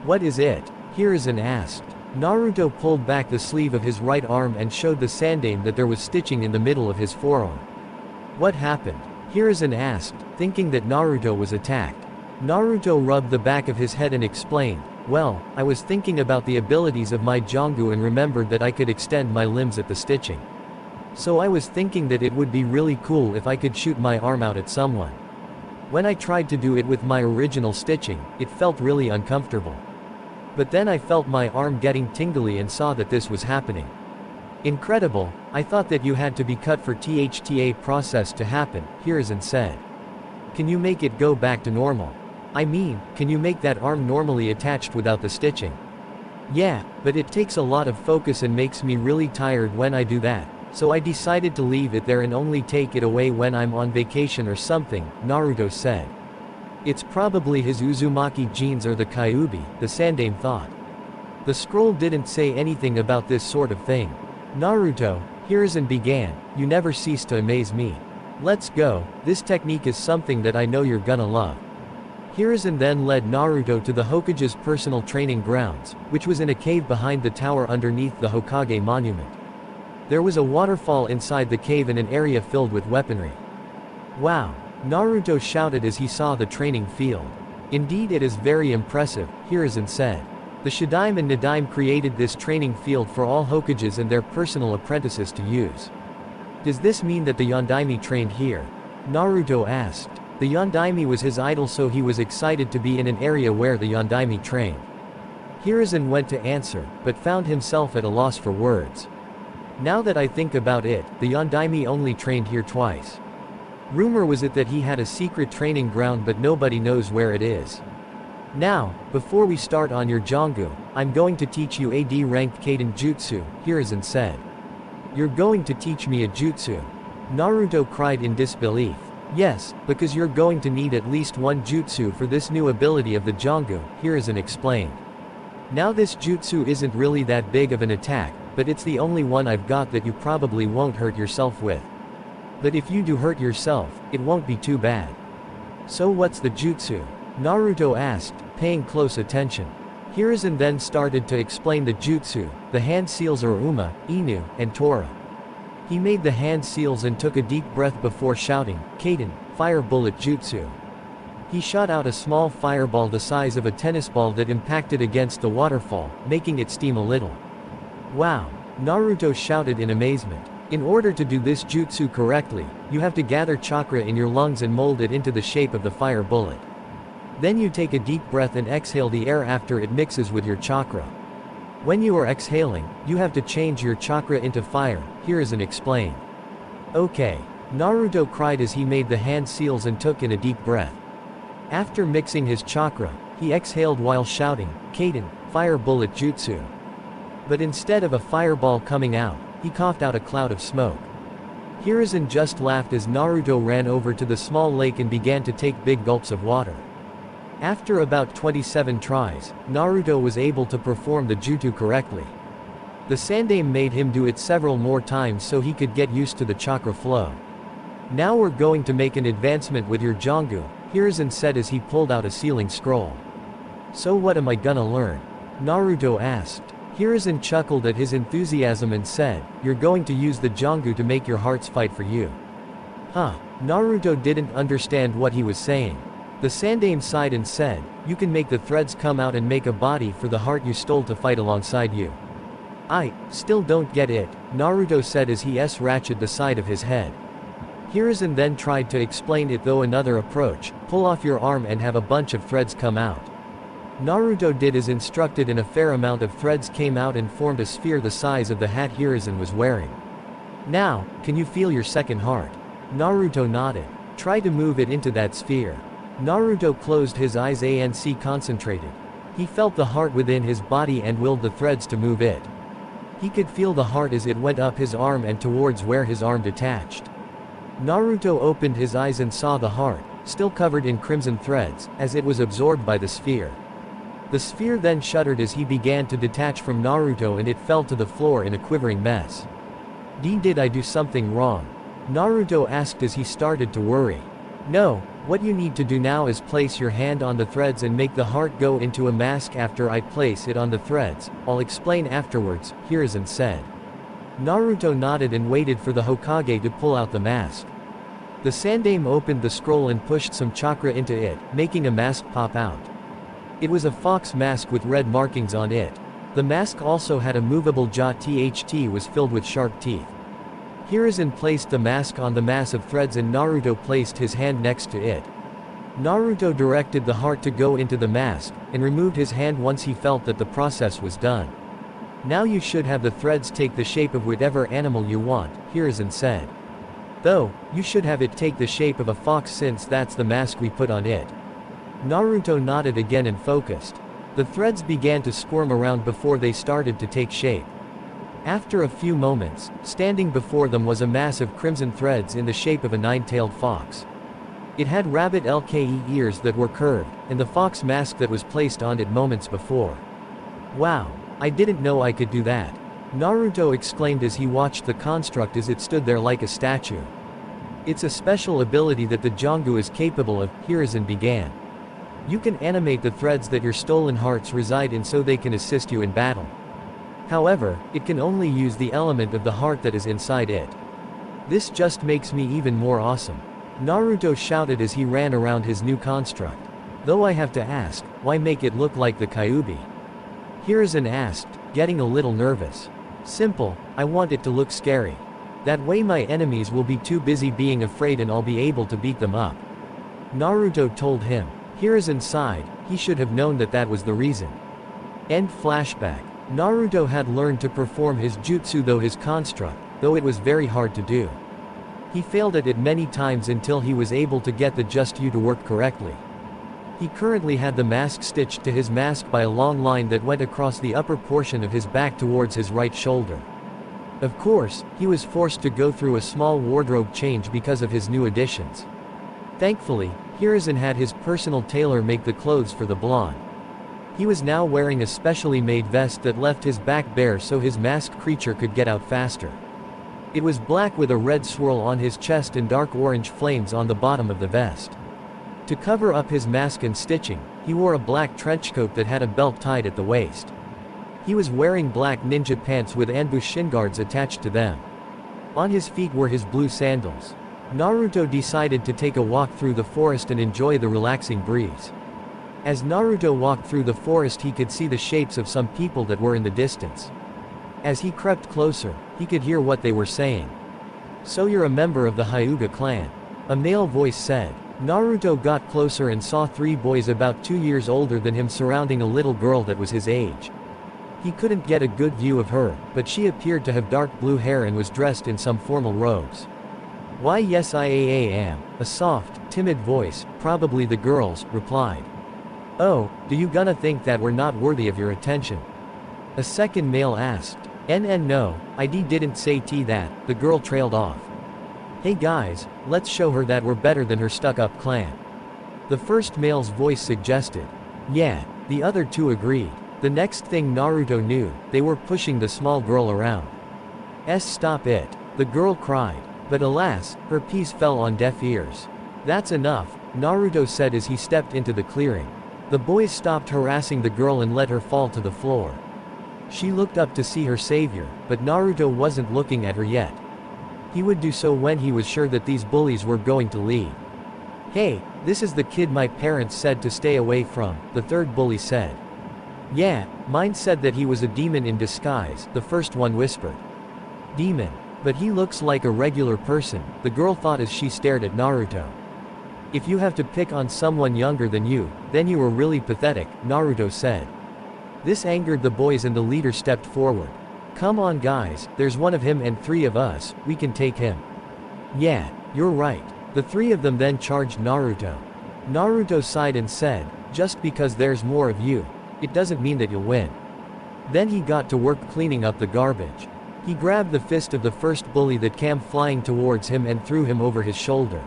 What is it? Hiruzen asked. Naruto pulled back the sleeve of his right arm and showed the sandaime that there was stitching in the middle of his forearm. What happened? Hiruzen asked, thinking that Naruto was attacked. Naruto rubbed the back of his head and explained, well, I was thinking about the abilities of my Jongu and remembered that I could extend my limbs at the stitching. So I was thinking that it would be really cool if I could shoot my arm out at someone. When I tried to do it with my original stitching, it felt really uncomfortable. But then I felt my arm getting tingly and saw that this was happening. Incredible, I thought that you had to be cut for THTA process to happen, Hiruzen said. Can you make it go back to normal? I mean, can you make that arm normally attached without the stitching? Yeah, but it takes a lot of focus and makes me really tired when I do that, so I decided to leave it there and only take it away when I'm on vacation or something, Naruto said. It's probably his Uzumaki genes or the Kyuubi, the sandaime thought. The scroll didn't say anything about this sort of thing. Naruto, Hiruzen began, you never cease to amaze me. Let's go, this technique is something that I know you're gonna love. Hiruzen then led Naruto to the Hokage's personal training grounds, which was in a cave behind the tower underneath the Hokage monument. There was a waterfall inside the cave and an area filled with weaponry. Wow! Naruto shouted as he saw the training field. Indeed it is very impressive, Hiruzen said. The Shadaime and Nadaime created this training field for all Hokages and their personal apprentices to use. Does this mean that the Yondaime trained here? Naruto asked. The Yondaime was his idol, so he was excited to be in an area where the Yondaime trained. Hiruzen went to answer, but found himself at a loss for words. Now that I think about it, the Yondaime only trained here twice. Rumor was it that he had a secret training ground, but nobody knows where it is. Now, before we start on your Jongu, I'm going to teach you a D-ranked Kaden Jutsu, Hiruzen said. You're going to teach me a jutsu? Naruto cried in disbelief. Yes, because you're going to need at least one jutsu for this new ability of the Jongu, Hiruzen explained. Now this jutsu isn't really that big of an attack, but it's the only one I've got that you probably won't hurt yourself with. But if you do hurt yourself, it won't be too bad. So what's the jutsu? Naruto asked, paying close attention. Hiruzen then started to explain the jutsu. The hand seals are Uma, Inu, and Tora. He made the hand seals and took a deep breath before shouting, Kaden, fire bullet jutsu. He shot out a small fireball the size of a tennis ball that impacted against the waterfall, making it steam a little. Wow! Naruto shouted in amazement. In order to do this jutsu correctly, you have to gather chakra in your lungs and mold it into the shape of the fire bullet. Then you take a deep breath and exhale the air after it mixes with your chakra. When you are exhaling, you have to change your chakra into fire, Hiruzen explained. Okay. Naruto cried as he made the hand seals and took in a deep breath. After mixing his chakra, he exhaled while shouting, Kaden, fire bullet jutsu. But instead of a fireball coming out, he coughed out a cloud of smoke. Hiruzen just laughed as Naruto ran over to the small lake and began to take big gulps of water. After about 27 tries, Naruto was able to perform the jutsu correctly. The sandaime made him do it several more times so he could get used to the chakra flow. Now we're going to make an advancement with your Jongu, Hiruzen said as he pulled out a sealing scroll. So what am I gonna learn? Naruto asked. Hiruzen chuckled at his enthusiasm and said, you're going to use the Jongu to make your hearts fight for you. Huh? Naruto didn't understand what he was saying. The sandaime sighed and said, you can make the threads come out and make a body for the heart you stole to fight alongside you. I still don't get it, Naruto said as he ratcheted the side of his head. Hiruzen then tried to explain it though another approach, pull off your arm and have a bunch of threads come out. Naruto did as instructed and a fair amount of threads came out and formed a sphere the size of the hat Hiruzen was wearing. Now, can you feel your second heart? Naruto nodded. Try to move it into that sphere. Naruto closed his eyes and concentrated. He felt the heart within his body and willed the threads to move it. He could feel the heart as it went up his arm and towards where his arm detached. Naruto opened his eyes and saw the heart, still covered in crimson threads, as it was absorbed by the sphere. The sphere then shuddered as he began to detach from Naruto and it fell to the floor in a quivering mess. Did I do something wrong? Naruto asked as he started to worry. No, what you need to do now is place your hand on the threads and make the heart go into a mask. After I place it on the threads, I'll explain afterwards, Hiruzen said. Naruto nodded and waited for the Hokage to pull out the mask. The Sandaime opened the scroll and pushed some chakra into it, making a mask pop out. It was a fox mask with red markings on it. The mask also had a movable jaw. THT was filled with sharp teeth. Hiruzen placed the mask on the mass of threads and Naruto placed his hand next to it. Naruto directed the heart to go into the mask, and removed his hand once he felt that the process was done. Now you should have the threads take the shape of whatever animal you want, Hiruzen said. Though, you should have it take the shape of a fox since that's the mask we put on it. Naruto nodded again and focused. The threads began to squirm around before they started to take shape. After a few moments, standing before them was a mass of crimson threads in the shape of a nine-tailed fox. It had rabbit-like ears that were curved, and the fox mask that was placed on it moments before. Wow, I didn't know I could do that. Naruto exclaimed as he watched the construct as it stood there like a statue. It's a special ability that the Jongu is capable of, Hiruzen began. You can animate the threads that your stolen hearts reside in so they can assist you in battle. However, it can only use the element of the heart that is inside it. This just makes me even more awesome. Naruto shouted as he ran around his new construct. Though I have to ask, why make it look like the Kyuubi? Hiruzen asked, getting a little nervous. Simple, I want it to look scary. That way my enemies will be too busy being afraid and I'll be able to beat them up. Naruto told him. Hiruzen sighed, he should have known that that was the reason. End flashback. Naruto had learned to perform his jutsu his construct, though it was very hard to do. He failed at it many times until he was able to get the just you to work correctly. He currently had the mask stitched to his mask by a long line that went across the upper portion of his back towards his right shoulder. Of course, he was forced to go through a small wardrobe change because of his new additions. Thankfully, Hiruzen had his personal tailor make the clothes for the blonde. He was now wearing a specially made vest that left his back bare so his masked creature could get out faster. It was black with a red swirl on his chest and dark orange flames on the bottom of the vest. To cover up his mask and stitching, he wore a black trenchcoat that had a belt tied at the waist. He was wearing black ninja pants with ambush shin guards attached to them. On his feet were his blue sandals. Naruto decided to take a walk through the forest and enjoy the relaxing breeze. As Naruto walked through the forest he could see the shapes of some people that were in the distance. As he crept closer, he could hear what they were saying. So you're a member of the Hyuga clan. A male voice said. Naruto got closer and saw 3 boys about 2 years older than him surrounding a little girl that was his age. He couldn't get a good view of her, but she appeared to have dark blue hair and was dressed in some formal robes. Why yes I am, a soft, timid voice, probably the girl's, replied. Oh, do you gonna think that we're not worthy of your attention? A second male asked. No, I didn't say that, the girl trailed off. Hey guys, let's show her that we're better than her stuck-up clan. The first male's voice suggested. Yeah, the other 2 agreed. The next thing Naruto knew, they were pushing the small girl around. Stop it, the girl cried. But alas, her piece fell on deaf ears. That's enough, Naruto said as he stepped into the clearing. The boys stopped harassing the girl and let her fall to the floor. She looked up to see her savior, but Naruto wasn't looking at her yet. He would do so when he was sure that these bullies were going to leave. Hey, this is the kid my parents said to stay away from, the third bully said. Yeah, mine said that he was a demon in disguise, the first one whispered. Demon. But he looks like a regular person, the girl thought as she stared at Naruto. If you have to pick on someone younger than you, then you were really pathetic, Naruto said. This angered the boys and the leader stepped forward. Come on guys, there's one of him and 3 of us, we can take him. Yeah, you're right. The 3 of them then charged Naruto. Naruto sighed and said, just because there's more of you, it doesn't mean that you'll win. Then he got to work cleaning up the garbage. He grabbed the fist of the first bully that came flying towards him and threw him over his shoulder.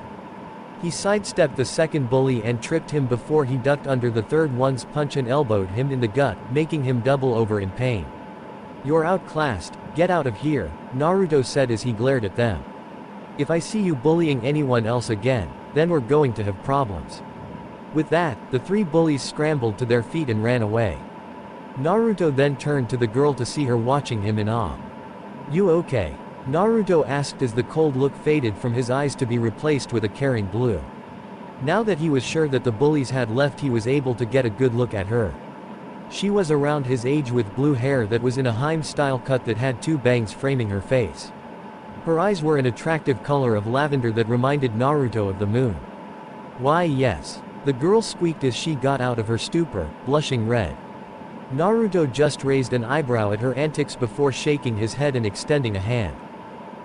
He sidestepped the second bully and tripped him before he ducked under the third one's punch and elbowed him in the gut, making him double over in pain. You're outclassed, get out of here, Naruto said as he glared at them. If I see you bullying anyone else again, then we're going to have problems. With that, the three bullies scrambled to their feet and ran away. Naruto then turned to the girl to see her watching him in awe. You okay? Naruto asked as the cold look faded from his eyes to be replaced with a caring blue. Now that he was sure that the bullies had left, he was able to get a good look at her. She was around his age with blue hair that was in a Harem-style cut that had two bangs framing her face. Her eyes were an attractive color of lavender that reminded Naruto of the moon. Why yes. The girl squeaked as she got out of her stupor, blushing red. Naruto just raised an eyebrow at her antics before shaking his head and extending a hand.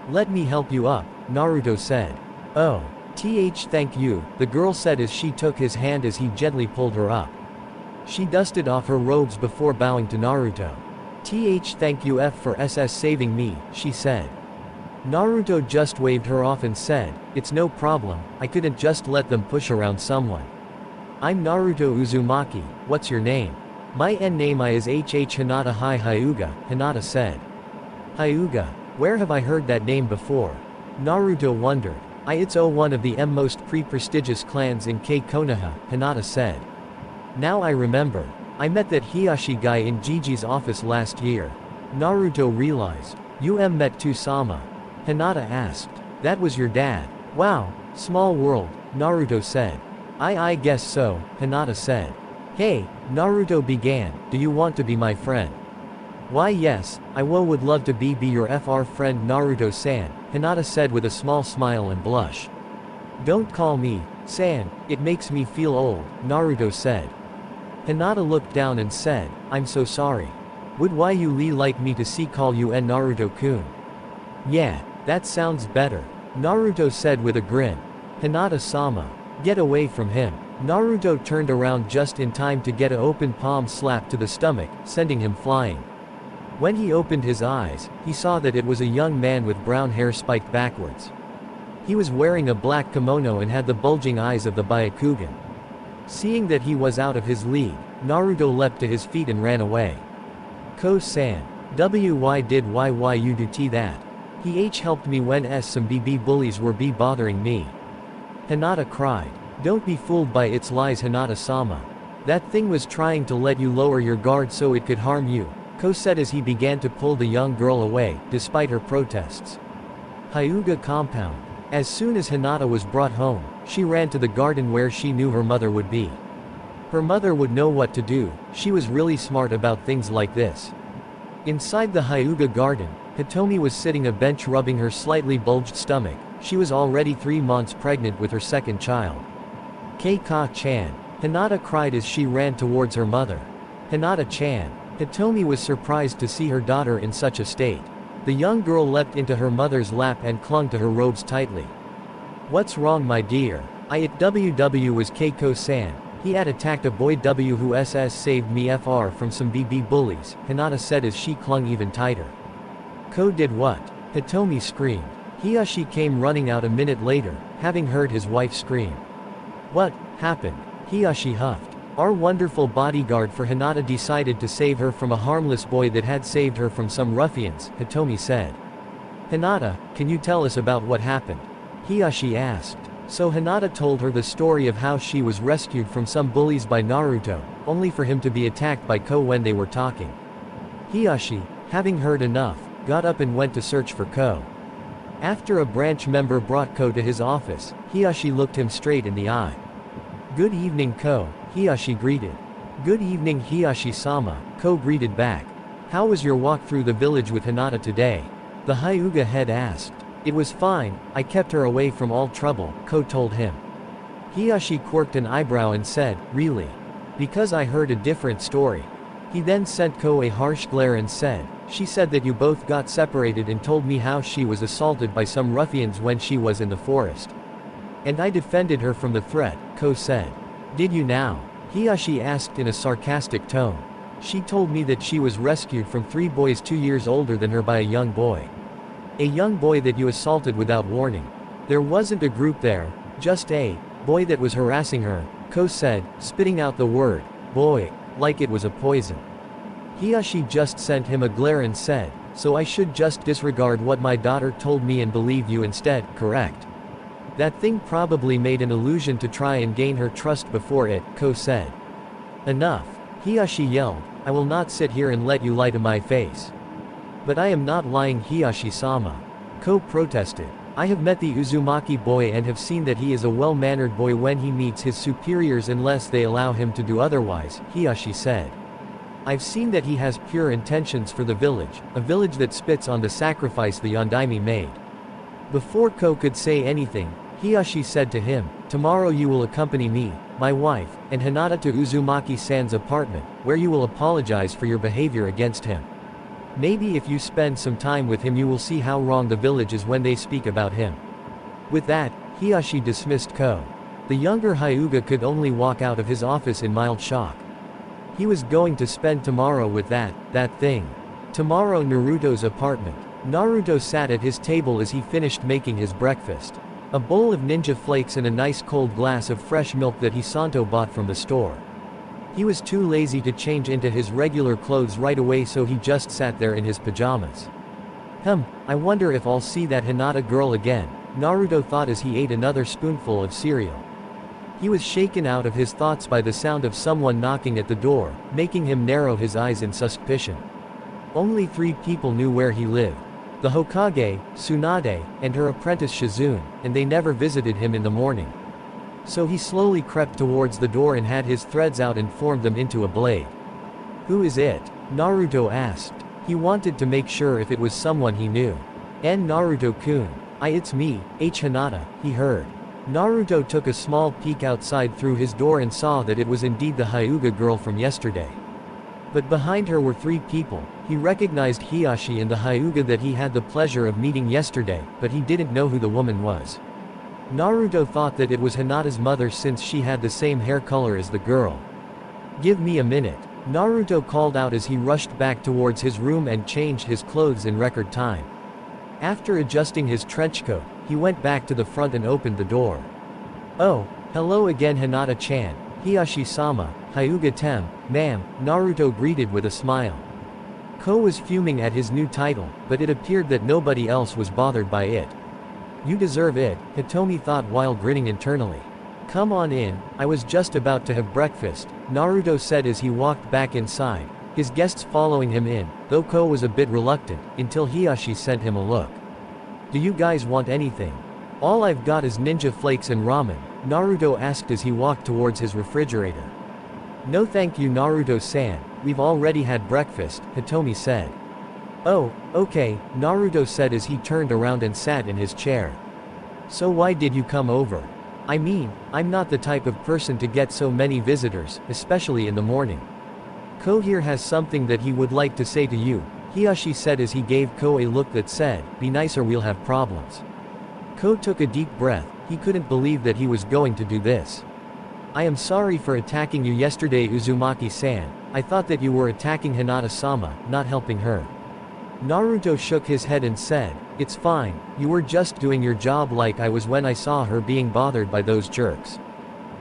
Let me help you up, Naruto said. Oh. Thank you, the girl said as she took his hand as he gently pulled her up. She dusted off her robes before bowing to Naruto. Thank you for saving me, she said. Naruto just waved her off and said, it's no problem, I couldn't just let them push around someone. I'm Naruto Uzumaki, what's your name? My name is Hinata Hyuga, Hinata said. Hyuga, where have I heard that name before? Naruto wondered. It's one of the most prestigious clans in Konoha, Hinata said. Now I remember. I met that Hiashi guy in Gigi's office last year. Naruto realized. You met Tusama? Hinata asked. That was your dad. Wow, small world, Naruto said. I guess so, Hinata said. Hey, Naruto began, do you want to be my friend? Why yes, I would love to be your friend Naruto-san, Hinata said with a small smile and blush. Don't call me, san, it makes me feel old, Naruto said. Hinata looked down and said, I'm so sorry. Would you like me to call you Naruto-kun? Yeah, that sounds better, Naruto said with a grin. Hinata-sama. Get away from him. Naruto turned around just in time to get an open palm slap to the stomach, sending him flying. When he opened his eyes, he saw that it was a young man with brown hair spiked backwards. He was wearing a black kimono and had the bulging eyes of the Byakugan. Seeing that he was out of his league, Naruto leapt to his feet and ran away. Ko-san. Why did you do that? He helped me when some BB bullies were bothering me. Hinata cried. Don't be fooled by its lies, Hinata-sama. That thing was trying to let you lower your guard so it could harm you, Ko said as he began to pull the young girl away, despite her protests. Hyuga compound. As soon as Hinata was brought home, she ran to the garden where she knew her mother would be. Her mother would know what to do, she was really smart about things like this. Inside the Hyuga garden, Hitomi was sitting on a bench rubbing her slightly bulged stomach. She was already 3 months pregnant with her second child. Keika-chan. Hinata cried as she ran towards her mother. Hinata-chan. Hitomi was surprised to see her daughter in such a state. The young girl leapt into her mother's lap and clung to her robes tightly. What's wrong, my dear? WW was Keiko-san. He had attacked a boy who saved me from some BB bullies, Hinata said as she clung even tighter. Ko did what? Hitomi screamed. Hiashi came running out a minute later, having heard his wife scream. What happened? Hiashi huffed. Our wonderful bodyguard for Hinata decided to save her from a harmless boy that had saved her from some ruffians, Hitomi said. Hinata, can you tell us about what happened? Hiashi asked. So Hinata told her the story of how she was rescued from some bullies by Naruto, only for him to be attacked by Ko when they were talking. Hiashi, having heard enough, got up and went to search for Ko. After a branch member brought Ko to his office, Hiashi looked him straight in the eye. Good evening, Ko, Hiashi greeted. Good evening, Hiashi-sama, Ko greeted back. How was your walk through the village with Hinata today? The Hyuga head asked. It was fine, I kept her away from all trouble, Ko told him. Hiashi quirked an eyebrow and said, really? Because I heard a different story. He then sent Ko a harsh glare and said, she said that you both got separated and told me how she was assaulted by some ruffians when she was in the forest. And I defended her from the threat, Ko said. Did you now? Hiashi asked in a sarcastic tone. She told me that she was rescued from 3 boys 2 years older than her by a young boy. A young boy that you assaulted without warning. There wasn't a group there, just a boy that was harassing her, Ko said, spitting out the word boy, like it was a poison. Hiyashi just sent him a glare and said, "So I should just disregard what my daughter told me and believe you instead, correct?" "That thing probably made an illusion to try and gain her trust before it," Ko said. "Enough," Hiyashi yelled, "I will not sit here and let you lie to my face." "But I am not lying, Hiyashi-sama," Ko protested. "I have met the Uzumaki boy and have seen that he is a well-mannered boy when he meets his superiors unless they allow him to do otherwise," Hiyashi said. "I've seen that he has pure intentions for the village, a village that spits on the sacrifice the Yondaime made." Before Ko could say anything, Hiyashi said to him, "Tomorrow you will accompany me, my wife, and Hinata to Uzumaki-san's apartment, where you will apologize for your behavior against him. Maybe if you spend some time with him you will see how wrong the village is when they speak about him." With that, Hiyashi dismissed Ko. The younger Hyuga could only walk out of his office in mild shock. He was going to spend tomorrow with that thing. Tomorrow Naruto's apartment. Naruto sat at his table as he finished making his breakfast. A bowl of ninja flakes and a nice cold glass of fresh milk that Hisanto bought from the store. He was too lazy to change into his regular clothes right away, so he just sat there in his pajamas. I wonder if I'll see that Hinata girl again, Naruto thought as he ate another spoonful of cereal. He was shaken out of his thoughts by the sound of someone knocking at the door, making him narrow his eyes in suspicion. Only 3 people knew where he lived. The Hokage, Tsunade, and her apprentice Shizune, and they never visited him in the morning. So he slowly crept towards the door and had his threads out and formed them into a blade. "Who is it?" Naruto asked. He wanted to make sure if it was someone he knew. Naruto-kun. It's me, Hinata," he heard. Naruto took a small peek outside through his door and saw that it was indeed the Hyuga girl from yesterday. But behind her were 3 people. He recognized Hiyashi and the Hyuga that he had the pleasure of meeting yesterday, but he didn't know who the woman was. Naruto thought that it was Hinata's mother since she had the same hair color as the girl. "Give me a minute," Naruto called out as he rushed back towards his room and changed his clothes in record time. After adjusting his trench coat, he went back to the front and opened the door. "Oh, hello again Hinata-chan, Hiyashi-sama, Hyuga-tem, ma'am," Naruto greeted with a smile. Ko was fuming at his new title, but it appeared that nobody else was bothered by it. "You deserve it," Hitomi thought while grinning internally. "Come on in, I was just about to have breakfast," Naruto said as he walked back inside, his guests following him in, though Ko was a bit reluctant, until Hiyashi sent him a look. "Do you guys want anything?" "All I've got is ninja flakes and ramen," Naruto asked as he walked towards his refrigerator. "No thank you Naruto-san, we've already had breakfast," Hitomi said. "Oh, okay," Naruto said as he turned around and sat in his chair. "So why did you come over? I mean, I'm not the type of person to get so many visitors, especially in the morning. Ko here has something that he would like to say to you," Hiyashi said as he gave Ko a look that said, "Be nice or we'll have problems." Ko took a deep breath. He couldn't believe that he was going to do this. "I am sorry for attacking you yesterday Uzumaki-san, I thought that you were attacking Hinata-sama, not helping her." Naruto shook his head and said, "It's fine, you were just doing your job like I was when I saw her being bothered by those jerks."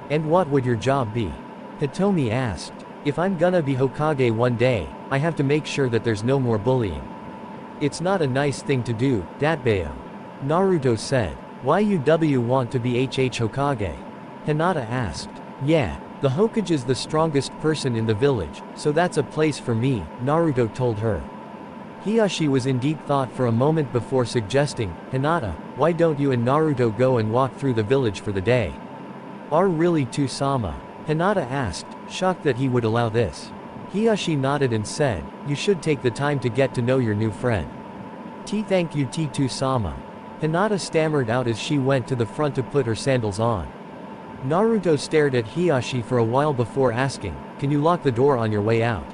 "And what would your job be?" Hitomi asked. "If I'm gonna be Hokage one day, I have to make sure that there's no more bullying." "It's not a nice thing to do, Datbayo," Naruto said. "Why you want to be Hokage?" Hinata asked. "Yeah, the Hokage's the strongest person in the village, so that's a place for me," Naruto told her. Hiyashi was indeed thought for a moment before suggesting, "Hinata, why don't you and Naruto go and walk through the village for the day?" "Are really to-sama?" Hinata asked, shocked that he would allow this. Hiyashi nodded and said, "You should take the time to get to know your new friend." Thank you to-sama." Hinata stammered out as she went to the front to put her sandals on. Naruto stared at Hiyashi for a while before asking, "Can you lock the door on your way out?"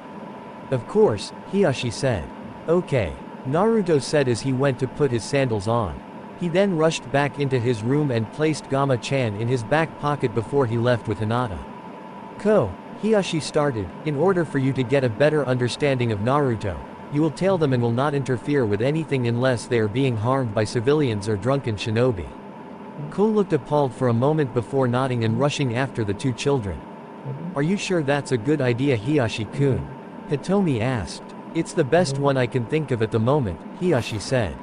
"Of course," Hiyashi said. "Okay," Naruto said as he went to put his sandals on. He then rushed back into his room and placed Gama-chan in his back pocket before he left with Hinata. "Ko," Hiyashi started, "in order for you to get a better understanding of Naruto, you will tail them and will not interfere with anything unless they are being harmed by civilians or drunken shinobi." Ko looked appalled for a moment before nodding and rushing after the 2 children. "Are you sure that's a good idea Hiyashi-kun?" Hitomi asked. It's the best one I can think of at the moment, Hiyashi said.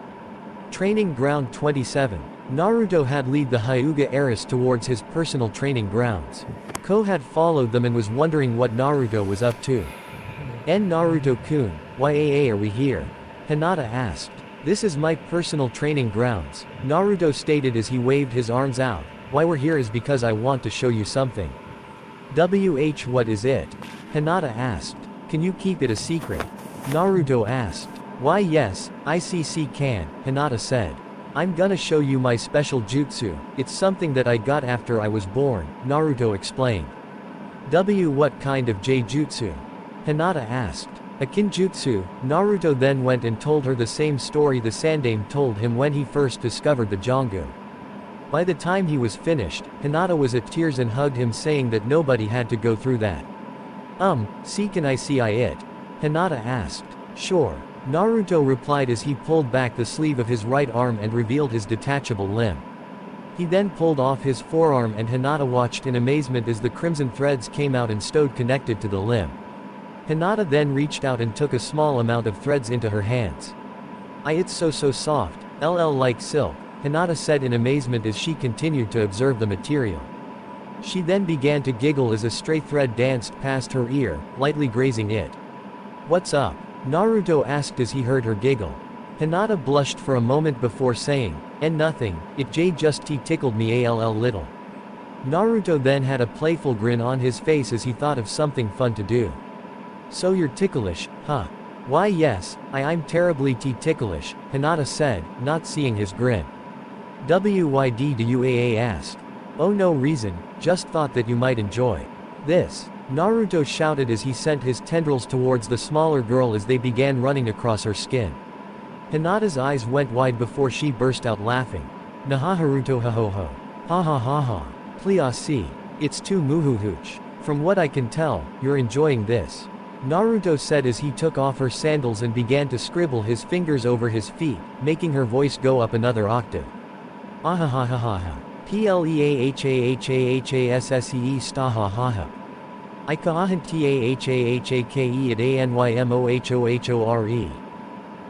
Training Ground 27. Naruto had led the Hyuga heiress towards his personal training grounds. Ko had followed them and was wondering what Naruto was up to. Naruto-kun, why are we here? Hinata asked. This is my personal training grounds, Naruto stated as he waved his arms out. Why we're here is because I want to show you something. What is it? Hinata asked. Can you keep it a secret? Naruto asked. Why yes, ICC can, Hinata said. I'm gonna show you my special jutsu, it's something that I got after I was born, Naruto explained. What kind of jutsu? Hinata asked. A kinjutsu. Naruto then went and told her the same story the Sandaime told him when he first discovered the Jongu. By the time he was finished, Hinata was at tears and hugged him saying that nobody had to go through that. Can I see it? Hinata asked. Sure. Naruto replied as he pulled back the sleeve of his right arm and revealed his detachable limb. He then pulled off his forearm and Hinata watched in amazement as the crimson threads came out and stowed connected to the limb. Hinata then reached out and took a small amount of threads into her hands. It's so soft, like silk, Hinata said in amazement as she continued to observe the material. She then began to giggle as a stray thread danced past her ear, lightly grazing it. What's up? Naruto asked as he heard her giggle. Hinata blushed for a moment before saying, nothing, it just tickled me little. Naruto then had a playful grin on his face as he thought of something fun to do. So you're ticklish, huh? Why yes, I'm terribly ticklish, Hinata said, not seeing his grin. Why do you ask? Oh no reason, just thought that you might enjoy this. Naruto shouted as he sent his tendrils towards the smaller girl as they began running across her skin. Hinata's eyes went wide before she burst out laughing. Nahaharuto ha ho ho. Ha ha ha ha. Please see. It's too muhuhooch. From what I can tell, you're enjoying this. Naruto said as he took off her sandals and began to scribble his fingers over his feet, making her voice go up another octave. Ahahahaha. Pleahahahahasee stahahaha. Ikahahantahahake at anymohohore.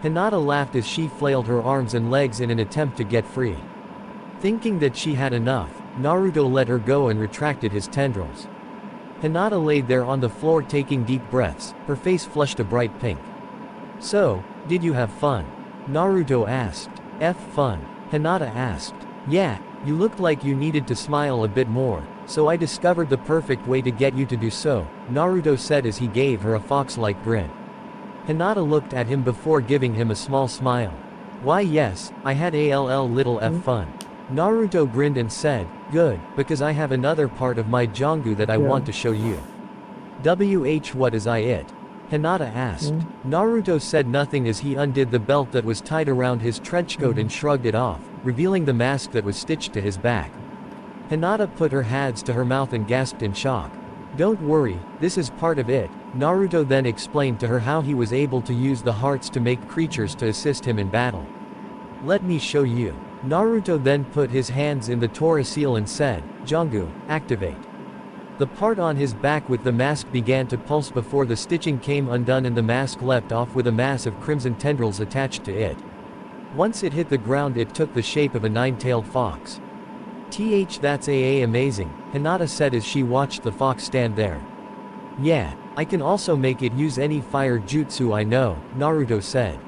Hinata laughed as she flailed her arms and legs in an attempt to get free. Thinking that she had enough, Naruto let her go and retracted his tendrils. Hinata laid there on the floor taking deep breaths, her face flushed a bright pink. So, did you have fun? Naruto asked. Fun? Hinata asked. Yeah, you looked like you needed to smile a bit more, so I discovered the perfect way to get you to do so, Naruto said as he gave her a fox-like grin. Hinata looked at him before giving him a small smile. Why yes, I had little fun. Naruto grinned and said, good, because I have another part of my Jongu that I want to show you. What is it? Hinata asked. Naruto said nothing as he undid the belt that was tied around his trenchcoat and shrugged it off, revealing the mask that was stitched to his back. Hinata put her hands to her mouth and gasped in shock. Don't worry, this is part of it. Naruto then explained to her how he was able to use the hearts to make creatures to assist him in battle. Let me show you. Naruto then put his hands in the Tora seal and said, Jongu, activate. The part on his back with the mask began to pulse before the stitching came undone and the mask leapt off with a mass of crimson tendrils attached to it. Once it hit the ground it took the shape of a nine-tailed fox. That's amazing, Hinata said as she watched the fox stand there. Yeah, I can also make it use any fire jutsu I know, Naruto said.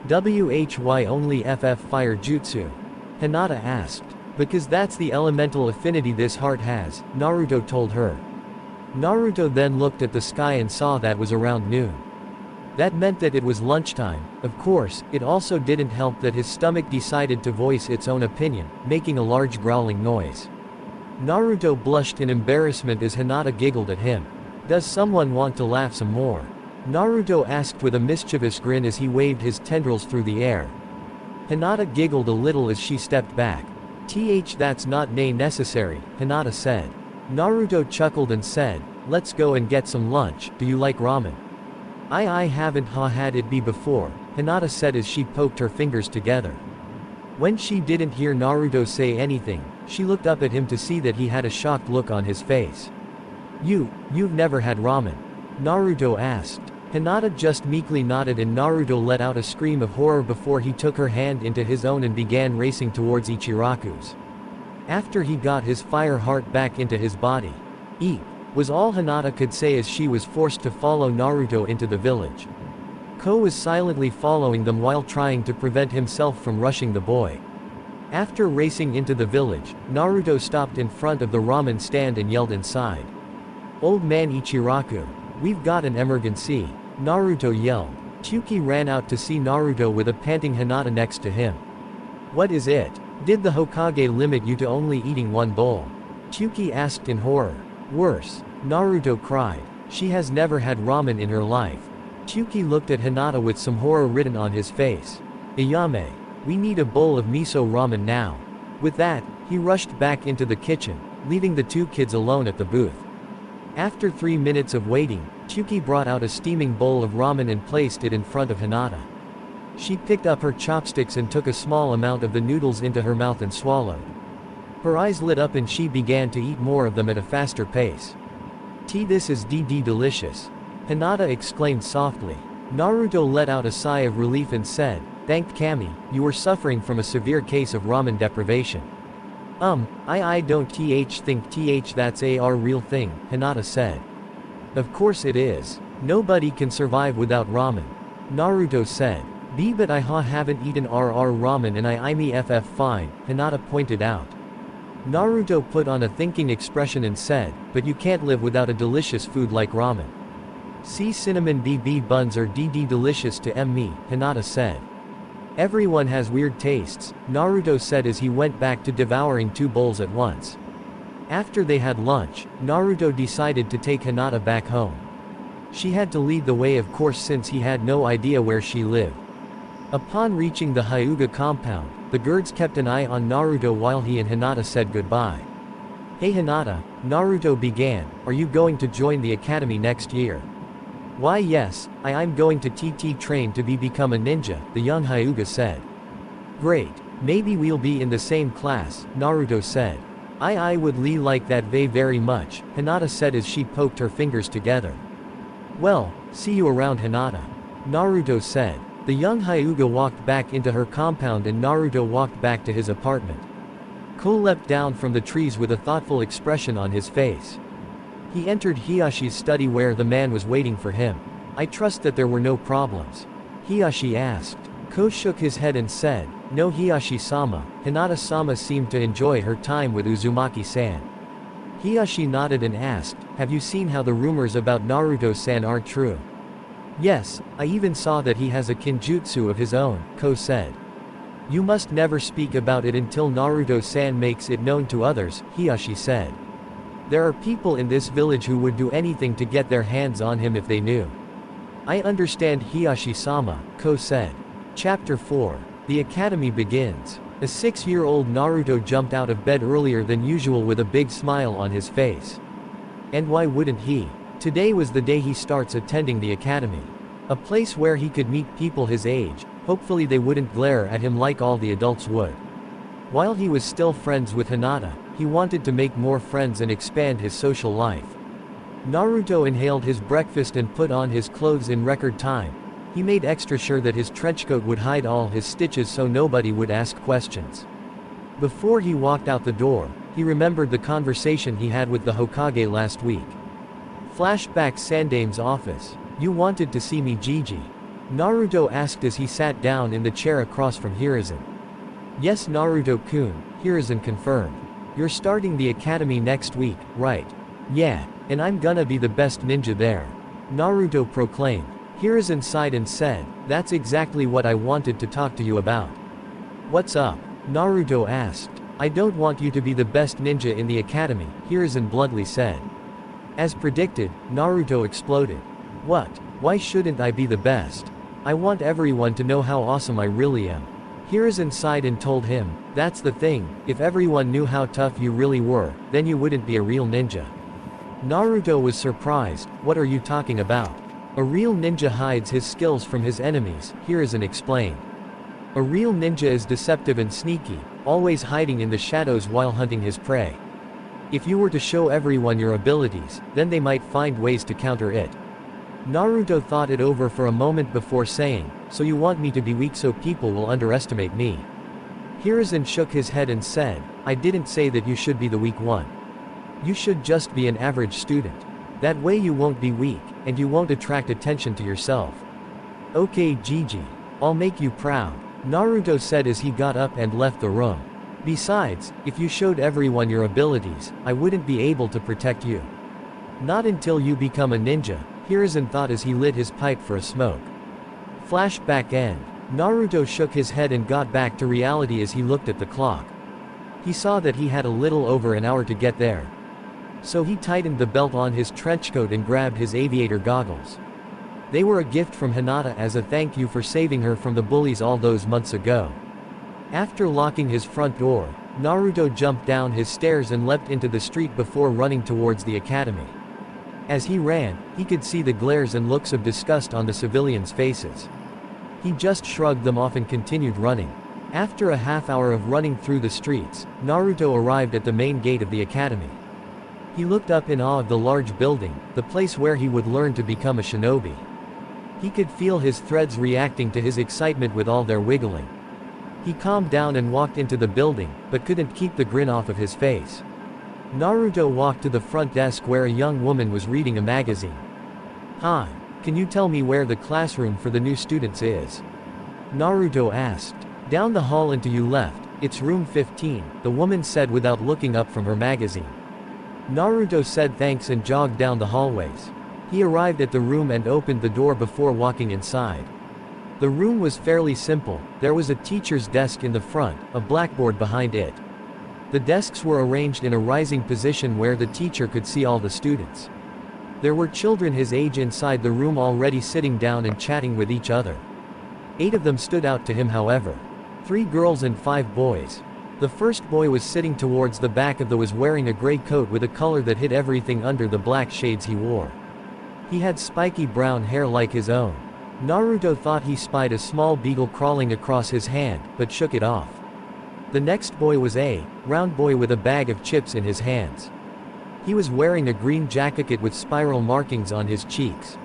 Why only fire jutsu? Hinata asked. Because that's the elemental affinity this heart has, Naruto told her. Naruto then looked at the sky and saw that was around noon. That meant that it was lunchtime. Of course, it also didn't help that his stomach decided to voice its own opinion, making a large growling noise. Naruto blushed in embarrassment as Hinata giggled at him. Does someone want to laugh some more? Naruto asked with a mischievous grin as he waved his tendrils through the air. Hinata giggled a little as she stepped back. That's not necessary, Hinata said. Naruto chuckled and said, let's go and get some lunch, do you like ramen? I haven't had it before, Hinata said as she poked her fingers together. When she didn't hear Naruto say anything, she looked up at him to see that he had a shocked look on his face. You've never had ramen? Naruto asked. Hinata just meekly nodded and Naruto let out a scream of horror before he took her hand into his own and began racing towards Ichiraku's. After he got his fire heart back into his body. Eep, was all Hinata could say as she was forced to follow Naruto into the village. Ko was silently following them while trying to prevent himself from rushing the boy. After racing into the village, Naruto stopped in front of the ramen stand and yelled inside. "Old man Ichiraku, we've got an emergency," Naruto yelled. Chuki ran out to see Naruto with a panting Hinata next to him. "What is it? Did the Hokage limit you to only eating one bowl?" Chuki asked in horror. "Worse," Naruto cried. "She has never had ramen in her life." Chuki looked at Hinata with some horror written on his face. "Iyame, we need a bowl of miso ramen now." With that, he rushed back into the kitchen, leaving the two kids alone at the booth. After 3 minutes of waiting, Chuki brought out a steaming bowl of ramen and placed it in front of Hinata. She picked up her chopsticks and took a small amount of the noodles into her mouth and swallowed. Her eyes lit up and she began to eat more of them at a faster pace. This is delicious," Hinata exclaimed softly. Naruto let out a sigh of relief and said, "Thank Kami, you were suffering from a severe case of ramen deprivation." I don't think that's a real thing," Hinata said. "Of course it is. Nobody can survive without ramen," Naruto said. But I haven't eaten ramen and I'm fine," Hinata pointed out. Naruto put on a thinking expression and said, "But you can't live without a delicious food like ramen." "See, cinnamon BB buns are delicious to me," Hinata said. "Everyone has weird tastes," Naruto said as he went back to devouring 2 bowls at once. After they had lunch, Naruto decided to take Hinata back home. She had to lead the way, of course, since he had no idea where she lived. Upon reaching the Hyuga compound, the guards kept an eye on Naruto while he and Hinata said goodbye. "Hey Hinata," Naruto began, "are you going to join the academy next year?" "Why yes, I'm going to train to become a ninja," the young Hyuga said. "Great, maybe we'll be in the same class," Naruto said. I would like that very much," Hinata said as she poked her fingers together. "Well, see you around Hinata," Naruto said. The young Hyuga walked back into her compound and Naruto walked back to his apartment. Ko leapt down from the trees with a thoughtful expression on his face. He entered Hiyashi's study where the man was waiting for him. "I trust that there were no problems?" Hiyashi asked. Ko shook his head and said, "No Hiyashi-sama." Hinata-sama seemed to enjoy her time with Uzumaki-san. Hiyashi nodded and asked, "Have you seen how the rumors about Naruto-san aren't true?" "Yes, I even saw that he has a kinjutsu of his own," Ko said. "You must never speak about it until Naruto-san makes it known to others," Hiyashi said. "There are people in this village who would do anything to get their hands on him if they knew." "I understand Hiyashi-sama," Ko said. Chapter 4. The Academy begins. A 6-year-old Naruto jumped out of bed earlier than usual with a big smile on his face. And why wouldn't he? Today was the day he starts attending the academy. A place where he could meet people his age, hopefully they wouldn't glare at him like all the adults would. While he was still friends with Hinata, he wanted to make more friends and expand his social life. Naruto inhaled his breakfast and put on his clothes in record time. He made extra sure that his trenchcoat would hide all his stitches so nobody would ask questions. Before he walked out the door, he remembered the conversation he had with the Hokage last week. Flashback Sandame's office. "You wanted to see me, Gigi?" Naruto asked as he sat down in the chair across from Hiruzen. "Yes Naruto-kun," Hiruzen confirmed. "You're starting the academy next week, right?" "Yeah, and I'm gonna be the best ninja there," Naruto proclaimed. Hiruzen sighed and said, "That's exactly what I wanted to talk to you about." "What's up?" Naruto asked. "I don't want you to be the best ninja in the academy," Hiruzen bluntly said. As predicted, Naruto exploded. "What? Why shouldn't I be the best? I want everyone to know how awesome I really am." Hiruzen sighed and told him, "That's the thing, if everyone knew how tough you really were, then you wouldn't be a real ninja." Naruto was surprised. "What are you talking about?" "A real ninja hides his skills from his enemies," Hiruzen explained. "A real ninja is deceptive and sneaky, always hiding in the shadows while hunting his prey. If you were to show everyone your abilities, then they might find ways to counter it." Naruto thought it over for a moment before saying, "So you want me to be weak so people will underestimate me?" Hiruzen shook his head and said, "I didn't say that you should be the weak one. You should just be an average student. That way you won't be weak, and you won't attract attention to yourself." "Okay, Gigi. I'll make you proud," Naruto said as he got up and left the room. "Besides, if you showed everyone your abilities, I wouldn't be able to protect you. Not until you become a ninja," Hiruzen thought as he lit his pipe for a smoke. Flashback end. Naruto shook his head and got back to reality as he looked at the clock. He saw that he had a little over an hour to get there. So he tightened the belt on his trenchcoat and grabbed his aviator goggles. They were a gift from Hinata as a thank you for saving her from the bullies all those months ago. After locking his front door, Naruto jumped down his stairs and leapt into the street before running towards the academy. As he ran, he could see the glares and looks of disgust on the civilians' faces. He just shrugged them off and continued running. After a half hour of running through the streets, Naruto arrived at the main gate of the academy. He looked up in awe of the large building, the place where he would learn to become a shinobi. He could feel his threads reacting to his excitement with all their wiggling. He calmed down and walked into the building, but couldn't keep the grin off of his face. Naruto walked to the front desk where a young woman was reading a magazine. "Hi, can you tell me where the classroom for the new students is?" Naruto asked. "Down the hall and to your left, it's room 15, the woman said without looking up from her magazine. Naruto said thanks and jogged down the hallways. He arrived at the room and opened the door before walking inside. The room was fairly simple. There was a teacher's desk in the front, a blackboard behind it. The desks were arranged in a rising position where the teacher could see all the students. There were children his age inside the room already sitting down and chatting with each other. 8 of them stood out to him however. 3 girls and 5 boys. The first boy was sitting towards the back of the was wearing a gray coat with a color that hid everything under the black shades he wore. He had spiky brown hair like his own. Naruto thought he spied a small beetle crawling across his hand, but shook it off. The next boy was a round boy with a bag of chips in his hands. He was wearing a green jacket with spiral markings on his cheeks.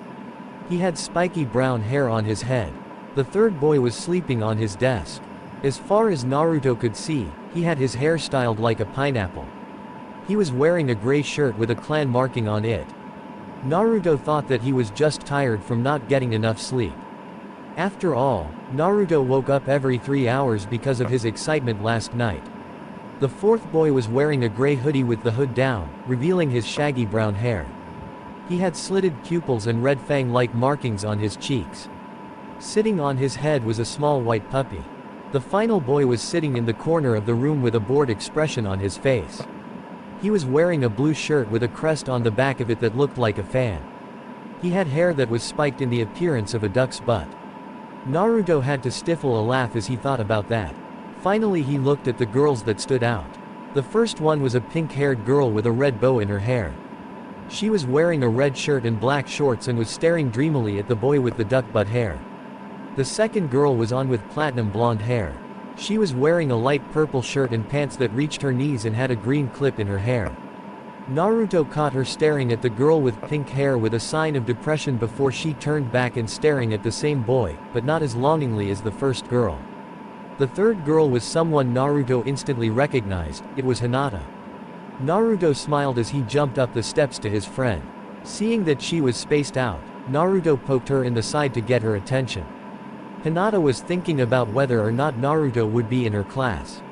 He had spiky brown hair on his head. The third boy was sleeping on his desk. As far as Naruto could see, he had his hair styled like a pineapple. He was wearing a gray shirt with a clan marking on it. Naruto thought that he was just tired from not getting enough sleep. After all, Naruto woke up every 3 hours because of his excitement last night. The fourth boy was wearing a gray hoodie with the hood down, revealing his shaggy brown hair. He had slitted pupils and red fang-like markings on his cheeks. Sitting on his head was a small white puppy. The final boy was sitting in the corner of the room with a bored expression on his face. He was wearing a blue shirt with a crest on the back of it that looked like a fan. He had hair that was spiked in the appearance of a duck's butt. Naruto had to stifle a laugh as he thought about that. Finally he looked at the girls that stood out. The first one was a pink-haired girl with a red bow in her hair. She was wearing a red shirt and black shorts and was staring dreamily at the boy with the duck butt hair. The second girl was on with platinum blonde hair. She was wearing a light purple shirt and pants that reached her knees and had a green clip in her hair. Naruto caught her staring at the girl with pink hair with a sign of depression before she turned back and staring at the same boy, but not as longingly as the first girl. The third girl was someone Naruto instantly recognized. It was Hinata. Naruto smiled as he jumped up the steps to his friend. Seeing that she was spaced out, Naruto poked her in the side to get her attention. Hinata was thinking about whether or not Naruto would be in her class.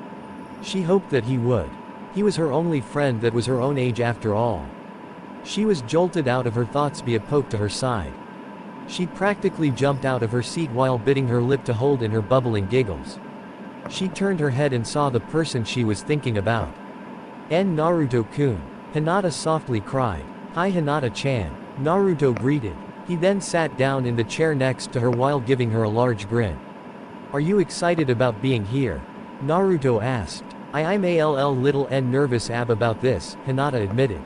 She hoped that he would. He was her only friend that was her own age after all. She was jolted out of her thoughts by a poke to her side. She practically jumped out of her seat while biting her lip to hold in her bubbling giggles. She turned her head and saw the person she was thinking about. Naruto-kun. Hinata softly cried. "Hi Hinata-chan." Naruto greeted. He then sat down in the chair next to her while giving her a large grin. "Are you excited about being here?" Naruto asked. I'm a little nervous about this," Hinata admitted.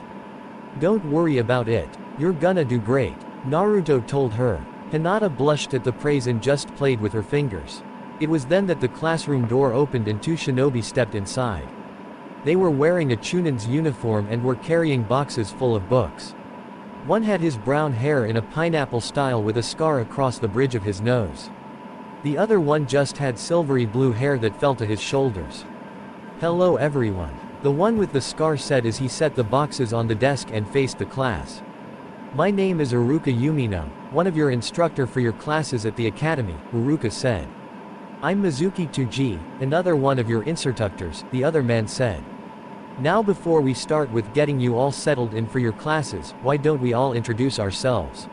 "Don't worry about it. You're gonna do great," Naruto told her. Hinata blushed at the praise and just played with her fingers. It was then that the classroom door opened and 2 shinobi stepped inside. They were wearing a Chūnin's uniform and were carrying boxes full of books. One had his brown hair in a pineapple style with a scar across the bridge of his nose. The other one just had silvery blue hair that fell to his shoulders. "Hello everyone," the one with the scar said as he set the boxes on the desk and faced the class. "My name is Iruka Yumino, one of your instructor for your classes at the academy," Iruka said. "I'm Mizuki Tsuji, another one of your instructors," the other man said. "Now before we start with getting you all settled in for your classes, why don't we all introduce ourselves?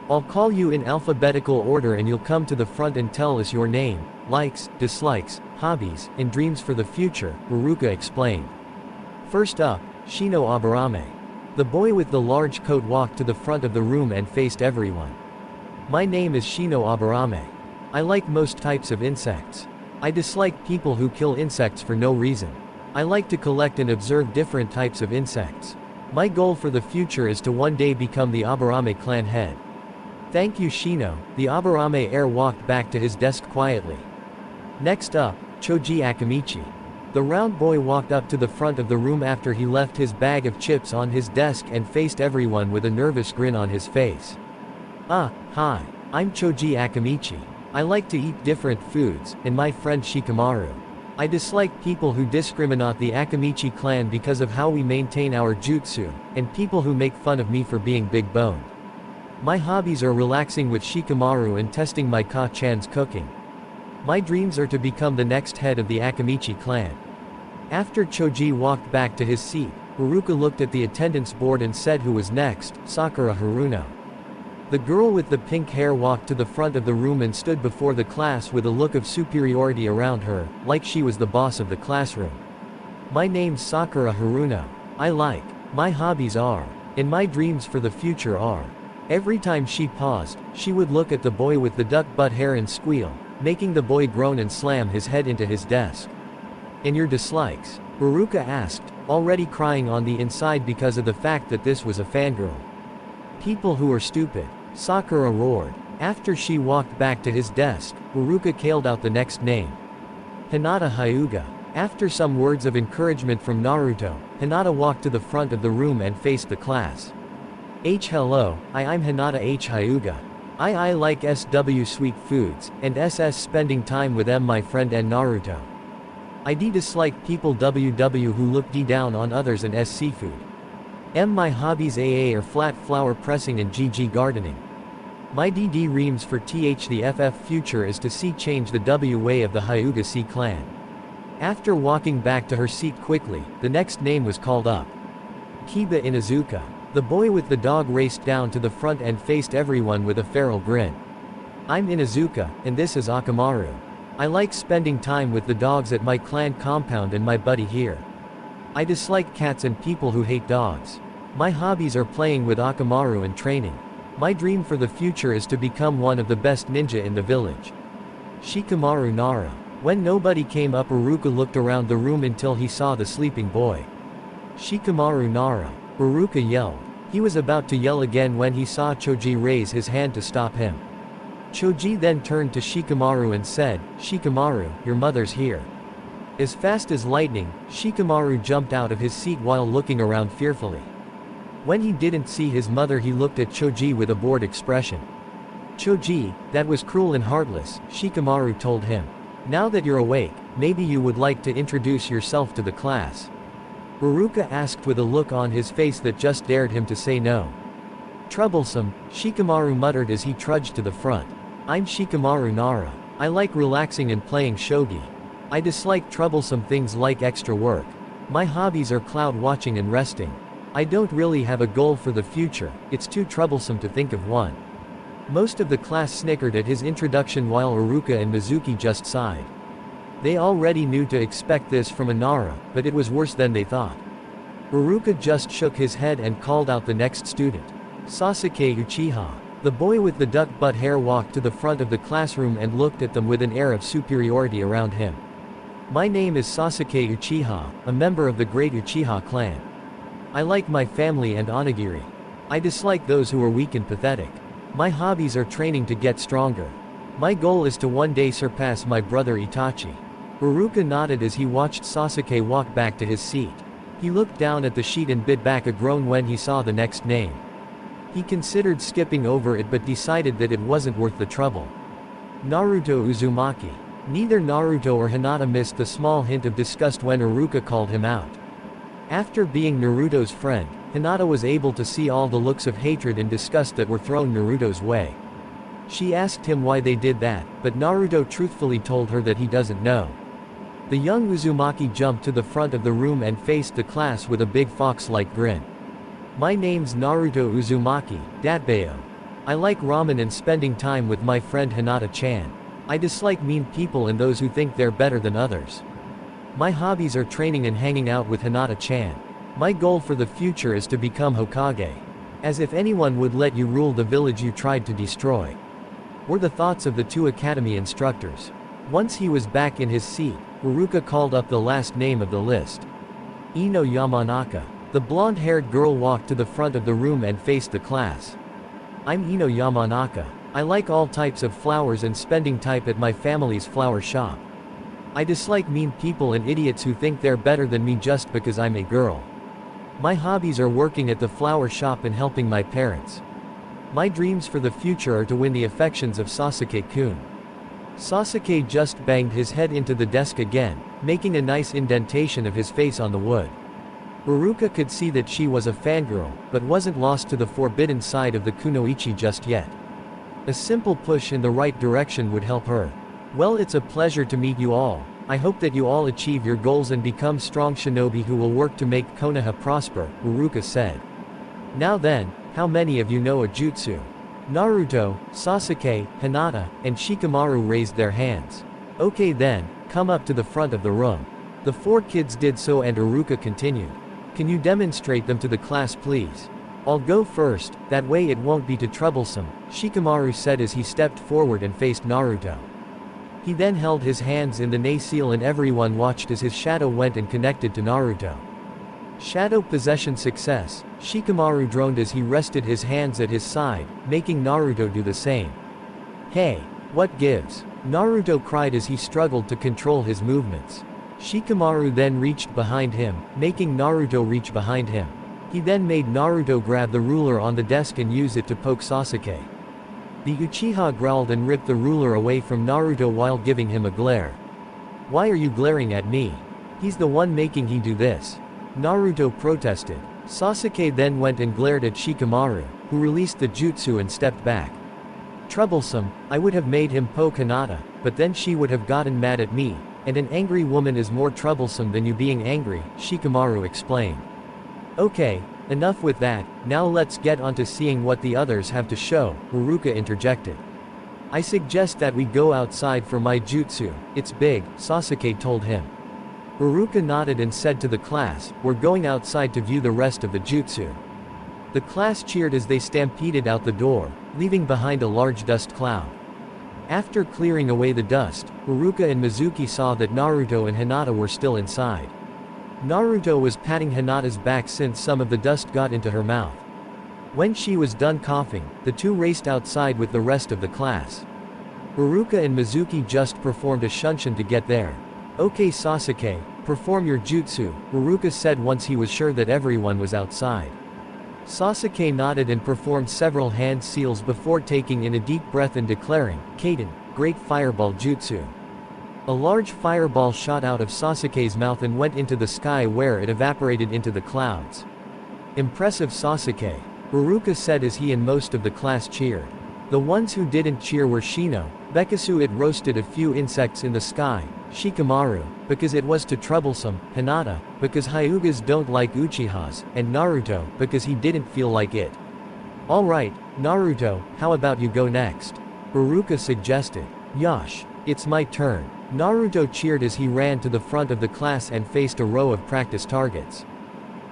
I'll call you in alphabetical order and you'll come to the front and tell us your name, likes, dislikes, hobbies, and dreams for the future," Iruka explained. First up, Shino Aburame. The boy with the large coat walked to the front of the room and faced everyone. "My name is Shino Aburame. I like most types of insects. I dislike people who kill insects for no reason. I like to collect and observe different types of insects. My goal for the future is to one day become the Aburame clan head." "Thank you Shino," the Aburame heir walked back to his desk quietly. Next up, Choji Akamichi. The round boy walked up to the front of the room after he left his bag of chips on his desk and faced everyone with a nervous grin on his face. Hi. I'm Choji Akamichi. I like to eat different foods, and my friend Shikamaru. I dislike people who discriminate the Akamichi clan because of how we maintain our jutsu, and people who make fun of me for being big-boned. My hobbies are relaxing with Shikamaru and testing my Ka-chan's cooking. My dreams are to become the next head of the Akamichi clan. After Choji walked back to his seat, Iruka looked at the attendance board and said who was next, Sakura Haruno. The girl with the pink hair walked to the front of the room and stood before the class with a look of superiority around her, like she was the boss of the classroom. "My name's Sakura Haruno. My hobbies are, and my dreams for the future are." Every time she paused, she would look at the boy with the duck butt hair and squeal, making the boy groan and slam his head into his desk. "And your dislikes?" Iruka asked, already crying on the inside because of the fact that this was a fangirl. "People who are stupid," Sakura roared. After she walked back to his desk, Iruka called out the next name. Hinata Hyuga. After some words of encouragement from Naruto, Hinata walked to the front of the room and faced the class. Hello, I'm Hinata Hyuga. I like SW sweet foods, and SS spending time with my friend and Naruto. I dislike people who look down on others and seafood. My hobbies are flat flower pressing and GG gardening. My reams for the FF future is to see change the W way of the Hyuga C clan. After walking back to her seat quickly, the next name was called up. Kiba Inuzuka. The boy with the dog raced down to the front and faced everyone with a feral grin. "I'm Inuzuka, and this is Akamaru. I like spending time with the dogs at my clan compound and my buddy here. I dislike cats and people who hate dogs. My hobbies are playing with Akamaru and training. My dream for the future is to become one of the best ninja in the village." Shikamaru Nara. When nobody came up, Iruka looked around the room until he saw the sleeping boy. "Shikamaru Nara." Iruka yelled. He was about to yell again when he saw Choji raise his hand to stop him. Choji then turned to Shikamaru and said, "Shikamaru, your mother's here." As fast as lightning, Shikamaru jumped out of his seat while looking around fearfully. When he didn't see his mother, he looked at Choji with a bored expression. "Choji, that was cruel and heartless," Shikamaru told him. "Now that you're awake, maybe you would like to introduce yourself to the class?" Iruka asked with a look on his face that just dared him to say no. "Troublesome," Shikamaru muttered as he trudged to the front. "I'm Shikamaru Nara. I like relaxing and playing shogi. I dislike troublesome things like extra work. My hobbies are cloud watching and resting. I don't really have a goal for the future, it's too troublesome to think of one." Most of the class snickered at his introduction while Iruka and Mizuki just sighed. They already knew to expect this from Nara, but it was worse than they thought. Iruka just shook his head and called out the next student. Sasuke Uchiha. The boy with the duck butt hair walked to the front of the classroom and looked at them with an air of superiority around him. "My name is Sasuke Uchiha, a member of the great Uchiha clan. I like my family and onigiri. I dislike those who are weak and pathetic. My hobbies are training to get stronger. My goal is to one day surpass my brother Itachi." Iruka nodded as he watched Sasuke walk back to his seat. He looked down at the sheet and bit back a groan when he saw the next name. He considered skipping over it but decided that it wasn't worth the trouble. Naruto Uzumaki. Neither Naruto or Hinata missed the small hint of disgust when Iruka called him out. After being Naruto's friend, Hinata was able to see all the looks of hatred and disgust that were thrown Naruto's way. She asked him why they did that, but Naruto truthfully told her that he doesn't know. The young Uzumaki jumped to the front of the room and faced the class with a big fox-like grin. My name's Naruto Uzumaki, Datbayo. I like ramen and spending time with my friend Hinata-chan. I dislike mean people and those who think they're better than others. My hobbies are training and hanging out with Hinata-chan. My goal for the future is to become Hokage. As if anyone would let you rule the village you tried to destroy, were the thoughts of the two academy instructors. Once he was back in his seat, Iruka called up the last name of the list. Ino Yamanaka. The blonde-haired girl walked to the front of the room and faced the class. I'm Ino Yamanaka. I like all types of flowers and spending time at my family's flower shop. I dislike mean people and idiots who think they're better than me just because I'm a girl. My hobbies are working at the flower shop and helping my parents. My dreams for the future are to win the affections of Sasuke-kun. Sasuke just banged his head into the desk again, making a nice indentation of his face on the wood. Iruka could see that she was a fangirl, but wasn't lost to the forbidden side of the kunoichi just yet. A simple push in the right direction would help her. Well, it's a pleasure to meet you all. I hope that you all achieve your goals and become strong shinobi who will work to make Konoha prosper, Iruka said. Now then, how many of you know a jutsu? Naruto, Sasuke, Hinata, and Shikamaru raised their hands. Okay then, come up to the front of the room. The four kids did so and Iruka continued. Can you demonstrate them to the class please? I'll go first, that way it won't be too troublesome, Shikamaru said as he stepped forward and faced Naruto. He then held his hands in the nae seal and everyone watched as his shadow went and connected to Naruto. Shadow possession success, Shikamaru droned as he rested his hands at his side, making Naruto do the same. Hey, what gives? Naruto cried as he struggled to control his movements. Shikamaru then reached behind him, making Naruto reach behind him. He then made Naruto grab the ruler on the desk and use it to poke Sasuke. The Uchiha growled and ripped the ruler away from Naruto while giving him a glare. Why are you glaring at me? He's the one making he do this. Naruto protested. Sasuke then went and glared at Shikamaru, who released the jutsu and stepped back. Troublesome, I would have made him poke Hinata, but then she would have gotten mad at me. And an angry woman is more troublesome than you being angry, Shikamaru explained. Okay, enough with that, now let's get on to seeing what the others have to show, Iruka interjected. I suggest that we go outside for my jutsu, it's big, Sasuke told him. Iruka nodded and said to the class, we're going outside to view the rest of the jutsu. The class cheered as they stampeded out the door, leaving behind a large dust cloud. After clearing away the dust, Iruka and Mizuki saw that Naruto and Hinata were still inside. Naruto was patting Hinata's back since some of the dust got into her mouth. When she was done coughing, the two raced outside with the rest of the class. Iruka and Mizuki just performed a shunshin to get there. Okay Sasuke, perform your jutsu, Iruka said once he was sure that everyone was outside. Sasuke nodded and performed several hand seals before taking in a deep breath and declaring, Kaden, Great Fireball Jutsu. A large fireball shot out of Sasuke's mouth and went into the sky where it evaporated into the clouds. Impressive Sasuke, Iruka said as he and most of the class cheered. The ones who didn't cheer were Shino, Bekasu it roasted a few insects in the sky, Shikamaru, because it was too troublesome, Hinata, because Hyugas don't like Uchihas, and Naruto, because he didn't feel like it. Alright, Naruto, how about you go next? Iruka suggested. Yosh, it's my turn. Naruto cheered as he ran to the front of the class and faced a row of practice targets.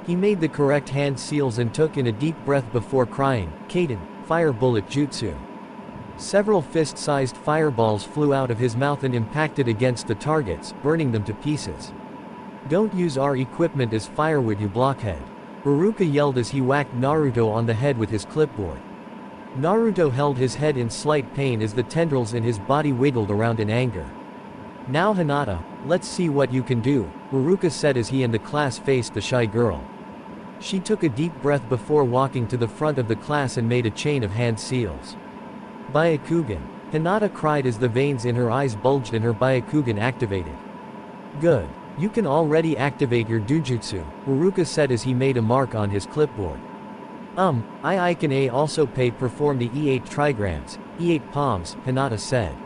He made the correct hand seals and took in a deep breath before crying, Kaden, Fire Bullet Jutsu. Several fist-sized fireballs flew out of his mouth and impacted against the targets, burning them to pieces. Don't use our equipment as firewood, you blockhead. Iruka yelled as he whacked Naruto on the head with his clipboard. Naruto held his head in slight pain as the tendrils in his body wiggled around in anger. Now Hinata, let's see what you can do, Iruka said as he and the class faced the shy girl. She took a deep breath before walking to the front of the class and made a chain of hand seals. Byakugan. Hinata cried as the veins in her eyes bulged and her Byakugan activated. Good. You can already activate your Dujutsu, Uruka said as he made a mark on his clipboard. I can also perform the E8 trigrams, E8 palms, Hinata said.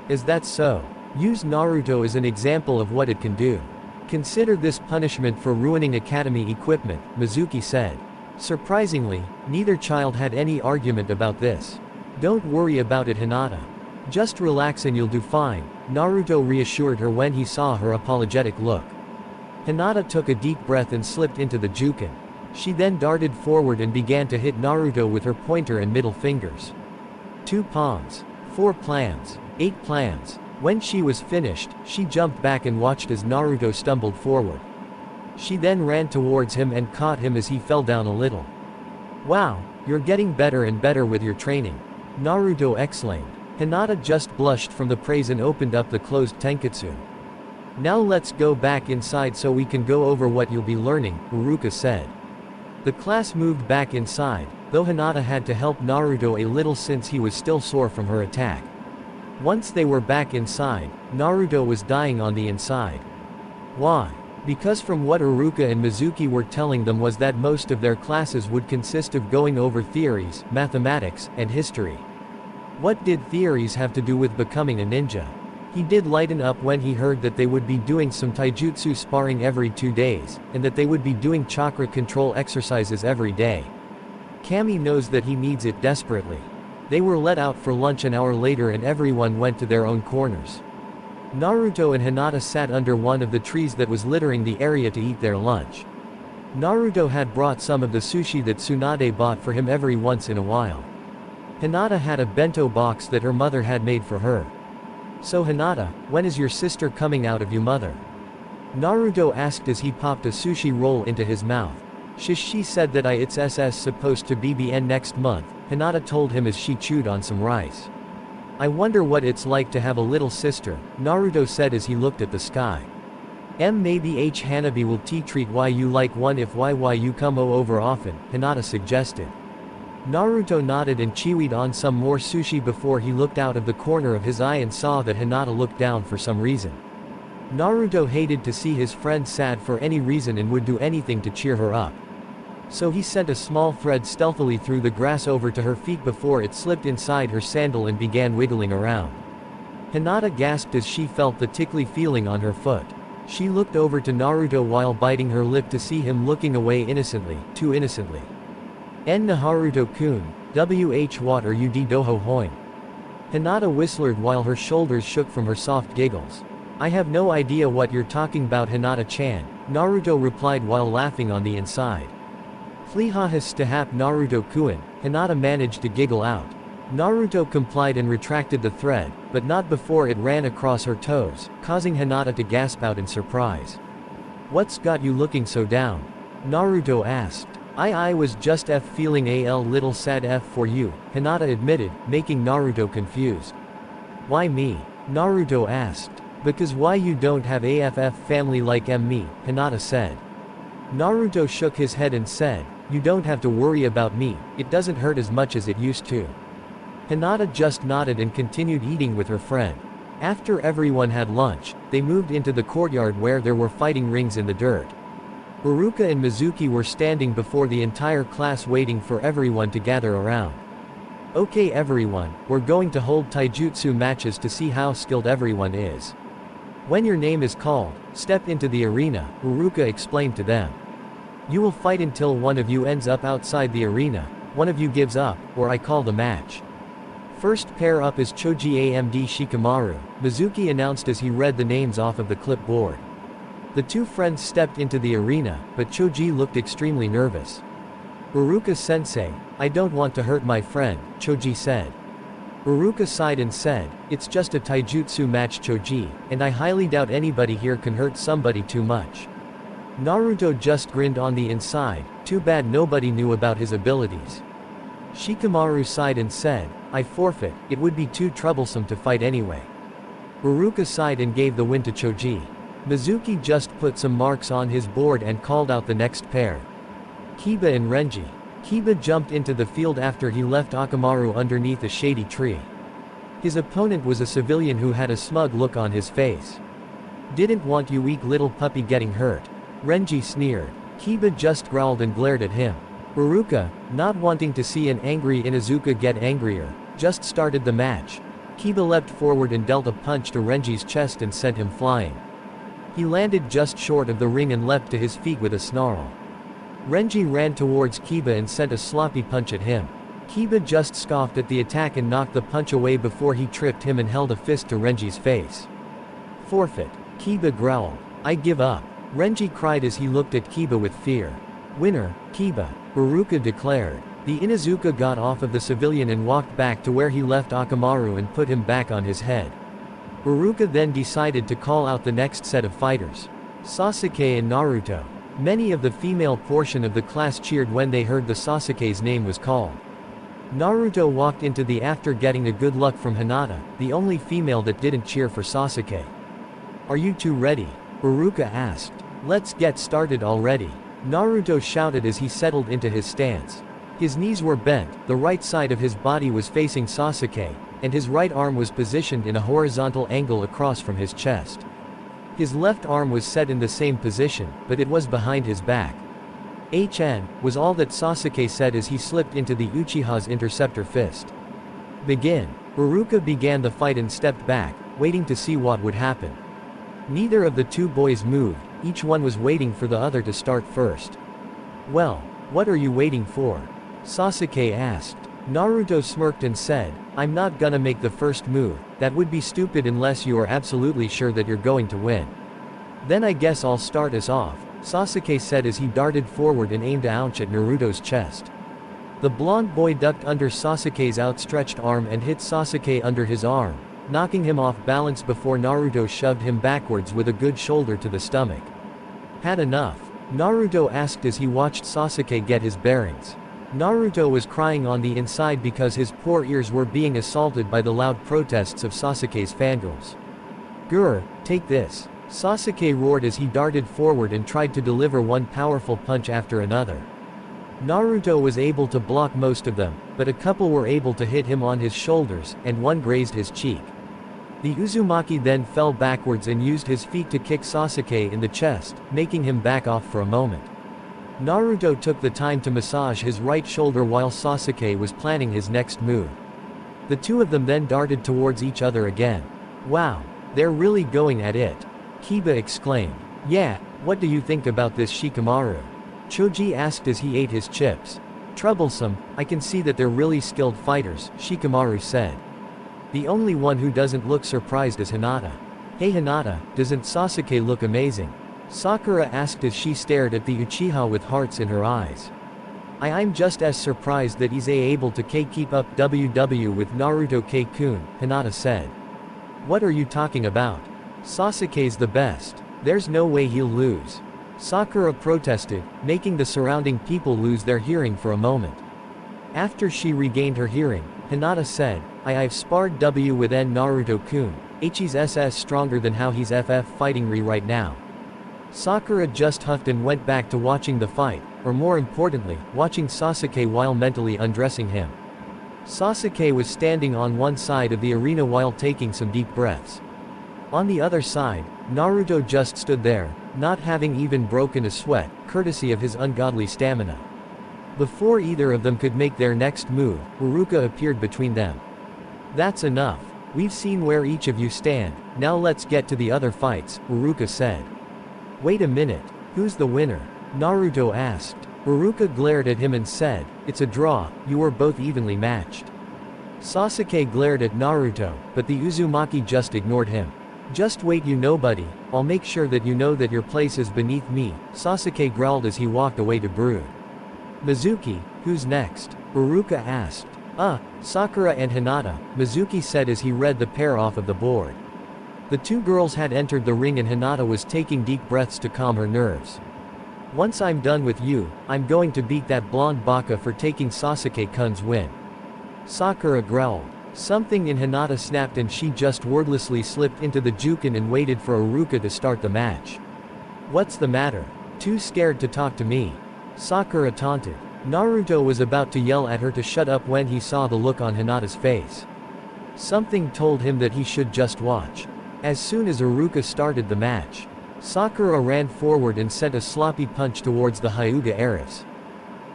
Is that so? Use Naruto as an example of what it can do. Consider this punishment for ruining academy equipment, Mizuki said. Surprisingly, neither child had any argument about this. Don't worry about it, Hinata. Just relax and you'll do fine, Naruto reassured her when he saw her apologetic look. Hinata took a deep breath and slipped into the Juken. She then darted forward and began to hit Naruto with her pointer and middle fingers. 2 palms. 4 plans. 8 plans. When she was finished, she jumped back and watched as Naruto stumbled forward. She then ran towards him and caught him as he fell down a little. Wow, you're getting better and better with your training, Naruto exclaimed. Hinata just blushed from the praise and opened up the closed tenketsu. Now let's go back inside so we can go over what you'll be learning, Uruka said. The class moved back inside, though Hinata had to help Naruto a little since he was still sore from her attack. Once they were back inside, Naruto was dying on the inside. Why? Because from what Uruka and Mizuki were telling them was that most of their classes would consist of going over theories, mathematics, and history. What did theories have to do with becoming a ninja? He did lighten up when he heard that they would be doing some taijutsu sparring every 2 days, and that they would be doing chakra control exercises every day. Kami knows that he needs it desperately. They were let out for lunch an hour later and everyone went to their own corners. Naruto and Hinata sat under one of the trees that was littering the area to eat their lunch. Naruto had brought some of the sushi that Tsunade bought for him every once in a while. Hinata had a bento box that her mother had made for her. So Hinata, when is your sister coming out of you, mother? Naruto asked as he popped a sushi roll into his mouth. She said that it's supposed to be next month, Hinata told him as she chewed on some rice. I wonder what it's like to have a little sister, Naruto said as he looked at the sky. Maybe Hanabi will treat why you like one if why you come over often, Hinata suggested. Naruto nodded and chewed on some more sushi before he looked out of the corner of his eye and saw that Hinata looked down for some reason. Naruto hated to see his friend sad for any reason and would do anything to cheer her up. So he sent a small thread stealthily through the grass over to her feet before it slipped inside her sandal and began wiggling around. Hinata gasped as she felt the tickly feeling on her foot. She looked over to Naruto while biting her lip to see him looking away innocently, too innocently. Naruto-kun, what are you doho hoin? Hinata whistled while her shoulders shook from her soft giggles. I have no idea what you're talking about, Hinata-chan, Naruto replied while laughing on the inside. Fleehahas stahap Naruto-kun, Hinata managed to giggle out. Naruto complied and retracted the thread, but not before it ran across her toes, causing Hinata to gasp out in surprise. What's got you looking so down? Naruto asked. I was just feeling a little sad for you, Hinata admitted, making Naruto confused. Why me? Naruto asked. Because why you don't have AFF family like me, Hinata said. Naruto shook his head and said, you don't have to worry about me, it doesn't hurt as much as it used to. Hinata just nodded and continued eating with her friend. After everyone had lunch, they moved into the courtyard where there were fighting rings in the dirt. Uruka and Mizuki were standing before the entire class waiting for everyone to gather around. Okay everyone, we're going to hold taijutsu matches to see how skilled everyone is. When your name is called, step into the arena, Uruka explained to them. You will fight until one of you ends up outside the arena, one of you gives up, or I call the match. First pair up is Choji Amd Shikamaru, Mizuki announced as he read the names off of the clipboard. The two friends stepped into the arena, but Choji looked extremely nervous. Uruka-sensei, I don't want to hurt my friend, Choji said. Uruka sighed and said, it's just a taijutsu match, Choji, and I highly doubt anybody here can hurt somebody too much. Naruto just grinned on the inside, too bad nobody knew about his abilities. Shikamaru sighed and said, I forfeit, it would be too troublesome to fight anyway. Uruka sighed and gave the win to Choji. Mizuki just put some marks on his board and called out the next pair. Kiba and Renji. Kiba jumped into the field after he left Akamaru underneath a shady tree. His opponent was a civilian who had a smug look on his face. Didn't want you weak little puppy getting hurt. Renji sneered. Kiba just growled and glared at him. Iruka, not wanting to see an angry Inuzuka get angrier, just started the match. Kiba leapt forward and dealt a punch to Renji's chest and sent him flying. He landed just short of the ring and leapt to his feet with a snarl. Renji ran towards Kiba and sent a sloppy punch at him. Kiba just scoffed at the attack and knocked the punch away before he tripped him and held a fist to Renji's face. Forfeit. Kiba growled. I give up. Renji cried as he looked at Kiba with fear. Winner, Kiba, Iruka declared. The Inuzuka got off of the civilian and walked back to where he left Akamaru and put him back on his head. Iruka then decided to call out the next set of fighters. Sasuke and Naruto. Many of the female portion of the class cheered when they heard the Sasuke's name was called. Naruto walked into the after getting a good luck from Hinata, the only female that didn't cheer for Sasuke. Are you two ready? Iruka asked. Let's get started already. Naruto shouted as he settled into his stance. His knees were bent, the right side of his body was facing Sasuke, and his right arm was positioned in a horizontal angle across from his chest. His left arm was set in the same position, but it was behind his back. HN, was all that Sasuke said as he slipped into the Uchiha's interceptor fist. Begin. Iruka began the fight and stepped back, waiting to see what would happen. Neither of the two boys moved, each one was waiting for the other to start first. Well, what are you waiting for? Sasuke asked. Naruto smirked and said, I'm not gonna make the first move, that would be stupid unless you are absolutely sure that you're going to win. Then I guess I'll start us off, Sasuke said as he darted forward and aimed a punch at Naruto's chest. The blonde boy ducked under Sasuke's outstretched arm and hit Sasuke under his arm, knocking him off balance before Naruto shoved him backwards with a good shoulder to the stomach. Had enough? Naruto asked as he watched Sasuke get his bearings. Naruto was crying on the inside because his poor ears were being assaulted by the loud protests of Sasuke's fangirls. Grr, take this. Sasuke roared as he darted forward and tried to deliver one powerful punch after another. Naruto was able to block most of them, but a couple were able to hit him on his shoulders, and one grazed his cheek. The Uzumaki then fell backwards and used his feet to kick Sasuke in the chest, making him back off for a moment. Naruto took the time to massage his right shoulder while Sasuke was planning his next move. The two of them then darted towards each other again. Wow, they're really going at it. Kiba exclaimed. Yeah, what do you think about this Shikamaru? Choji asked as he ate his chips. Troublesome, I can see that they're really skilled fighters, Shikamaru said. The only one who doesn't look surprised is Hinata. Hey Hinata, doesn't Sasuke look amazing? Sakura asked as she stared at the Uchiha with hearts in her eyes. I'm just as surprised that he's able to keep up WW with Naruto K-kun, Hinata said. What are you talking about? Sasuke's the best. There's no way he'll lose. Sakura protested, making the surrounding people lose their hearing for a moment. After she regained her hearing, Hinata said, I've sparred W with Naruto-kun, he's SS stronger than how he's FF fighting right now. Sakura just huffed and went back to watching the fight, or more importantly, watching Sasuke while mentally undressing him. Sasuke was standing on one side of the arena while taking some deep breaths. On the other side, Naruto just stood there, not having even broken a sweat, courtesy of his ungodly stamina. Before either of them could make their next move, Iruka appeared between them. That's enough. We've seen where each of you stand, now let's get to the other fights, Iruka said. Wait a minute, who's the winner? Naruto asked. Iruka glared at him and said, it's a draw, you were both evenly matched. Sasuke glared at Naruto, but the Uzumaki just ignored him. Just wait buddy, I'll make sure that you know that your place is beneath me, Sasuke growled as he walked away to brood. Mizuki, who's next? Iruka asked. Sakura and Hinata, Mizuki said as he read the pair off of the board. The two girls had entered the ring and Hinata was taking deep breaths to calm her nerves. Once I'm done with you, I'm going to beat that blonde baka for taking Sasuke-kun's win. Sakura growled. Something in Hinata snapped and she just wordlessly slipped into the Jukin and waited for Iruka to start the match. What's the matter? Too scared to talk to me? Sakura taunted. Naruto was about to yell at her to shut up when he saw the look on Hinata's face. Something told him that he should just watch. As soon as Iruka started the match, Sakura ran forward and sent a sloppy punch towards the Hyuga heiress.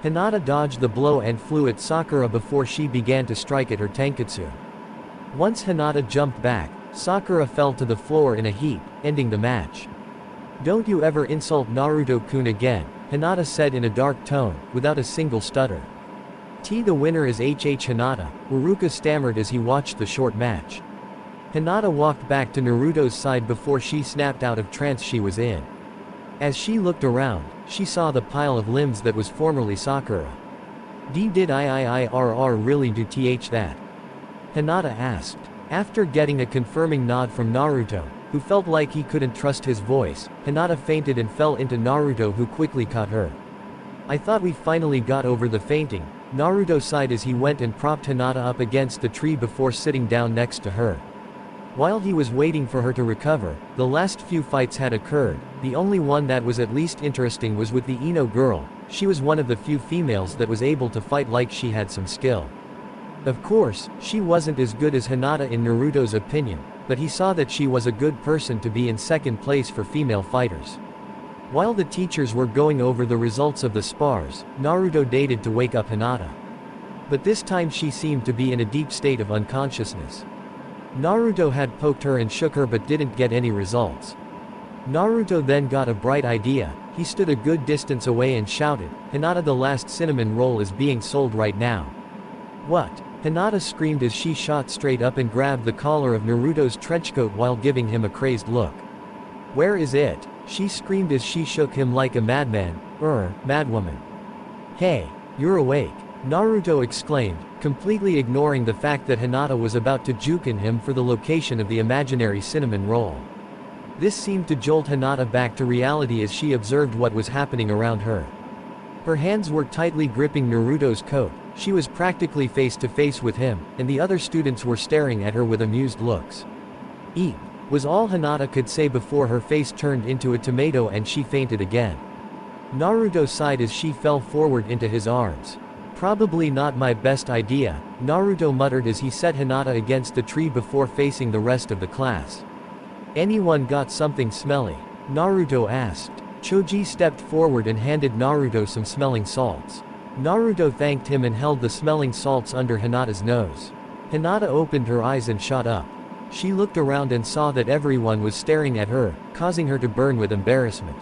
Hinata dodged the blow and flew at Sakura before she began to strike at her tenketsu. Once Hinata jumped back, Sakura fell to the floor in a heap, ending the match. "Don't you ever insult Naruto-kun again," Hinata said in a dark tone, without a single stutter. The winner is Hinata, Iruka stammered as he watched the short match. Hinata walked back to Naruto's side before she snapped out of trance she was in. As she looked around, she saw the pile of limbs that was formerly Sakura. Did I really do that?" Hinata asked. After getting a confirming nod from Naruto, who felt like he couldn't trust his voice, Hinata fainted and fell into Naruto, who quickly caught her. "I thought we finally got over the fainting," Naruto sighed as he went and propped Hinata up against the tree before sitting down next to her. While he was waiting for her to recover, the last few fights had occurred. The only one that was at least interesting was with the Ino girl. She was one of the few females that was able to fight like she had some skill. Of course, she wasn't as good as Hinata in Naruto's opinion, but he saw that she was a good person to be in second place for female fighters. While the teachers were going over the results of the spars, Naruto dated to wake up Hinata. But this time she seemed to be in a deep state of unconsciousness. Naruto had poked her and shook her but didn't get any results. Naruto then got a bright idea. He stood a good distance away and shouted, "Hinata, the last cinnamon roll is being sold right now." "What?" Hinata screamed as she shot straight up and grabbed the collar of Naruto's trenchcoat while giving him a crazed look. "Where is it?" she screamed as she shook him like a madman. Madwoman. "Hey, you're awake," Naruto exclaimed, completely ignoring the fact that Hinata was about to juken him for the location of the imaginary cinnamon roll. This seemed to jolt Hinata back to reality as she observed what was happening around her. Her hands were tightly gripping Naruto's coat. She was practically face to face with him, and the other students were staring at her with amused looks. "Eat," was all Hinata could say before her face turned into a tomato and she fainted again. Naruto sighed as she fell forward into his arms. "Probably not my best idea," Naruto muttered as he set Hinata against the tree before facing the rest of the class. "Anyone got something smelly?" Naruto asked. Choji stepped forward and handed Naruto some smelling salts. Naruto thanked him and held the smelling salts under Hinata's nose. Hinata opened her eyes and shot up. She looked around and saw that everyone was staring at her, causing her to burn with embarrassment.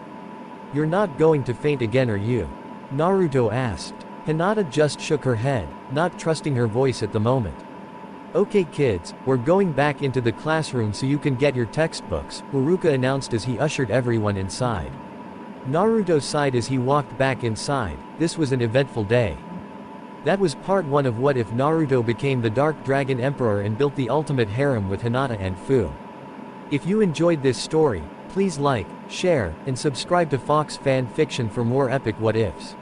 "You're not going to faint again, are you?" Naruto asked. Hinata just shook her head, not trusting her voice at the moment. "Okay kids, we're going back into the classroom so you can get your textbooks," Iruka announced as he ushered everyone inside. Naruto sighed as he walked back inside. This was an eventful day. That was part 1 of What If Naruto became the Dark Dragon Emperor and built the ultimate harem with Hinata and Fū. If you enjoyed this story, please like, share, and subscribe to Fox Fan Fiction for more epic what ifs.